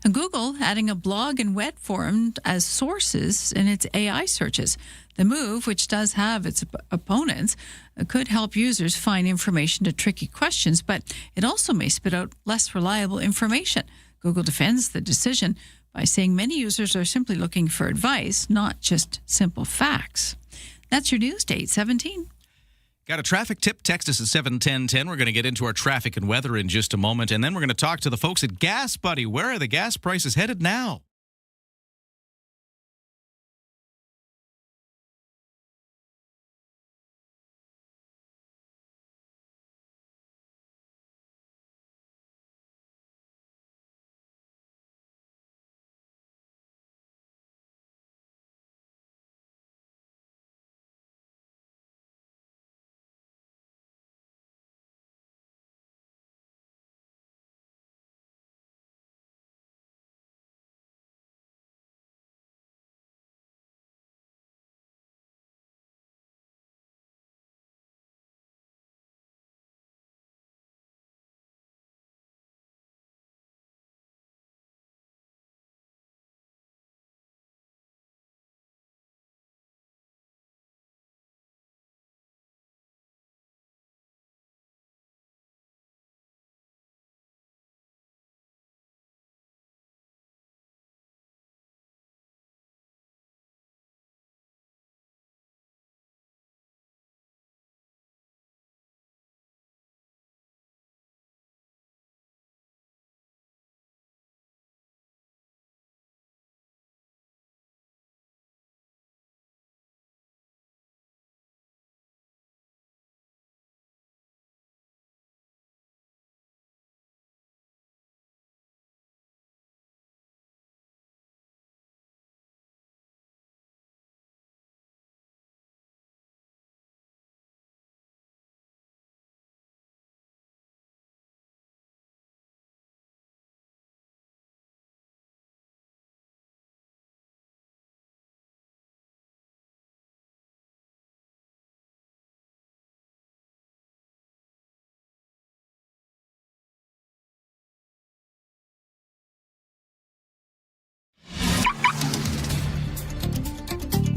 And Google adding a blog and web forum as sources in its AI searches. The move, which does have its opponents, could help users find information to tricky questions, but it also may spit out less reliable information. Google defends the decision by saying many users are simply looking for advice, not just simple facts. That's your news date, 8:17. Got a traffic tip? Text us at 71010. We're going to get into our traffic and weather in just a moment, and then we're going to talk to the folks at Gas Buddy. Where are the gas prices headed now?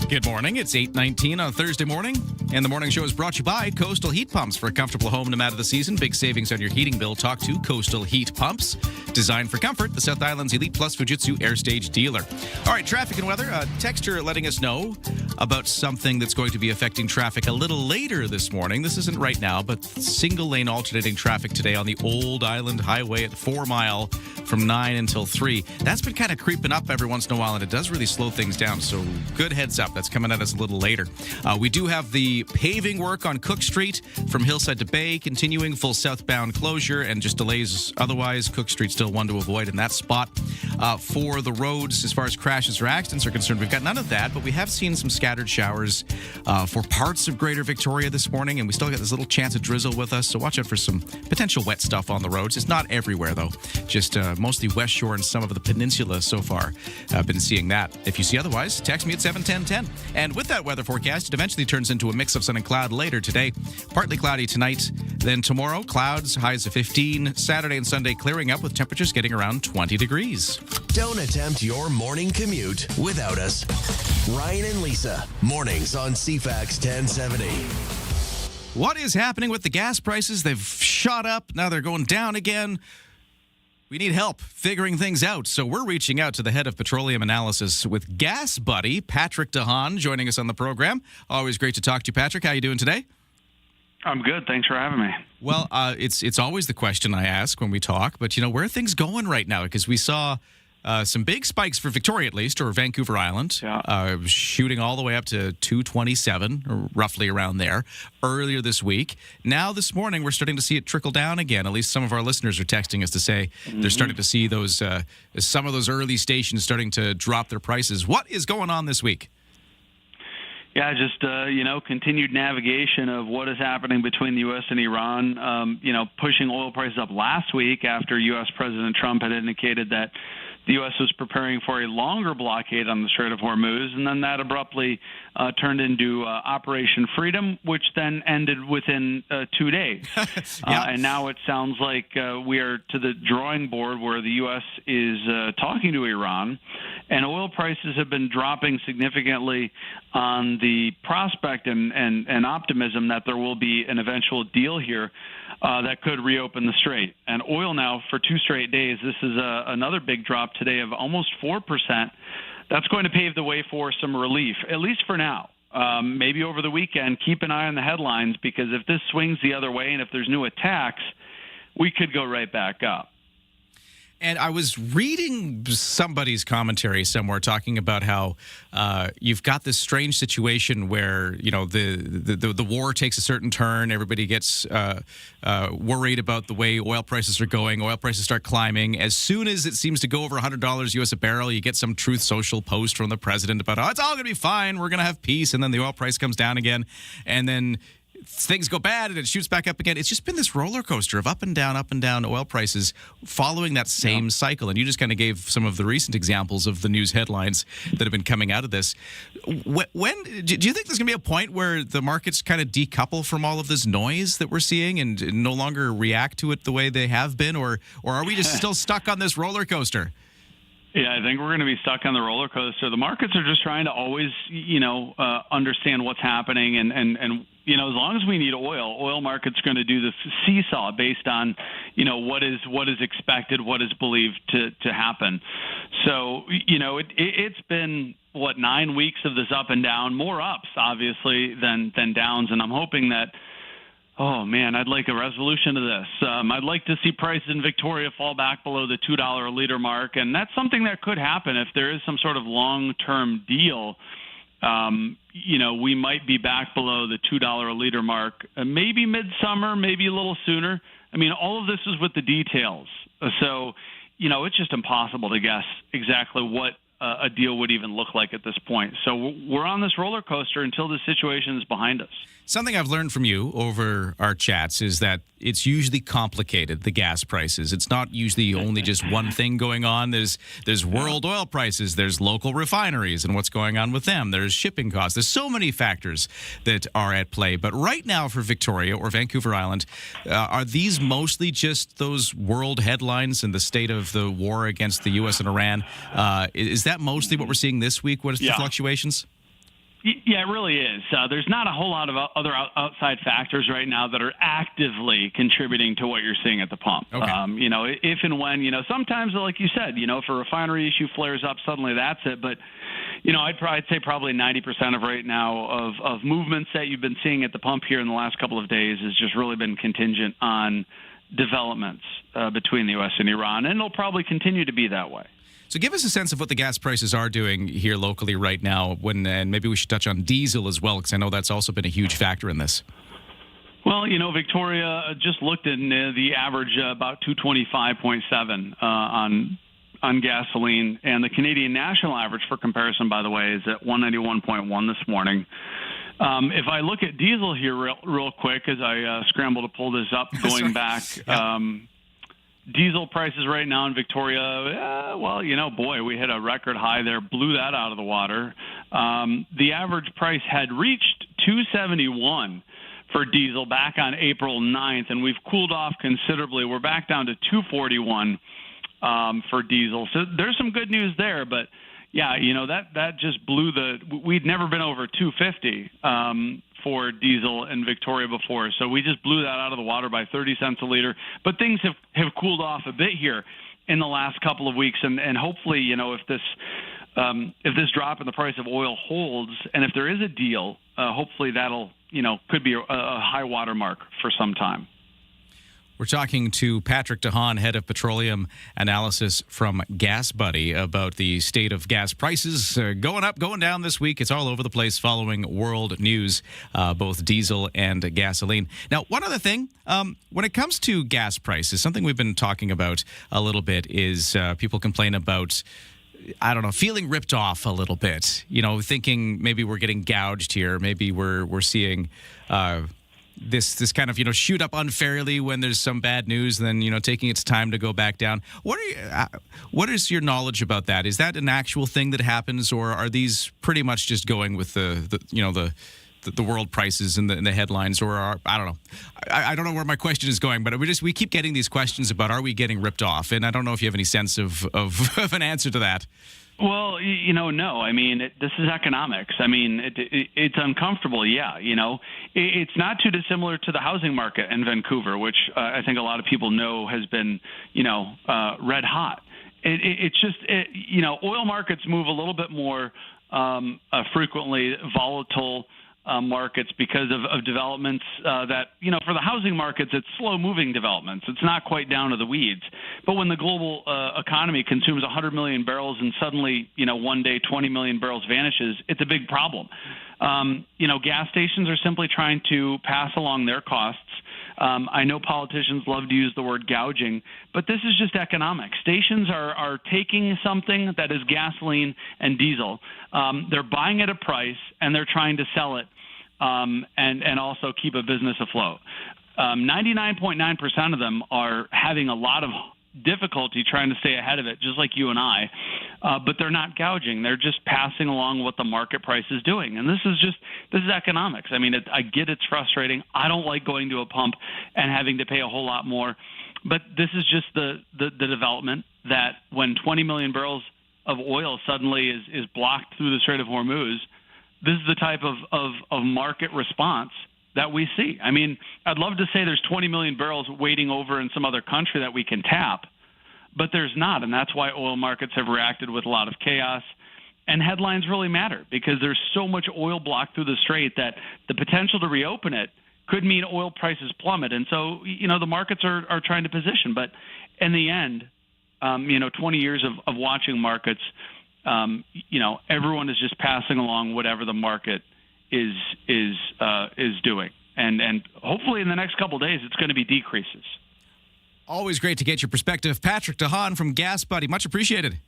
Good morning. It's 8:19 on Thursday morning, and the morning show is brought to you by Coastal Heat Pumps. For a comfortable home no matter the season, big savings on your heating bill. Talk to Coastal Heat Pumps. Designed for comfort, the South Island's Elite Plus Fujitsu Air Stage dealer. All right, traffic and weather. Texter letting us know about something that's going to be affecting traffic a little later this morning. This isn't right now, but single-lane alternating traffic today on the Old Island Highway at 4 Mile from 9 until 3. That's been kind of creeping up every once in a while, and it does really slow things down, so good heads up. That's coming at us a little later. We do have the paving work on Cook Street from Hillside to Bay, continuing full southbound closure and just delays otherwise. Cook Street still one to avoid in that spot. For the roads, as far as crashes or accidents are concerned, we've got none of that, but we have seen some scattered showers for parts of Greater Victoria this morning, and we still got this little chance of drizzle with us, so watch out for some potential wet stuff on the roads. It's not everywhere, though. Just mostly West Shore and some of the peninsula so far. I've been seeing that. If you see otherwise, text me at 71010. And with that weather forecast, it eventually turns into a mix of sun and cloud later today. Partly cloudy tonight, then tomorrow, clouds, highs of 15. Saturday and Sunday clearing up with temperatures getting around 20 degrees. Don't attempt your morning commute without us. Ryan and Lisa, mornings on CFAX 1070. What is happening with the gas prices? They've shot up. Now they're going down again. We need help figuring things out, so we're reaching out to the head of petroleum analysis with Gas Buddy, Patrick DeHaan, joining us on the program. Always great to talk to you, Patrick. How are you doing today? I'm good. Thanks for having me. Well, it's always the question I ask when we talk, but, where are things going right now? Because we saw Some big spikes for Victoria, at least, or Vancouver Island, shooting all the way up to 227, or roughly around there, earlier this week. Now, this morning, we're starting to see it trickle down again. At least some of our listeners are texting us to say they're starting to see those some of those early stations starting to drop their prices. What is going on this week? Yeah, just, continued navigation of what is happening between the U.S. and Iran, pushing oil prices up last week after U.S. President Trump had indicated that the U.S. was preparing for a longer blockade on the Strait of Hormuz, and then that abruptly turned into Operation Freedom, which then ended within 2 days. And now it sounds like we are to the drawing board where the U.S. is talking to Iran, and oil prices have been dropping significantly on the prospect and optimism that there will be an eventual deal here that could reopen the strait. And oil now for 2 straight days, this is another big drop today of almost 4%. That's going to pave the way for some relief, at least for now. Maybe over the weekend, keep an eye on the headlines, because if this swings the other way and if there's new attacks, we could go right back up. And I was reading somebody's commentary somewhere talking about how you've got this strange situation where, the war takes a certain turn. Everybody gets worried about the way oil prices are going. Oil prices start climbing. As soon as it seems to go over $100 US a barrel, you get some Truth Social post from the president about, it's all going to be fine. We're going to have peace. And then the oil price comes down again. And then things go bad and it shoots back up again. It's just been this roller coaster of up and down oil prices following that same cycle. And you just kind of gave some of the recent examples of the news headlines that have been coming out of this. When do you think there's going to be a point where the markets kind of decouple from all of this noise that we're seeing and no longer react to it the way they have been? Or are we just still stuck on this roller coaster? Yeah, I think we're going to be stuck on the roller coaster. The markets are just trying to always, understand what's happening. And as long as we need oil market's going to do this seesaw based on, what is expected, what is believed to happen. So, it's been, 9 weeks of this up and down, more ups, obviously, than downs. And I'm hoping that, oh, man, I'd like a resolution to this. I'd like to see prices in Victoria fall back below the $2 a liter mark, and that's something that could happen if there is some sort of long-term deal. We might be back below the $2 a liter mark, maybe midsummer, maybe a little sooner. I mean, all of this is with the details. So, it's just impossible to guess exactly what a deal would even look like at this point. So we're on this roller coaster until the situation is behind us. Something I've learned from you over our chats is that it's usually complicated, the gas prices. It's not usually only just one thing going on. There's world oil prices, there's local refineries and what's going on with them. There's shipping costs. There's so many factors that are at play. But right now for Victoria or Vancouver Island, are these mostly just those world headlines and the state of the war against the U.S. and Iran? Is that mostly what we're seeing this week? What is the fluctuations? Yeah, it really is. There's not a whole lot of other outside factors right now that are actively contributing to what you're seeing at the pump. Okay. If and when, sometimes, like you said, if a refinery issue flares up, suddenly that's it. But, I'd say probably 90% of right now of movements that you've been seeing at the pump here in the last couple of days has just really been contingent on developments between the U.S. and Iran, and it'll probably continue to be that way. So give us a sense of what the gas prices are doing here locally right now, and maybe we should touch on diesel as well, because I know that's also been a huge factor in this. Well, Victoria just looked at the average about 225.7 on gasoline, and the Canadian national average, for comparison, by the way, is at 191.1 this morning. If I look at diesel here real quick, as I scramble to pull this up, going back. Diesel prices right now in Victoria, we hit a record high there, blew that out of the water. The average price had reached $2.71 for diesel back on April 9th, and we've cooled off considerably. We're back down to $2.41 for diesel. So there's some good news there, but yeah, that just blew we'd never been over $2.50 for diesel in Victoria before. So we just blew that out of the water by 30 cents a liter. But things have cooled off a bit here in the last couple of weeks. And hopefully, if this drop in the price of oil holds, and if there is a deal, hopefully that'll, could be a high water mark for some time. We're talking to Patrick DeHaan, head of petroleum analysis from Gas Buddy, about the state of gas prices going up, going down this week. It's all over the place following world news, both diesel and gasoline. Now, one other thing, when it comes to gas prices, something we've been talking about a little bit is people complain about, I don't know, feeling ripped off a little bit, thinking maybe we're getting gouged here. Maybe we're seeing this kind of, shoot up unfairly when there's some bad news, and then, taking its time to go back down. What is your knowledge about that? Is that an actual thing that happens, or are these pretty much just going with the world prices and the headlines, or I don't know. I don't know where my question is going, but we keep getting these questions about, are we getting ripped off? And I don't know if you have any sense of an answer to that. Well, no. I mean, this is economics. I mean, it's uncomfortable, yeah. It's not too dissimilar to the housing market in Vancouver, which I think a lot of people know has been, red hot. It's just, oil markets move a little bit more frequently volatile markets because of developments that, for the housing markets, it's slow-moving developments. It's not quite down to the weeds. But when the global economy consumes 100 million barrels and suddenly, one day 20 million barrels vanishes, it's a big problem. Gas stations are simply trying to pass along their costs. I know politicians love to use the word gouging, but this is just economics. Stations are taking something that is gasoline and diesel. They're buying at a price, and they're trying to sell it and also keep a business afloat. 99.9% of them are having a lot of difficulty trying to stay ahead of it, just like you and I, but they're not gouging. They're just passing along what the market price is doing. And this is economics. I mean, I get it's frustrating. I don't like going to a pump and having to pay a whole lot more, but this is just the development that when 20 million barrels of oil suddenly is blocked through the Strait of Hormuz, this is the type of market response that we see. I mean, I'd love to say there's 20 million barrels waiting over in some other country that we can tap, but there's not, and that's why oil markets have reacted with a lot of chaos. And headlines really matter because there's so much oil blocked through the strait that the potential to reopen it could mean oil prices plummet. And so, the markets are trying to position. But in the end, 20 years of watching markets, everyone is just passing along whatever the market is doing, and hopefully in the next couple of days it's going to be decreases. Always great to get your perspective, Patrick DeHaan from Gas Buddy. Much appreciated.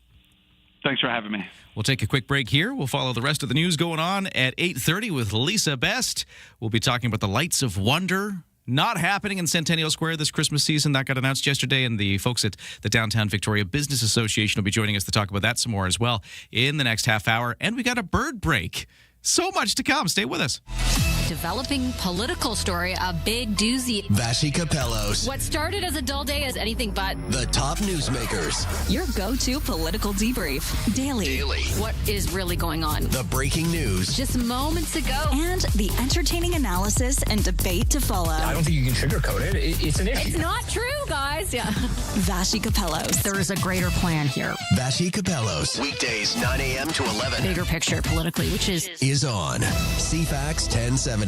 Thanks for having me. We'll take a quick break here. We'll follow the rest of the news going on at 8:30 with Lisa Best. We'll be talking about the Lights of Wonder not happening in Centennial Square this Christmas season. That got announced yesterday, and the folks at the Downtown Victoria Business Association will be joining us to talk about that some more as well in the next half hour. And we got a bird break. So much to come. Stay with us. Developing political story, a big doozy. Vashi Capellos. What started as a dull day is anything but. The top newsmakers. Your go-to political debrief. Daily. What is really going on? The breaking news. Just moments ago. And the entertaining analysis and debate to follow. I don't think you can sugarcoat it. It's an issue. It's not true, guys. Yeah. Vashi Capellos. There is a greater plan here. Vashi Capellos. Weekdays, 9 a.m. to 11. Bigger picture politically, which is on CFAX 1070.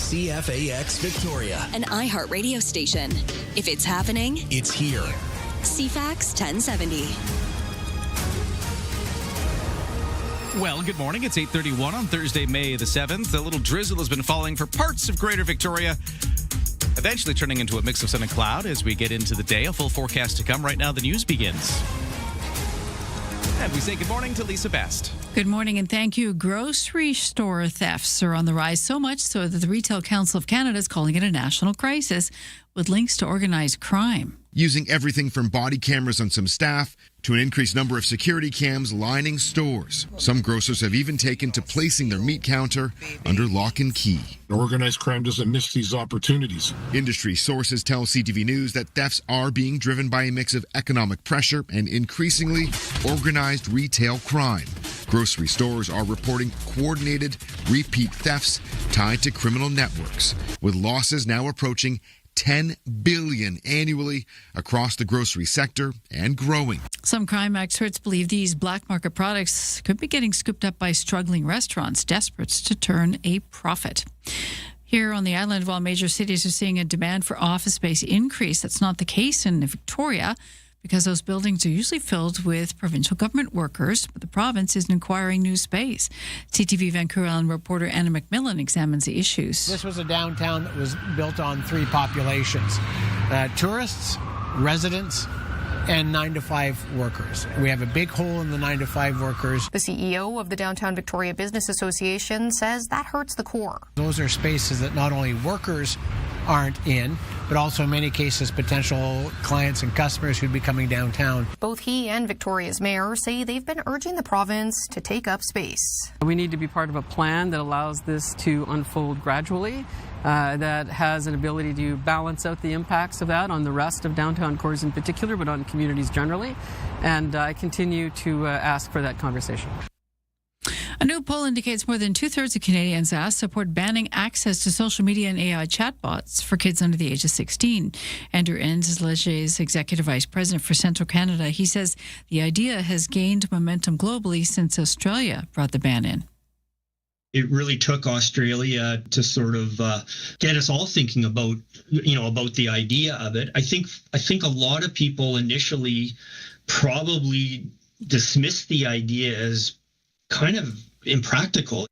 CFAX Victoria, an iHeart radio station. If it's happening, it's here. CFAX 1070. Well, good morning. It's 8:31 on Thursday, May the 7th. A little drizzle has been falling for parts of Greater Victoria, eventually turning into a mix of sun and cloud as we get into the day. A full forecast to come. Right now, the news begins. And we say good morning to Lisa Best. Good morning and thank you. Grocery store thefts are on the rise, so much so that the Retail Council of Canada is calling it a national crisis with links to organized crime. Using everything from body cameras on some staff to an increased number of security cams lining stores. Some grocers have even taken to placing their meat counter under lock and key. Organized crime doesn't miss these opportunities. Industry sources tell CTV News that thefts are being driven by a mix of economic pressure and increasingly organized retail crime. Grocery stores are reporting coordinated repeat thefts tied to criminal networks, with losses now approaching $10 billion annually across the grocery sector and growing. Some crime experts believe these black market products could be getting scooped up by struggling restaurants desperate to turn a profit. Here on the island, while major cities are seeing a demand for office space increase, that's not the case in Victoria, because those buildings are usually filled with provincial government workers, but the province isn't acquiring new space. CTV Vancouver Island reporter Anna McMillan examines the issues. This was a downtown that was built on three populations: tourists, residents, and 9-to-5 workers. We have a big hole in the 9-to-5 workers. The CEO of the Downtown Victoria Business Association says that hurts the core. Those are spaces that not only workers aren't in, but also in many cases potential clients and customers who'd be coming downtown. Both he and Victoria's mayor say they've been urging the province to take up space. We need to be part of a plan that allows this to unfold gradually, that has an ability to balance out the impacts of that on the rest of downtown cores in particular, but on communities generally. And I continue to ask for that conversation. A new poll indicates more than two-thirds of Canadians asked support banning access to social media and AI chatbots for kids under the age of 16. Andrew Enns is Leger's Executive Vice President for Central Canada. He says the idea has gained momentum globally since Australia brought the ban in. It really took Australia to sort of get us all thinking about, about the idea of it. I think a lot of people initially probably dismissed the idea as kind of impractical.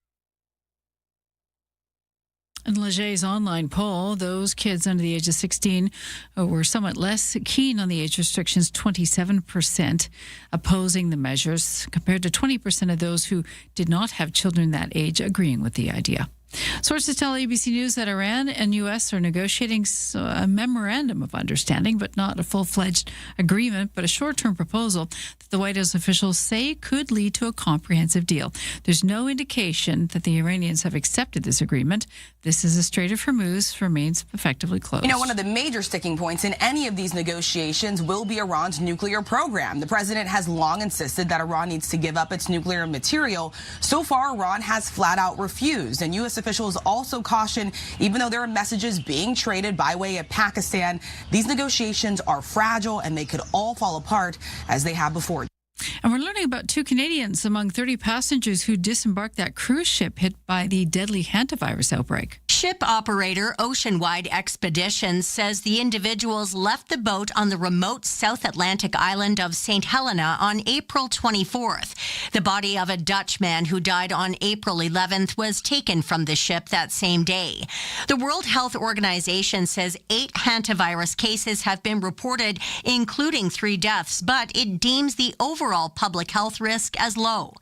In Leger's online poll, those kids under the age of 16 were somewhat less keen on the age restrictions, 27% opposing the measures, compared to 20% of those who did not have children that age agreeing with the idea. Sources tell ABC News that Iran and U.S. are negotiating a memorandum of understanding, but not a full-fledged agreement, but a short-term proposal that the White House officials say could lead to a comprehensive deal. There's no indication that the Iranians have accepted this agreement. This is a Strait of Hormuz remains effectively closed. One of the major sticking points in any of these negotiations will be Iran's nuclear program. The president has long insisted that Iran needs to give up its nuclear material. So far, Iran has flat out refused, and U.S. officials also caution, even though there are messages being traded by way of Pakistan, these negotiations are fragile and they could all fall apart as they have before. And we're learning about 2 Canadians among 30 passengers who disembarked that cruise ship hit by the deadly hantavirus outbreak. Ship operator Oceanwide Expeditions says the individuals left the boat on the remote South Atlantic island of St. Helena on April 24th. The body of a Dutch man who died on April 11th was taken from the ship that same day. The World Health Organization says 8 hantavirus cases have been reported, including 3 deaths, but it deems the overall public health risk as low.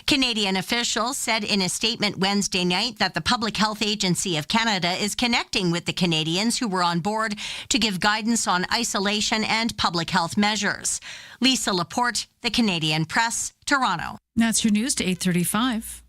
Canadian officials said in a statement Wednesday night that the Public Health Agency of Canada is connecting with the Canadians who were on board to give guidance on isolation and public health measures. Lisa Laporte, The Canadian Press, Toronto. That's your news to 8:35.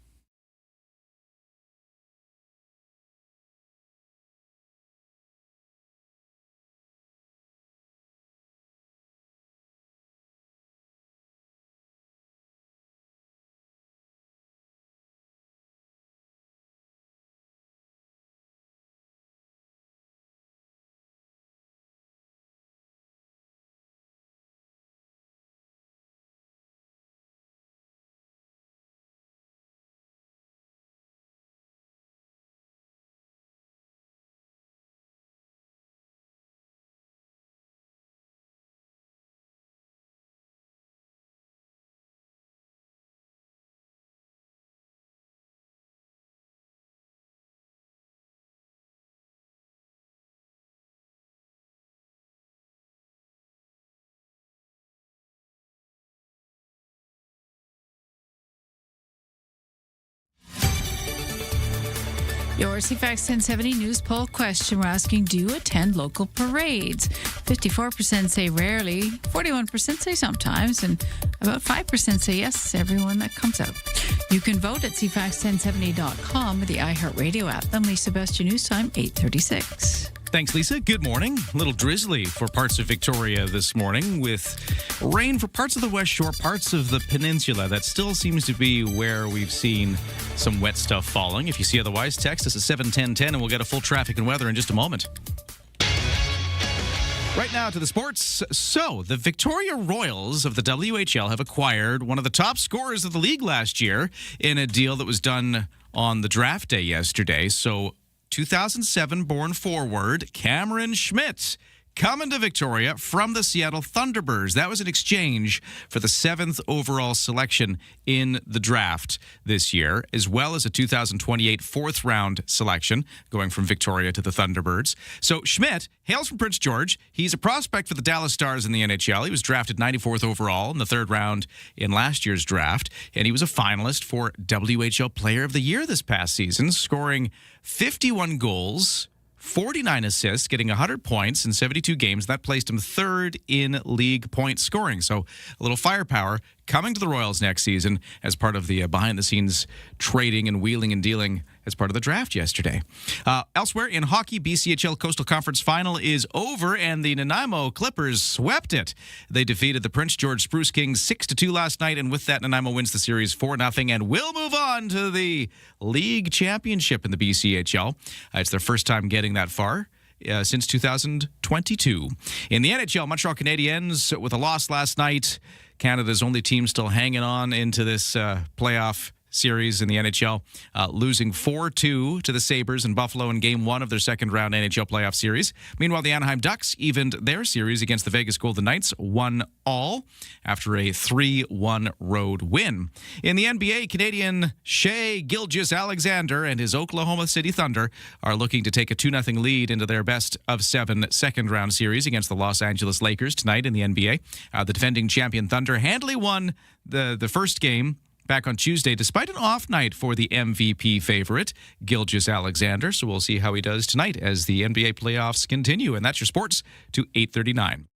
Your CFAX 1070 news poll question. We're asking, do you attend local parades? 54% say rarely, 41% say sometimes, and about 5% say yes, everyone that comes out. You can vote at CFAX1070.com or the iHeartRadio app. I'm Lisa Best, your news time, 8:36. Thanks, Lisa. Good morning. A little drizzly for parts of Victoria this morning with rain for parts of the West Shore, parts of the peninsula. That still seems to be where we've seen some wet stuff falling. If you see otherwise, text us at 71010 and we'll get a full traffic and weather in just a moment. Right now to the sports. So, the Victoria Royals of the WHL have acquired one of the top scorers of the league last year in a deal that was done on the draft day yesterday. So, 2007-born forward Cameron Schmidt coming to Victoria from the Seattle Thunderbirds. That was an exchange for the 7th overall selection in the draft this year, as well as a 2028 4th-round selection going from Victoria to the Thunderbirds. So Schmidt hails from Prince George. He's a prospect for the Dallas Stars in the NHL. He was drafted 94th overall in the 3rd round in last year's draft, and he was a finalist for WHL Player of the Year this past season, scoring 51 goals, 49 assists, getting 100 points in 72 games. That placed him 3rd in league point scoring. So a little firepower coming to the Royals next season as part of the behind-the-scenes trading and wheeling and dealing as part of the draft yesterday. Elsewhere in hockey, BCHL Coastal Conference Final is over, and the Nanaimo Clippers swept it. They defeated the Prince George Spruce Kings 6-2 last night, and with that, Nanaimo wins the series 4-0 and will move on to the league championship in the BCHL. It's their first time getting that far since 2022. In the NHL, Montreal Canadiens, with a loss last night, Canada's only team still hanging on into this playoff series in the NHL, losing 4-2 to the Sabres in Buffalo in Game 1 of their second-round NHL playoff series. Meanwhile, the Anaheim Ducks evened their series against the Vegas Golden Knights 1-all after a 3-1 road win. In the NBA, Canadian Shai Gilgeous-Alexander and his Oklahoma City Thunder are looking to take a 2-0 lead into their best-of-7 second-round series against the Los Angeles Lakers tonight in the NBA. The defending champion Thunder handily won the first game back on Tuesday, despite an off night for the MVP favorite, Gilgeous-Alexander. So we'll see how he does tonight as the NBA playoffs continue. And that's your sports to 8:39.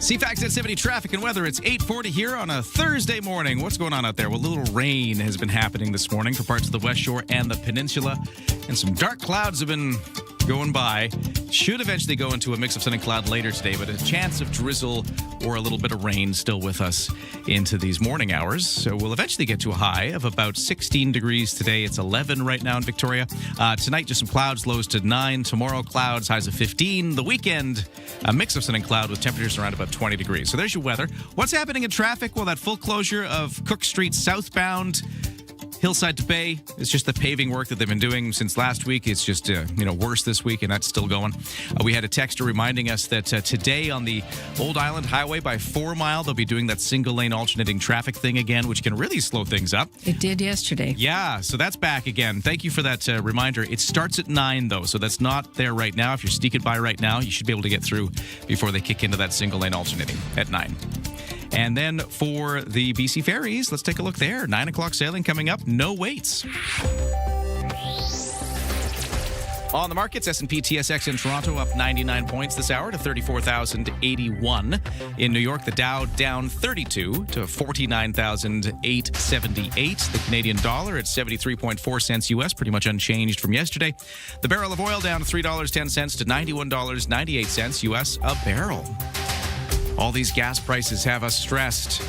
CFAX 1070 traffic and weather. It's 8:40 here on a Thursday morning. What's going on out there? Well, a little rain has been happening this morning for parts of the West Shore and the peninsula, and some dark clouds have been going by. Should eventually go into a mix of sun and cloud later today, but a chance of drizzle or a little bit of rain still with us into these morning hours. So we'll eventually get to a high of about 16 degrees today. It's 11 right now in Victoria. Tonight, just some clouds, lows to 9. Tomorrow, clouds, highs of 15. The weekend, a mix of sun and cloud with temperatures around about 20 degrees. So there's your weather. What's happening in traffic? Well, that full closure of Cook Street southbound Hillside to Bay. It's just the paving work that they've been doing since last week. It's just, worse this week, and that's still going. We had a texter reminding us that today on the Old Island Highway by 4 Mile, they'll be doing that single-lane alternating traffic thing again, which can really slow things up. It did yesterday. Yeah, so that's back again. Thank you for that reminder. It starts at 9, though, so that's not there right now. If you're sneaking by right now, you should be able to get through before they kick into that single-lane alternating at 9. And then for the BC Ferries, let's take a look there. 9 o'clock sailing coming up, no waits. On the markets, S&P TSX in Toronto up 99 points this hour to 34,081. In New York, the Dow down 32 to 49,878. The Canadian dollar at 73.4 cents U.S., pretty much unchanged from yesterday. The barrel of oil down $3.10 to $91.98 U.S. a barrel. All these gas prices have us stressed.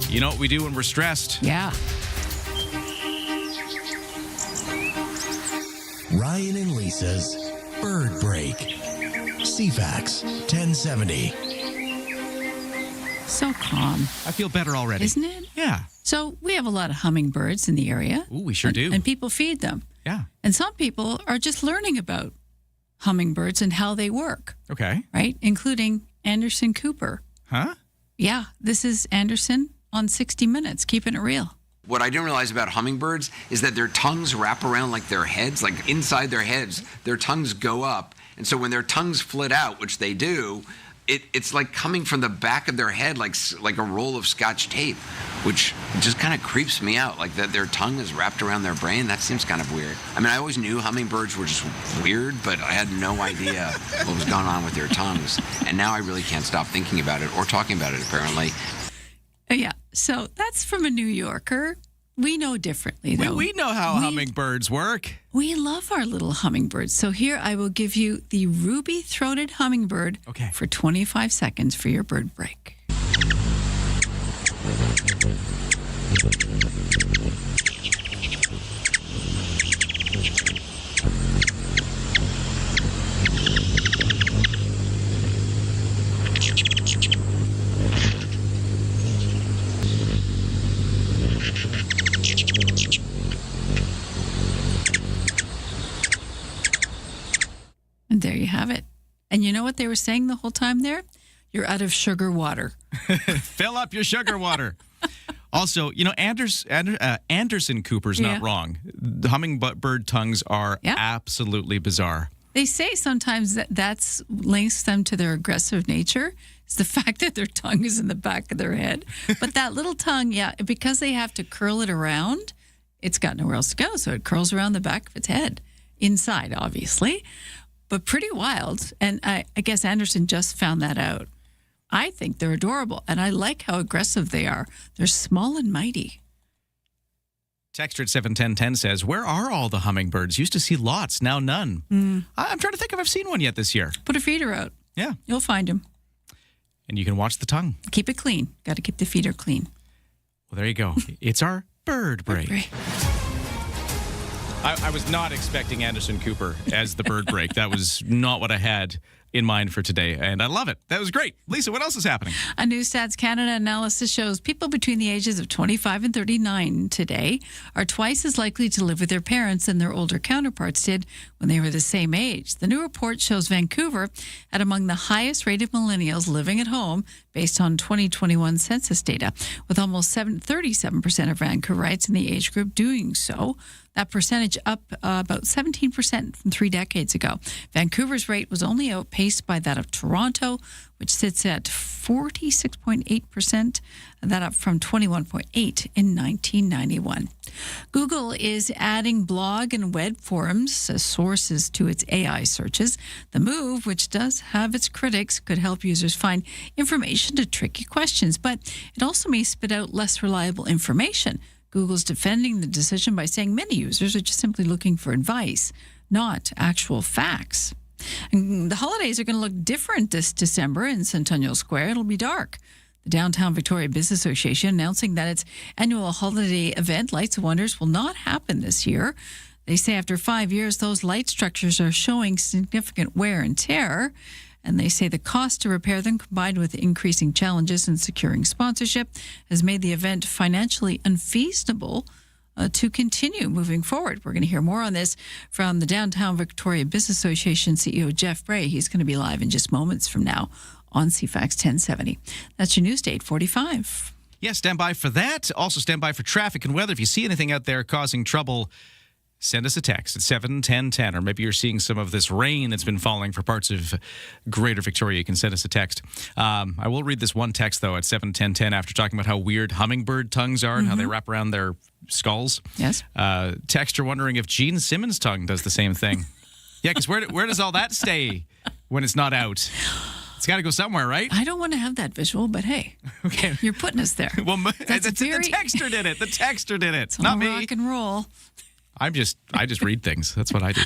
You know what we do when we're stressed? Yeah. Ryan and Lisa's Bird Break. CFAX 1070. So calm. I feel better already. Isn't it? Yeah. So we have a lot of hummingbirds in the area. Ooh, we sure do. And people feed them. Yeah. And some people are just learning about hummingbirds and how they work. Okay. Right? Including Anderson Cooper. Huh? Yeah. This is Anderson on 60 Minutes, keeping it real. What I didn't realize about hummingbirds is that their tongues wrap around like their heads, like inside their heads, their tongues go up. And so when their tongues flit out, which they do, it's like coming from the back of their head like a roll of Scotch tape, which just kind of creeps me out, like that their tongue is wrapped around their brain. That seems kind of weird. I mean, I always knew hummingbirds were just weird, but I had no idea what was going on with their tongues. And now I really can't stop thinking about it or talking about it, apparently. Yeah. So that's from a New Yorker. We know differently, though. We know how hummingbirds work. We love our little hummingbirds. So here I will give you the ruby-throated hummingbird for 25 seconds for your bird break. And there you have it. And you know what they were saying the whole time there? You're out of sugar water. Fill up your sugar water. Also, you know, Anderson Cooper's not wrong. The hummingbird tongues are absolutely bizarre. They say sometimes that links them to their aggressive nature. It's the fact that their tongue is in the back of their head. But that little tongue, because they have to curl it around, it's got nowhere else to go. So it curls around the back of its head. Inside, obviously. But pretty wild. And I guess Anderson just found that out. I think they're adorable. And I like how aggressive they are. They're small and mighty. Texter at 71010 says, where are all the hummingbirds? Used to see lots, now none. I'm trying to think if I've seen one yet this year. Put a feeder out. Yeah. You'll find them. And you can watch the tongue. Keep it clean. Got to keep the feeder clean. Well, there you go. It's our bird break. I was not expecting Anderson Cooper as the bird break. That was not what I had in mind for today, and I love it. That was great. Lisa, what else is happening? A new Stats Canada analysis shows people between the ages of 25 and 39 today are twice as likely to live with their parents than their older counterparts did when they were the same age. The new report shows Vancouver had among the highest rated millennials living at home based on 2021 census data, with almost 37% of Vancouverites in the age group doing so. That percentage up about 17% from 3 decades ago. Vancouver's rate was only outpaced by that of Toronto, which sits at 46.8%, and that up from 21.8% in 1991. Google is adding blog and web forums as sources to its AI searches. The move, which does have its critics, could help users find information to tricky questions, but it also may spit out less reliable information. Google's defending the decision by saying many users are just simply looking for advice, not actual facts. And the holidays are going to look different this December in Centennial Square. It'll be dark. The Downtown Victoria Business Association announcing that its annual holiday event, Lights of Wonders, will not happen this year. They say after 5 years, those light structures are showing significant wear and tear. And they say the cost to repair them, combined with increasing challenges in securing sponsorship, has made the event financially unfeasible to continue moving forward. We're going to hear more on this from the Downtown Victoria Business Association CEO, Jeff Bray. He's going to be live in just moments from now on CFAX 1070. That's your news date, 45. Yeah, stand by for that. Also stand by for traffic and weather. If you see anything out there causing trouble, send us a text at 71010, or maybe you're seeing some of this rain that's been falling for parts of Greater Victoria. You can send us a text. I will read this one text, though, at 71010 after talking about how weird hummingbird tongues are and how they wrap around their skulls. Yes. Texter wondering if Gene Simmons' tongue does the same thing. Yeah, because where does all that stay when it's not out? It's got to go somewhere, right? I don't want to have that visual, but hey, okay, you're putting us there. Well, the texter did it. The texter did it. It's not all me. rock and roll. I just read things. That's what I do.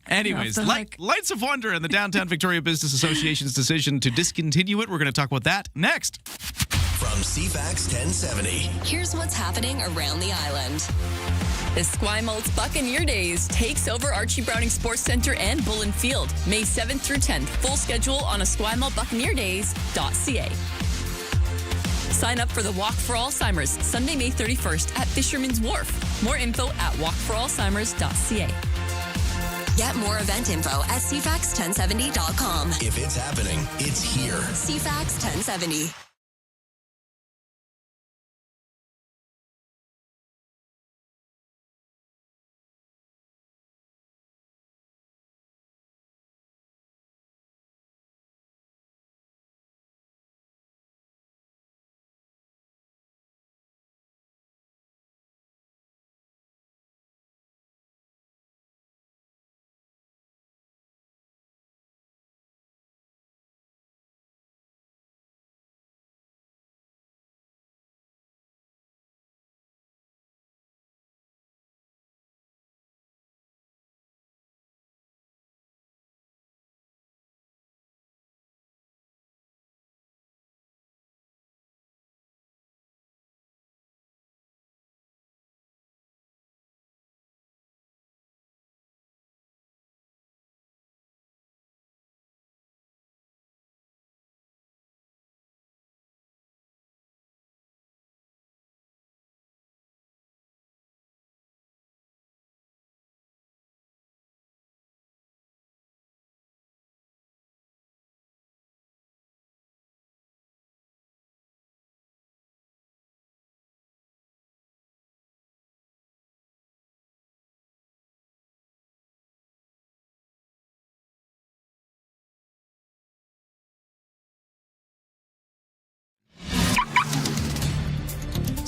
Anyways, Lights of Wonder and the Downtown Victoria Business Association's decision to discontinue it. We're going to talk about that next. From CFAX 1070. Here's what's happening around the island. The Esquimalt Buccaneer Days takes over Archie Browning Sports Centre and Bullen Field, May 7th through 10th. Full schedule on esquimaltbuccaneerdays.ca. Sign up for the Walk for Alzheimer's, Sunday, May 31st at Fisherman's Wharf. More info at walkforalzheimers.ca. Get more event info at CFAX1070.com. If it's happening, it's here. CFAX 1070.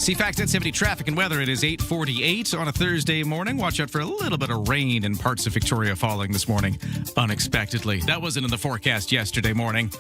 CFAX 1070 traffic and weather. It is 8:48 on a Thursday morning. Watch out for a little bit of rain in parts of Victoria falling this morning unexpectedly. That wasn't in the forecast yesterday morning,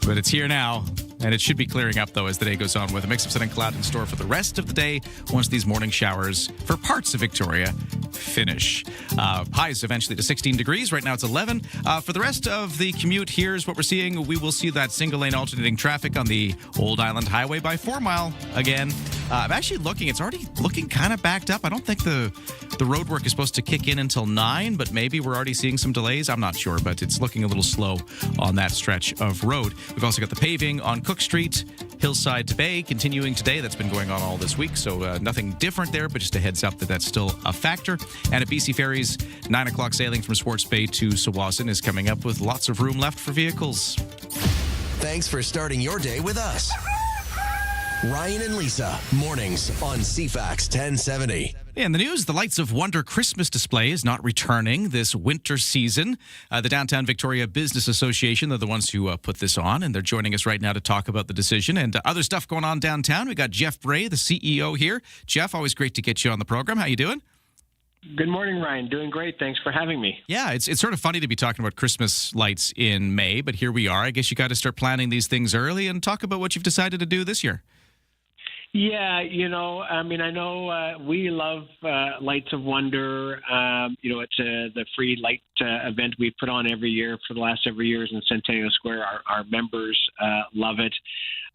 but it's here now. And it should be clearing up, though, as the day goes on with a mix of sun and cloud in store for the rest of the day once these morning showers for parts of Victoria finish. Highs eventually to 16 degrees. Right now it's 11. For the rest of the commute, here's what we're seeing. We will see that single-lane alternating traffic on the Old Island Highway by 4 Mile again. I'm actually looking. It's already looking kind of backed up. I don't think the road work is supposed to kick in until 9, but maybe we're already seeing some delays. I'm not sure, but it's looking a little slow on that stretch of road. We've also got the paving on Cook Street, Hillside to Bay, continuing today. That's been going on all this week, so nothing different there, but just a heads up that that's still a factor. And at BC Ferries, 9 o'clock sailing from Swartz Bay to Sawasan is coming up with lots of room left for vehicles. Thanks for starting your day with us. Ryan and Lisa, mornings on CFAX 1070. In the news, the Lights of Wonder Christmas display is not returning this winter season. The Downtown Victoria Business Association, they're the ones who put this on, and they're joining us right now to talk about the decision and other stuff going on downtown. We got Jeff Bray, the CEO here. Jeff, always great to get you on the program. How you doing? Good morning, Ryan. Doing great. Thanks for having me. Yeah, it's sort of funny to be talking about Christmas lights in May, but here we are. I guess you got to start planning these things early and talk about what you've decided to do this year. Yeah, I know we love Lights of Wonder. It's the free light event we put on every year for the last several years in Centennial Square. Our members love it.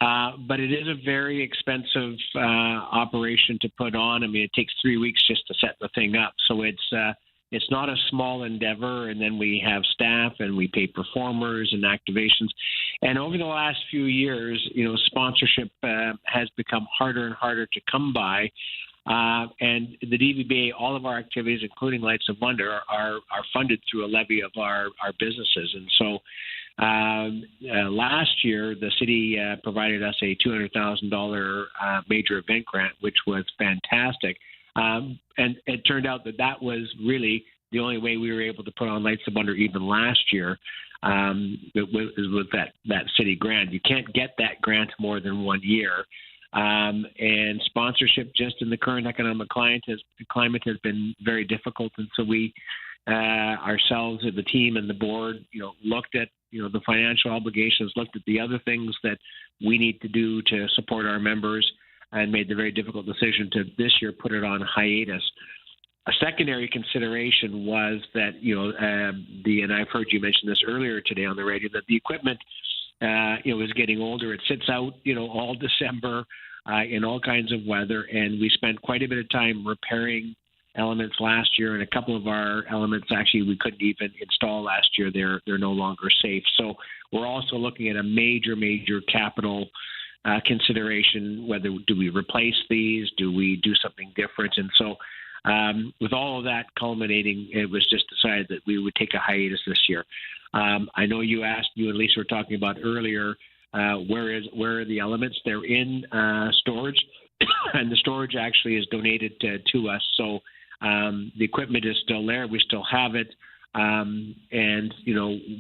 But it is a very expensive operation to put on. I mean, it takes 3 weeks just to set the thing up. So it's not a small endeavor, and then we have staff and we pay performers and activations. And over the last few years, sponsorship has become harder and harder to come by. And the DVBA, all of our activities, including Lights of Wonder, are funded through a levy of our businesses. And so last year, the city provided us a $200,000 major event grant, which was fantastic. And it turned out that was really the only way we were able to put on Lights of Wonder even last year with that city grant. You can't get that grant more than 1 year. And sponsorship just in the current economic climate has been very difficult. And so we ourselves, the team, and the board, looked at the financial obligations, looked at the other things that we need to do to support our members, and made the very difficult decision to this year put it on hiatus. A secondary consideration was that, and I've heard you mention this earlier today on the radio, that the equipment, is getting older. It sits out, all December in all kinds of weather, and we spent quite a bit of time repairing elements last year, and a couple of our elements actually we couldn't even install last year. They're no longer safe. So we're also looking at a major capital consideration. Whether do we replace these? Do we do something different? And so with all of that culminating, it was just decided that we would take a hiatus this year. I know you and Lisa were talking about earlier, where are the elements? They're in storage, and the storage actually is donated to us. So the equipment is still there. We still have it. And,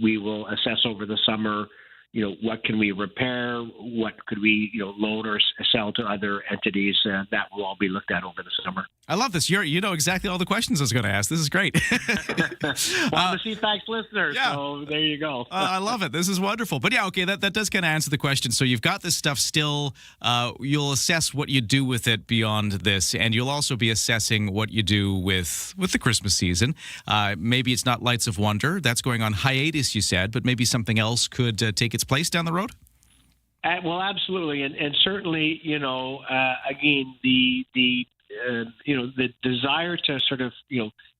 we will assess over the summer, what can we repair? What could we, loan or sell to other entities? That will all be looked at over the summer. I love this. You know exactly all the questions I was going to ask. This is great. Well, the CFAX listeners, yeah. So there you go. I love it. This is wonderful. But yeah, okay, that does kind of answer the question. So you've got this stuff still. You'll assess what you do with it beyond this, and you'll also be assessing what you do with the Christmas season. Maybe it's not Lights of Wonder. That's going on hiatus, you said, but maybe something else could take its place down the road? Well, absolutely. And certainly, again, the desire to sort of,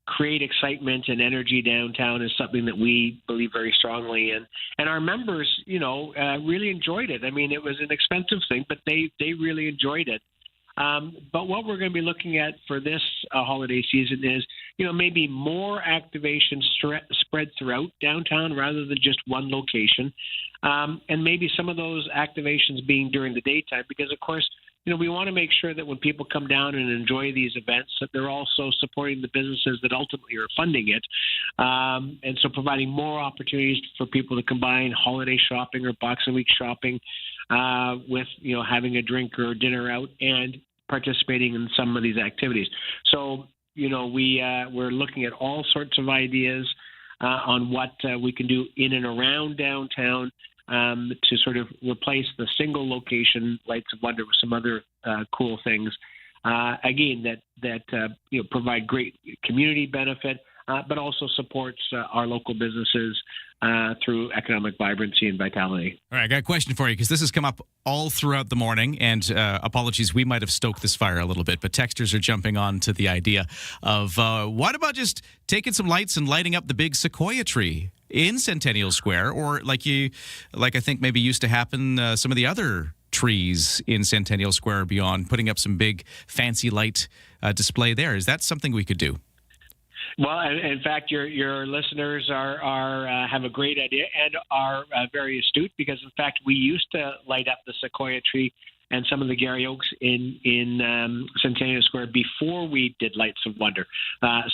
create excitement and energy downtown is something that we believe very strongly in. And our members, really enjoyed it. I mean, it was an expensive thing, but they really enjoyed it. But what we're going to be looking at for this holiday season is, maybe more activation spread throughout downtown rather than just one location. And maybe some of those activations being during the daytime, because, of course, we want to make sure that when people come down and enjoy these events, that they're also supporting the businesses that ultimately are funding it. And so providing more opportunities for people to combine holiday shopping or Boxing Week shopping with, having a drink or dinner out and participating in some of these activities. So, we're looking at all sorts of ideas on what we can do in and around downtown to sort of replace the single location Lights of Wonder with some other cool things. Again, that provide great community benefit, but also supports our local businesses through economic vibrancy and vitality. All right, I got a question for you because this has come up all throughout the morning, and apologies, we might have stoked this fire a little bit, but texters are jumping on to the idea of what about just taking some lights and lighting up the big sequoia tree in Centennial Square, or like I think maybe used to happen some of the other trees in Centennial Square or beyond, putting up some big fancy light display there. Is that something we could do? Well, in fact, your listeners are have a great idea and are very astute, because in fact we used to light up the sequoia tree and some of the Gary Oaks in Centennial Square before we did Lights of Wonder.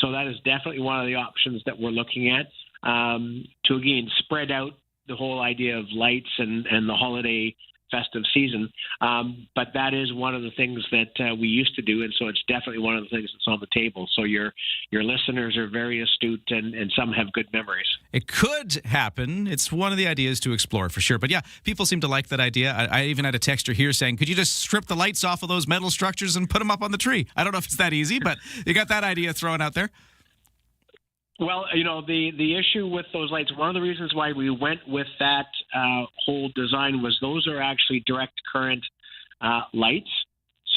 So that is definitely one of the options that we're looking at to again spread out the whole idea of lights and the holiday festive season. But that is one of the things that we used to do, and so it's definitely one of the things that's on the table. So your listeners are very astute, and some have good memories. It could happen. It's one of the ideas to explore for sure. But yeah, people seem to like that idea. I even had a texter here saying, could you just strip the lights off of those metal structures and put them up on the tree? I don't know if it's that easy, but you got that idea thrown out there. Well, the issue with those lights, one of the reasons why we went with that whole design was those are actually direct current lights.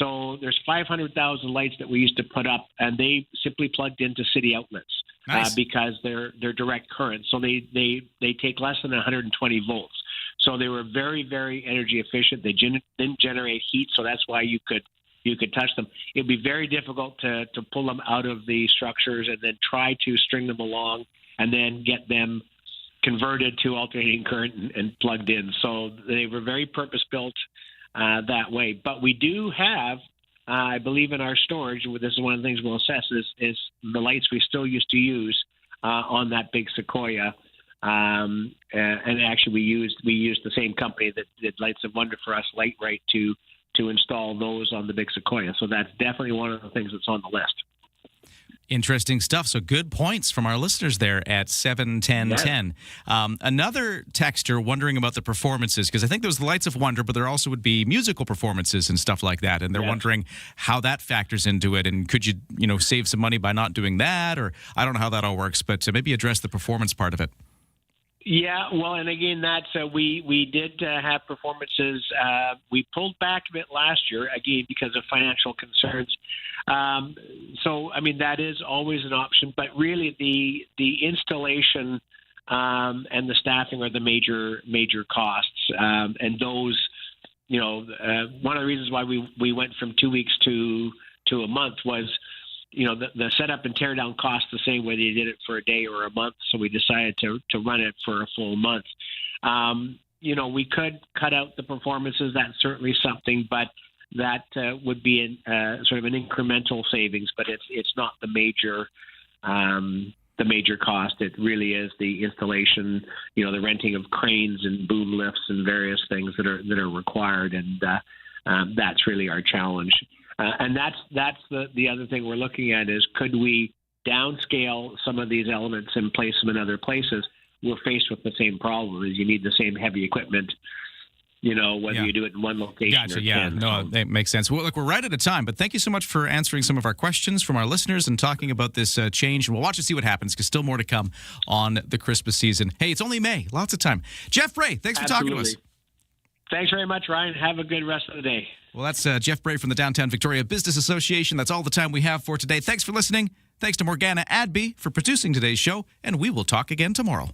So there's 500,000 lights that we used to put up, and they simply plugged into city outlets. Nice. Because they're direct current. So they take less than 120 volts. So they were very, very energy efficient. They didn't generate heat, so that's why you could touch them. It'd be very difficult to pull them out of the structures and then try to string them along and then get them converted to alternating current and plugged in. So they were very purpose-built that way. But we do have, I believe in our storage, this is one of the things we'll assess, is the lights we still used to use on that big Sequoia. And actually we used the same company that did Lights of Wonder for us, Light Right, to install those on the big Sequoia. So that's definitely one of the things that's on the list. Interesting stuff. So good points from our listeners there at 71010. Another texter wondering about the performances, because I think there was the Lights of Wonder, but there also would be musical performances and stuff like that. And they're wondering how that factors into it. And could you, save some money by not doing that? Or I don't know how that all works, but maybe address the performance part of it. Yeah, well, and again, that's we did have performances. We pulled back a bit last year, again, because of financial concerns. So, I mean, that is always an option, but really the installation and the staffing are the major costs. And those, one of the reasons why we went from 2 weeks to a month was, the setup and tear down cost the same whether you did it for a day or a month. So we decided to run it for a full month. We could cut out the performances. That's certainly something, but that would be sort of an incremental savings. But it's not the major cost. It really is the installation, the renting of cranes and boom lifts and various things that are required, and that's really our challenge. And that's the other thing we're looking at is, could we downscale some of these elements and place them in other places? We're faced with the same problem, is you need the same heavy equipment, whether you do it in one location or 10. No, that makes sense. Well, look, we're right at a time, but thank you so much for answering some of our questions from our listeners and talking about this change. And we'll watch and see what happens, because still more to come on the Christmas season. Hey, it's only May. Lots of time. Jeff Bray, thanks for talking to us. Thanks very much, Ryan. Have a good rest of the day. Well, that's Jeff Bray from the Downtown Victoria Business Association. That's all the time we have for today. Thanks for listening. Thanks to Morgana Adby for producing today's show, and we will talk again tomorrow.